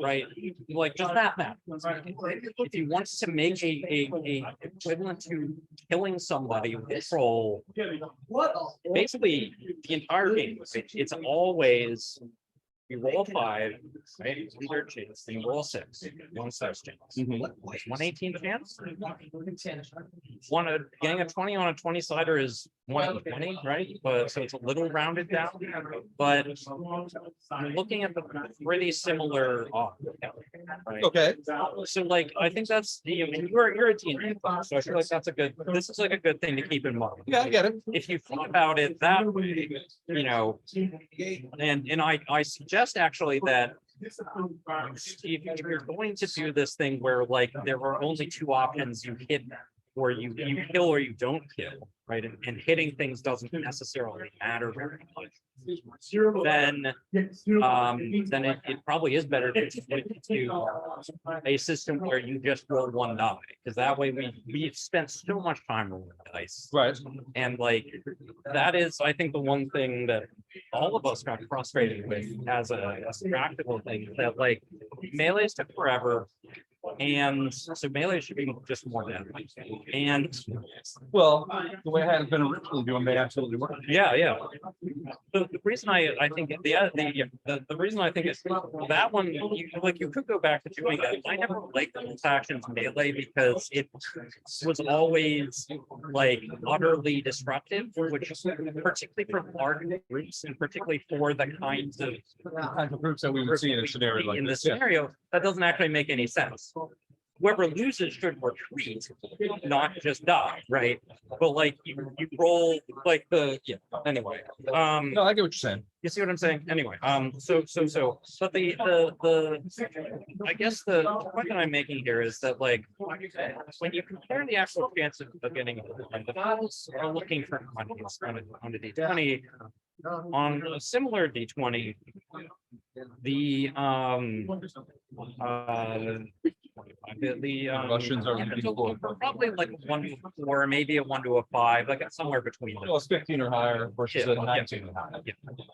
Right, like just that math. If you want to make a equivalent to killing somebody with this roll, basically the entire game, it's always you roll a 5, right? Leader chance, then you roll a 6, 1/6 chance. 1/18 chance. Getting a 20 on a 20 sider is 1/20, right? But so it's a little rounded down. But I'm looking at the pretty similar odds. Right? Okay, So like, I think that's the, you're a team, so I feel like that's a good, this is like a good thing to keep in mind. yeah, I get it. If you think about it that way, you know, and I suggest actually that if you're going to do this thing where like there are only 2 options, you hit or you kill or you don't kill, right? And hitting things doesn't necessarily matter very much. Then it probably is better to do a system where you just roll 1 die, because that way we've spent so much time rolling dice. Right. And like, that is, I think, the one thing that all of us got frustrated with as a practical thing, that like melees took forever. And so melee should be just more deadly. And Well, the way I had been originally doing, they absolutely were. yeah. The reason I think the reason I think it's that one, you could go back to doing that. I never liked the actions melee because it was always like utterly disruptive, which particularly for large groups and particularly for the kinds of Groups that we would see in a scenario like in this this. Yeah. scenario, that doesn't actually make any sense. Whoever loses should retreat, not just die, right? But like you roll like anyway. No, I get what you're saying. You see what I'm saying? Anyway, so, but the I guess the point that I'm making here is that like, when you compare the actual chance of getting the models are looking for monkeys on a D20, on a similar D20, the Russians are probably like a 1 to 4, maybe a 1 to a 5, like it's somewhere between. Well, it's 15 or higher versus a 19.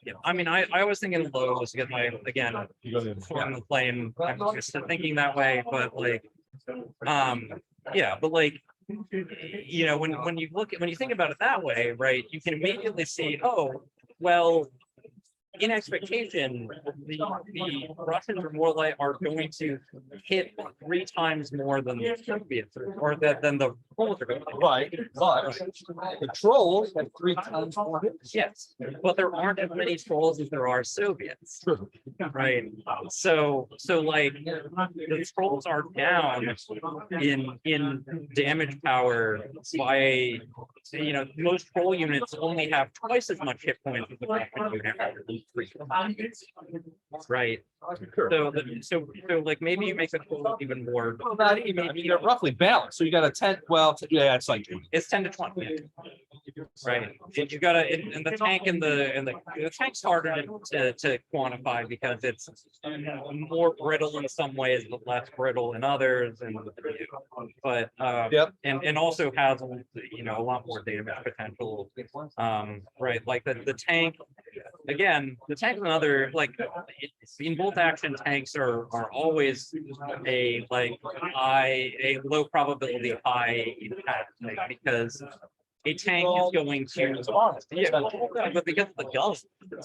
Yeah, I mean, I was thinking lows because again, You go there. I'm playing, I'm used to thinking that way, but like, yeah, but like, you know, when you think about it that way, right, you can immediately see, oh, well, in expectation, the Russians are going to hit 3 times more than the Soviets or than the Poles are going to. Right, but the trolls have 3 times more hits. Yes, but there aren't as many trolls as there are Soviets. Right, so like the trolls are down in damage power by, you know, most troll units only have twice as much hit points as the Russian unit. Right. So like maybe you make the total even more. Well, not even, I mean, they're roughly balanced. So you got a 10, well, yeah, it's like 20. It's 10 to 20. Right. And you gotta, and the tank and the tank's harder to quantify because it's more brittle in some ways, but less brittle in others. And but Yep. and also has, you know, a lot more damage potential. Right. Like the tank, again, the tank is another, like in bolt action, tanks are always a low probability high impact because a tank is going to, but because of the gun,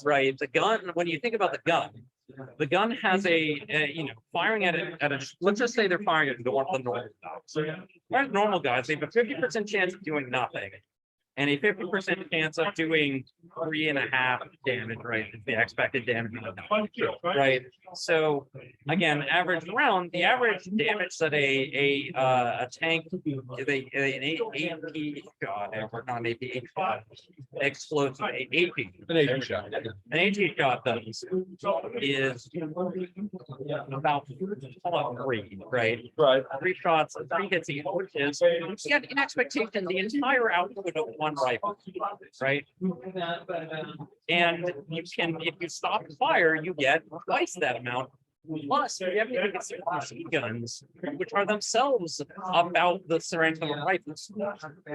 right? The gun, when you think about the gun has you know, firing at a, let's just say they're firing at the normal guys. Normal guys, they have a 50% chance of doing nothing. and a 50% chance of doing 3.5 damage, right? Is the expected damage. Right, so again, average round, the average damage that a tank, an AP, God, we're not AP, explodes, AP. An AP shot. An AP shot does is about 3, right? Right. 3 shots, 3 hits each, which is, yet in expectation, the entire output of one rifle, right? And you can, if you stop the fire, you get twice that amount. Plus, you have to consider machine guns, which are themselves about the strength of a rifle,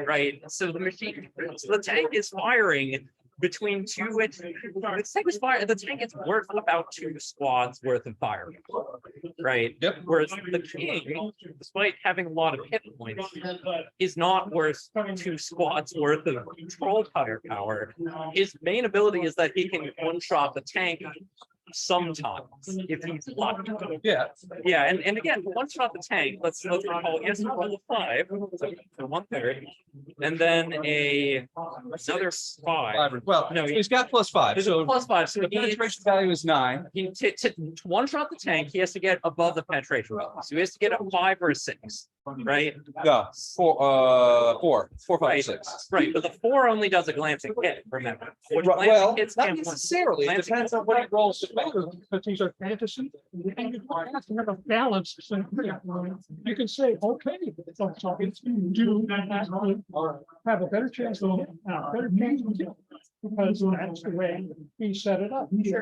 right? So the tank is firing between 2 and the tank is worth about 2 squads worth of fire, right? Yep. Whereas the king, despite having a lot of hit points, is not worth 2 squads worth of troll firepower. His main ability is that he can one-shot the tank sometimes if he's lucky. Yeah. Yeah, and again, one shot the tank, let's recall, he has to roll a 5, so 1/3, and then another 5. Well, No, he's got +5, There's so a +5, so the penetration value is 9. he to one shot the tank, he has to get above the penetration value. So he has to get a 5 or a 6, right? Yeah, 4, 5, Right. 6. Right, but the 4 only does a glancing hit, remember? Which Right, glancing well, hits not can't- necessarily. It glancing- depends on what he rolls. Because these are fantasy, and you have to have a balance. You can say, okay, so it's do have a better chance of better chance of kill, because that's the way he set it up. He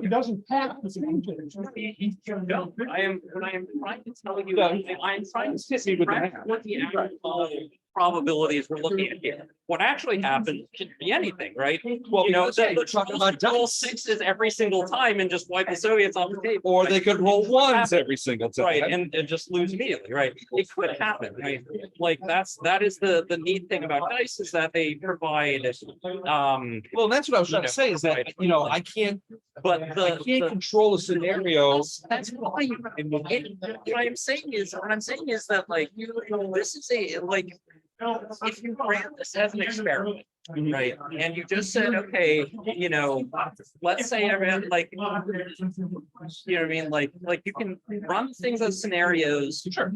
doesn't have to change it. No, I am trying to tell you, Yeah. I'm trying to Hit me with the track what the actual probabilities we're looking at here. What actually happens could be anything, right? Well, You know, yeah, you're the talking about roll dice. 6s every single time and just wipe the Soviets off the table. Or they could roll ones every single time. Right, and just lose immediately, right? It could happen, right? Like that is the neat thing about dice is that they provide, Well, that's what I was trying to say is that, you know, I can't control a scenario. That's why what I'm saying is that like this is a like if you ran this as an experiment, right? And you just said, okay, you know, let's say everyone like you know what I mean? Like you can run things as scenarios. Sure.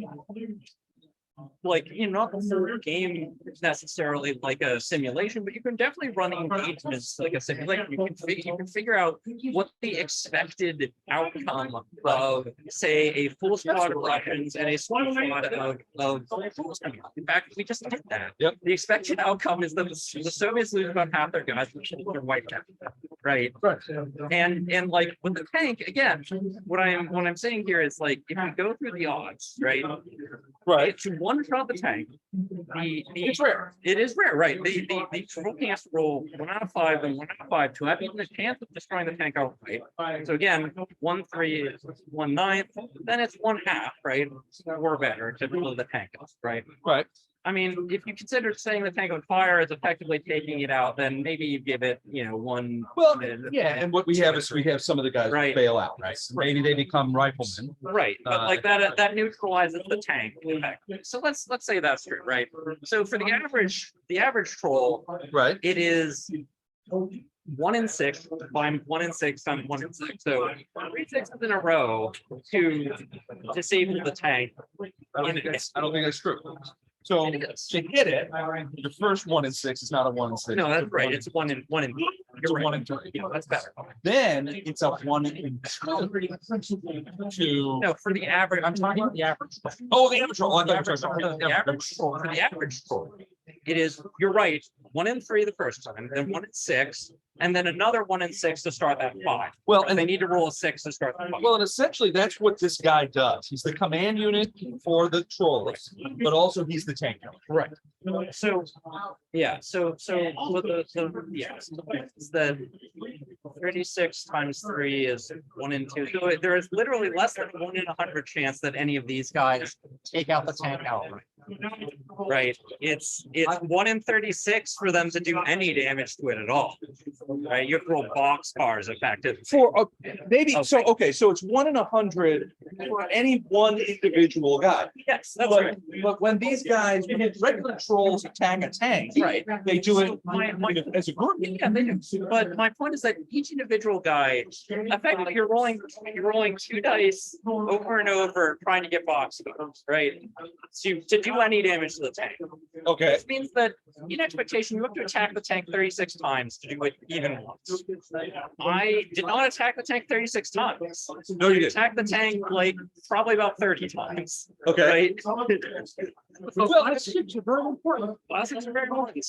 Like, you know, not the whole game is necessarily like a simulation, but you can definitely run engagements like a simulation. You can figure out what the expected outcome of, say, a full squad of Russians and a small squad of Poles coming out. In fact, we just did that. Yep. The expected outcome is that the Soviets lose about half their guys, which is their white cap, right? And like with the tank, again, what I'm saying here is like if you go through the odds, right? Right. To one shot the tank, It's rare. it is rare, right? The troll has to roll 1 out of 5 and 1 out of 5 to have even a chance of destroying the tank outright. So again, 1, 3, 1, 9, then it's 1/2, right? Or better to blow the tank up, right? Right. I mean, if you consider setting the tank on fire as effectively taking it out, then maybe you give it, you know, 1. Well, yeah, and what we have is we have some of the guys Right. bail out, right? Maybe they become riflemen. Right, but like that neutralizes the tank. So let's say that's true, right? So for the average troll, Right. it is 1 in 6, by 1 in 6 times 1 in 6. So 3 6s in a row to disable the tank. I don't think that's true. So It is. to hit it, the first 1 in 6 is not a 1 in 6. No, that's right. It's 1 in 1 in. It's a 1 in 3. Yeah, that's better. Then it's a 1 in 2. No, for the average, I'm talking about the average. Oh, the average roll. I The thought you were talking about for the average troll, it is, you're right, 1 in 3 the first time, then 1 in 6, and then another 1 in 6 to start that 5. Well, And and they need to roll a 6 to start the 5. well, and essentially that's what this guy does. He's the command unit for the trolls, but also he's the tank. Right. So, yeah, so with the yeah, so the point is that 36 times 3 is 1 in 2. So there is literally less than 1 in 100 chance that any of these guys take out the tank outright. Right? It's 1 in 36 for them to do any damage to it at all. Right? You have to roll boxcars effectively. For, maybe, so, Okay. okay, so it's 1 in 100 for any one individual guy. Yes, that's But, right. but when these guys, when regular trolls attack a tank, Right. they do it My- as a group. Yeah, they do. But my point is that each individual guy, effectively, you're rolling 2 dice over and over, trying to get boxed, right? To do any damage to the tank. Okay. This means that in expectation, you have to attack the tank 36 times to do it even once. I did not attack the tank 36 times. No, you I did. attacked the tank like probably about 30 times. Okay. Right? Well, that's very important. Classics are very important.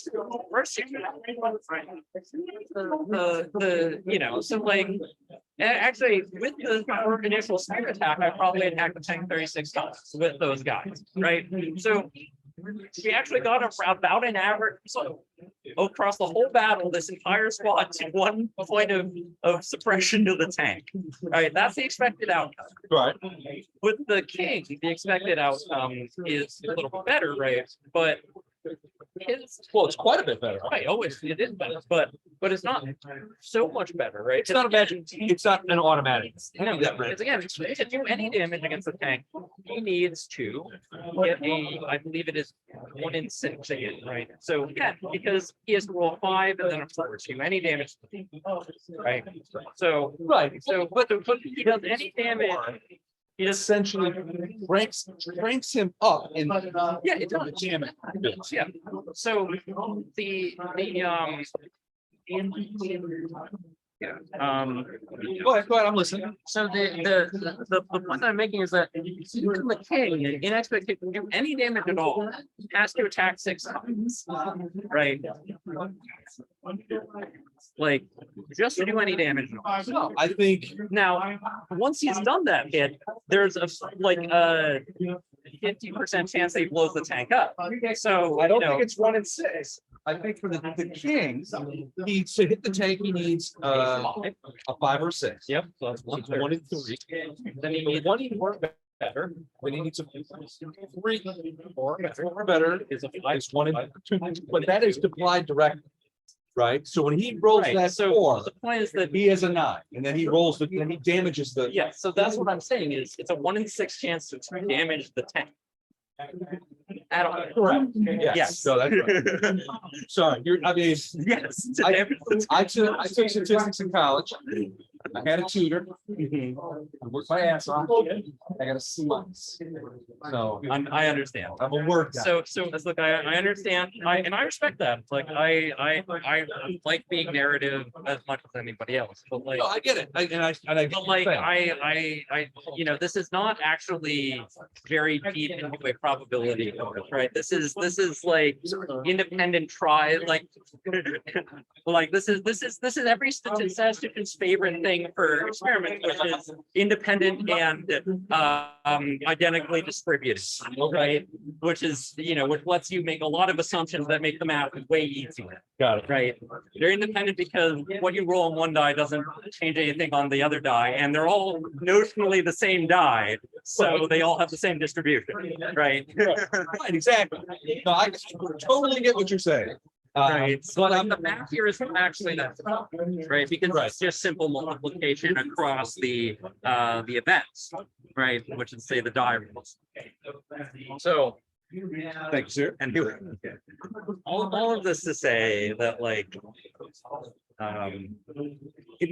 First, you know, so like, actually, with the initial spear attack, I probably attacked the tank 36 times with those guys, right? So we actually got about an average, so across the whole battle, this entire squad to 1 point of suppression to the tank, right? That's the expected outcome. Right. With the king, the expected outcome is a little bit better, right? But his, Well, it's quite a bit better. right, always, it is better, but it's not so much better, right? It's not a magic, it's not an automatic. No, because again, to do any damage against the tank, he needs to get I believe it is 1 in 6 again, right? So yeah, because he has to roll 5 and then a 4 to do any damage, to the tank, right? So, Right. so, but he does any damage, he does, Essentially cranks him up in. yeah, it does. Damn it. Yeah, so the, yeah, Go ahead, I'm listening. so the point that I'm making is that even the king, in expectation, to do any damage at all, has to attack 6 times, right? Like, just to do any damage. at all. I think, Now, once he's done that hit, there's a 50% chance that he blows the tank up. So, I don't you know, think it's 1 in 6. I think for the king, he to hit the tank, he needs a 5 or 6. Yep, so that's One 1/3. in 3. Then he needs 1 in 4 better. Then he needs a 3 or better. is a It's 1 in 2, but that is applied directly. Right? So when he rolls Right, that so 4, the point is that, he has a 9, and then he rolls then he damages the. yeah, so that's what I'm saying is it's a 1 in 6 chance to damage the tank. At all. Correct. Yes. Yes, no, that's right. Sorry, I mean, Yes. to I- damage the tank. I took statistics in college. I had a tutor. I worked my ass off. I got a C minus. So I understand. I'm a word guy. So look, I understand, and I respect that. Like, I like being narrative as much as anybody else, but like. No, I get it. I get But what like, you're saying. you know, this is not actually very deep into a probability, right? This is like independent try, like. Like, this is every statistician's favorite thing for experiments, which is independent and identically distributed, right? Which is, you know, which lets you make a lot of assumptions that make the math way easier. Got it. Right, they're independent because what you roll on one die doesn't change anything on the other die, and they're all notionally the same die, so they all have the same distribution, right? Right, exactly. No, I totally get what you're saying. Right, so But like I'm, the math here is not actually that, right, because it's just simple multiplication across the events, right, which is say the die rolls. So. thank you, sir. Anyway, all of this to say that like, It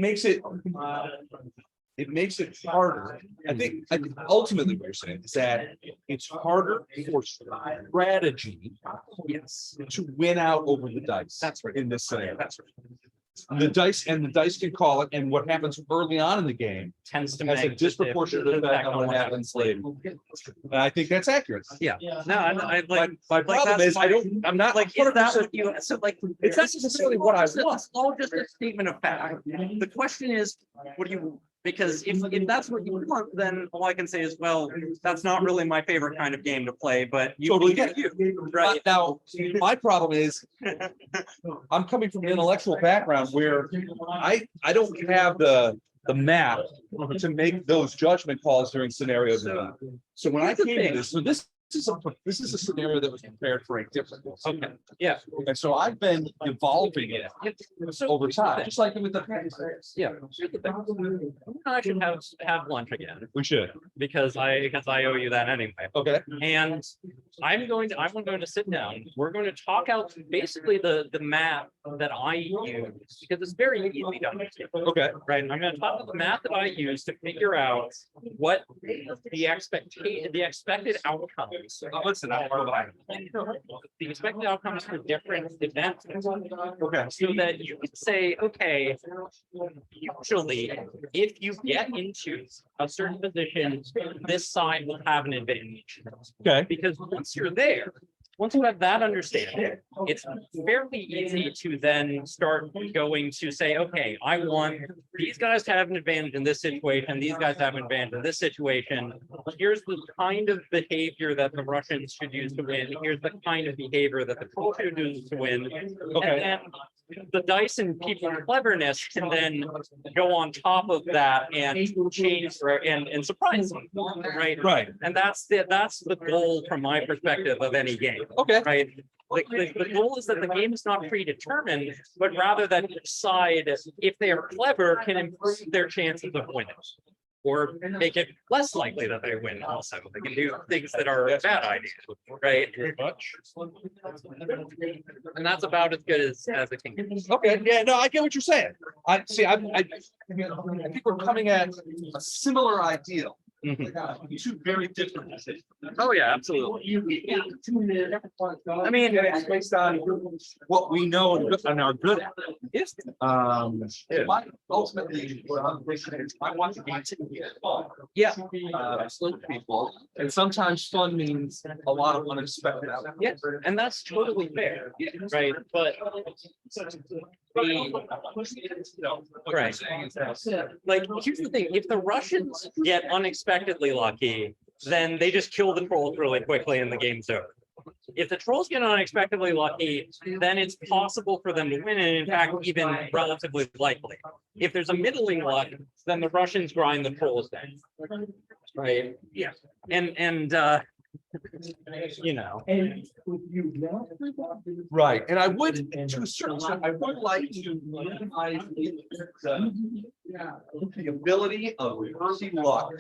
makes it harder. I think ultimately what you're saying is that it's harder for strategy yes, to win out over the dice. that's right. In this scenario. That's right. The dice can call it, and what happens early on in the game Tends to has a make disproportionate effect on what happens later. And I think that's accurate. Yeah, no, I My like. problem that's is, I'm not Like, is that what you, so like. It's not necessarily what I want. It's all just a statement of fact. The question is, what do you, Because if that's what you want, then all I can say is, well, that's not really my favorite kind of game to play, but you Totally can get get you, right? Now, my problem is, I'm coming from an intellectual background where I don't have the map to make those judgment calls during scenarios. So when I came to this, this is a scenario that was prepared for a different. Okay, yeah. And so I've been evolving it over time, just like with the. Yeah. I should have lunch again We should. because I owe you that anyway. Okay. And I'm going to sit down. We're going to talk out basically the map that I use because it's very easy to understand. Okay. Right. And I'm going to talk about the map that I use to figure out what the expected outcomes. Listen, The expected outcomes for different events. Okay. So that you can say, okay, usually if you get into a certain position, this side will have an advantage. Okay. Because once you're there, once you have that understanding, it's fairly easy to then start going to say, okay, I want these guys to have an advantage in this situation, these guys have an advantage in this situation. Here's the kind of behavior that the Russians should use to win. Here's the kind of behavior that the Trolls should use to win. Okay. And the dice and people's cleverness can then go on top of that and change and surprise them, right? Right. And that's the goal from my perspective of any game, Okay. right? The goal is that the game is not predetermined, but rather that each side, if they are clever, can improve their chances of winning. Or make it less likely that they win also. They can do things that are a bad idea, right? Very much. And that's about as good as it can get. Okay, yeah, no, I get what you're saying. I see, I think we're coming at a similar ideal. Two very different. Oh, yeah, absolutely. I mean, it's based on what we know and are good at. Yes. Ultimately, what I'm thinking is I want the game to be fun. Yeah. Slow people, and sometimes fun means a lot of unexpected outcomes. Yeah, and that's totally fair, right? But right. Like, here's the thing, if the Russians get unexpectedly lucky, then they just kill the Trolls really quickly and the game's over. If the Trolls get unexpectedly lucky, then it's possible for them to win, and in fact, even relatively likely. If there's a middling luck, then the Russians grind the Trolls down. Right? Yeah. And you know. Right, and I would, to a certain extent, I would like to minimize the ability of reversing luck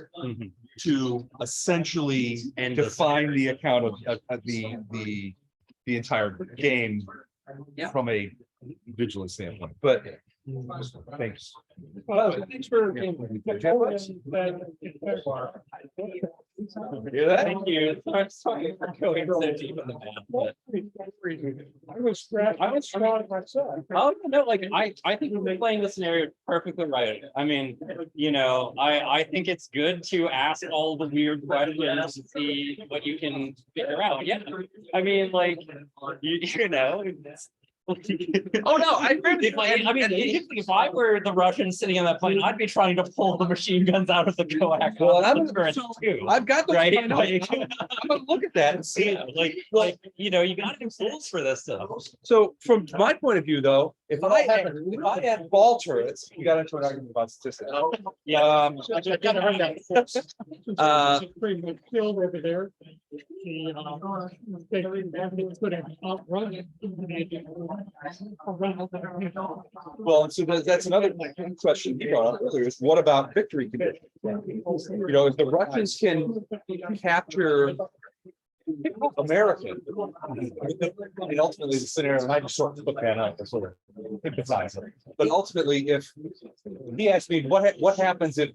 to essentially And define the account of the entire game Yeah. from a vigilance standpoint, but thanks. Thanks for. Hear that? Thank you. Sorry for going so deep in the math, but. I was scratching myself. Oh, no, like, I think we're playing the scenario perfectly right. I mean, you know, I think it's good to ask all the weird questions and see what you can figure out. Yeah. I mean, like, you know. Oh, no, I agree. If I were the Russians sitting on that plane, I'd be trying to pull the machine guns out of the coax. Well, I've got the. Right, I'm gonna look at that and see. Yeah, like, you know, you gotta do tools for this stuff. So from my point of view, though, if I had ball turrets, we got into an argument about statistics. Yeah. I kind of heard that. Pretty much killed over there. They could have outrun it. Well, and so that's another question he brought up earlier, is what about victory conditions? You know, if the Russians can capture America, I mean, ultimately the scenario, and I just sort of took that out, to sort of emphasize it. But ultimately, if he asked me, what happens if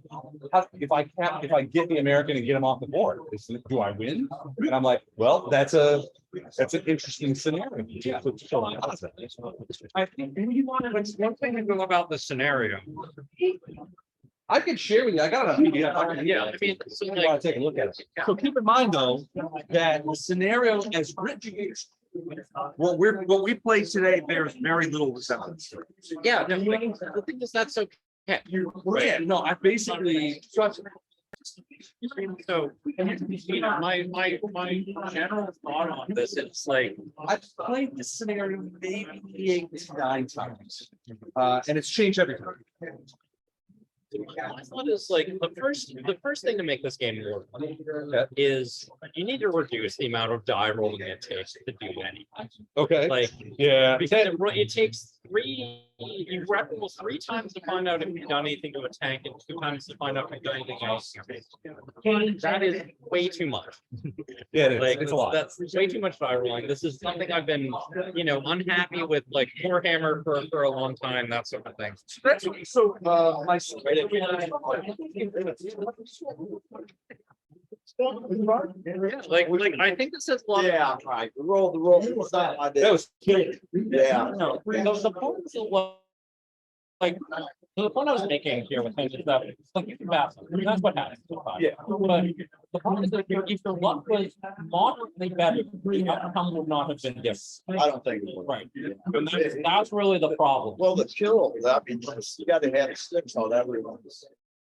I get the American and get him off the board, do I win? And I'm like, well, that's an interesting scenario. Yeah. I think one thing to go about the scenario. I could share with you, I got a PDF. Yeah, I mean, so You like, want to take a look at it. So keep in mind, though, that the scenario as written, what we play today bears very little resemblance. yeah, the thing is, that's okay. Yeah. Yeah, no, I basically. So, you know, my general thought on this is like, I've played this scenario maybe 8 to 9 times. And it's changed every time. my thought is like, the first thing to make this game work is you need to reduce the amount of die rolling it takes to do anything. Okay. Like, Yeah. because it takes you roll 3 times to find out if you've done anything to a tank and 2 times to find out if you've done anything else. That is way too much. Yeah, it Like, is. It's a lot. that's way too much die rolling. This is something I've been, you know, unhappy with, like Warhammer for a long time, that sort of thing. That's so, my. Like, I think this is a lot. Yeah, right. The roll, it's not my That day. was. Yeah. No, the point is like, the point I was making here with him is that, like, you can pass, that's what happens. Yeah. But the point is that if your luck was moderately better, the outcome would not have been different. I don't think it would. Right. And that's really the problem. Well, the kill, I mean, you gotta have sticks on everyone.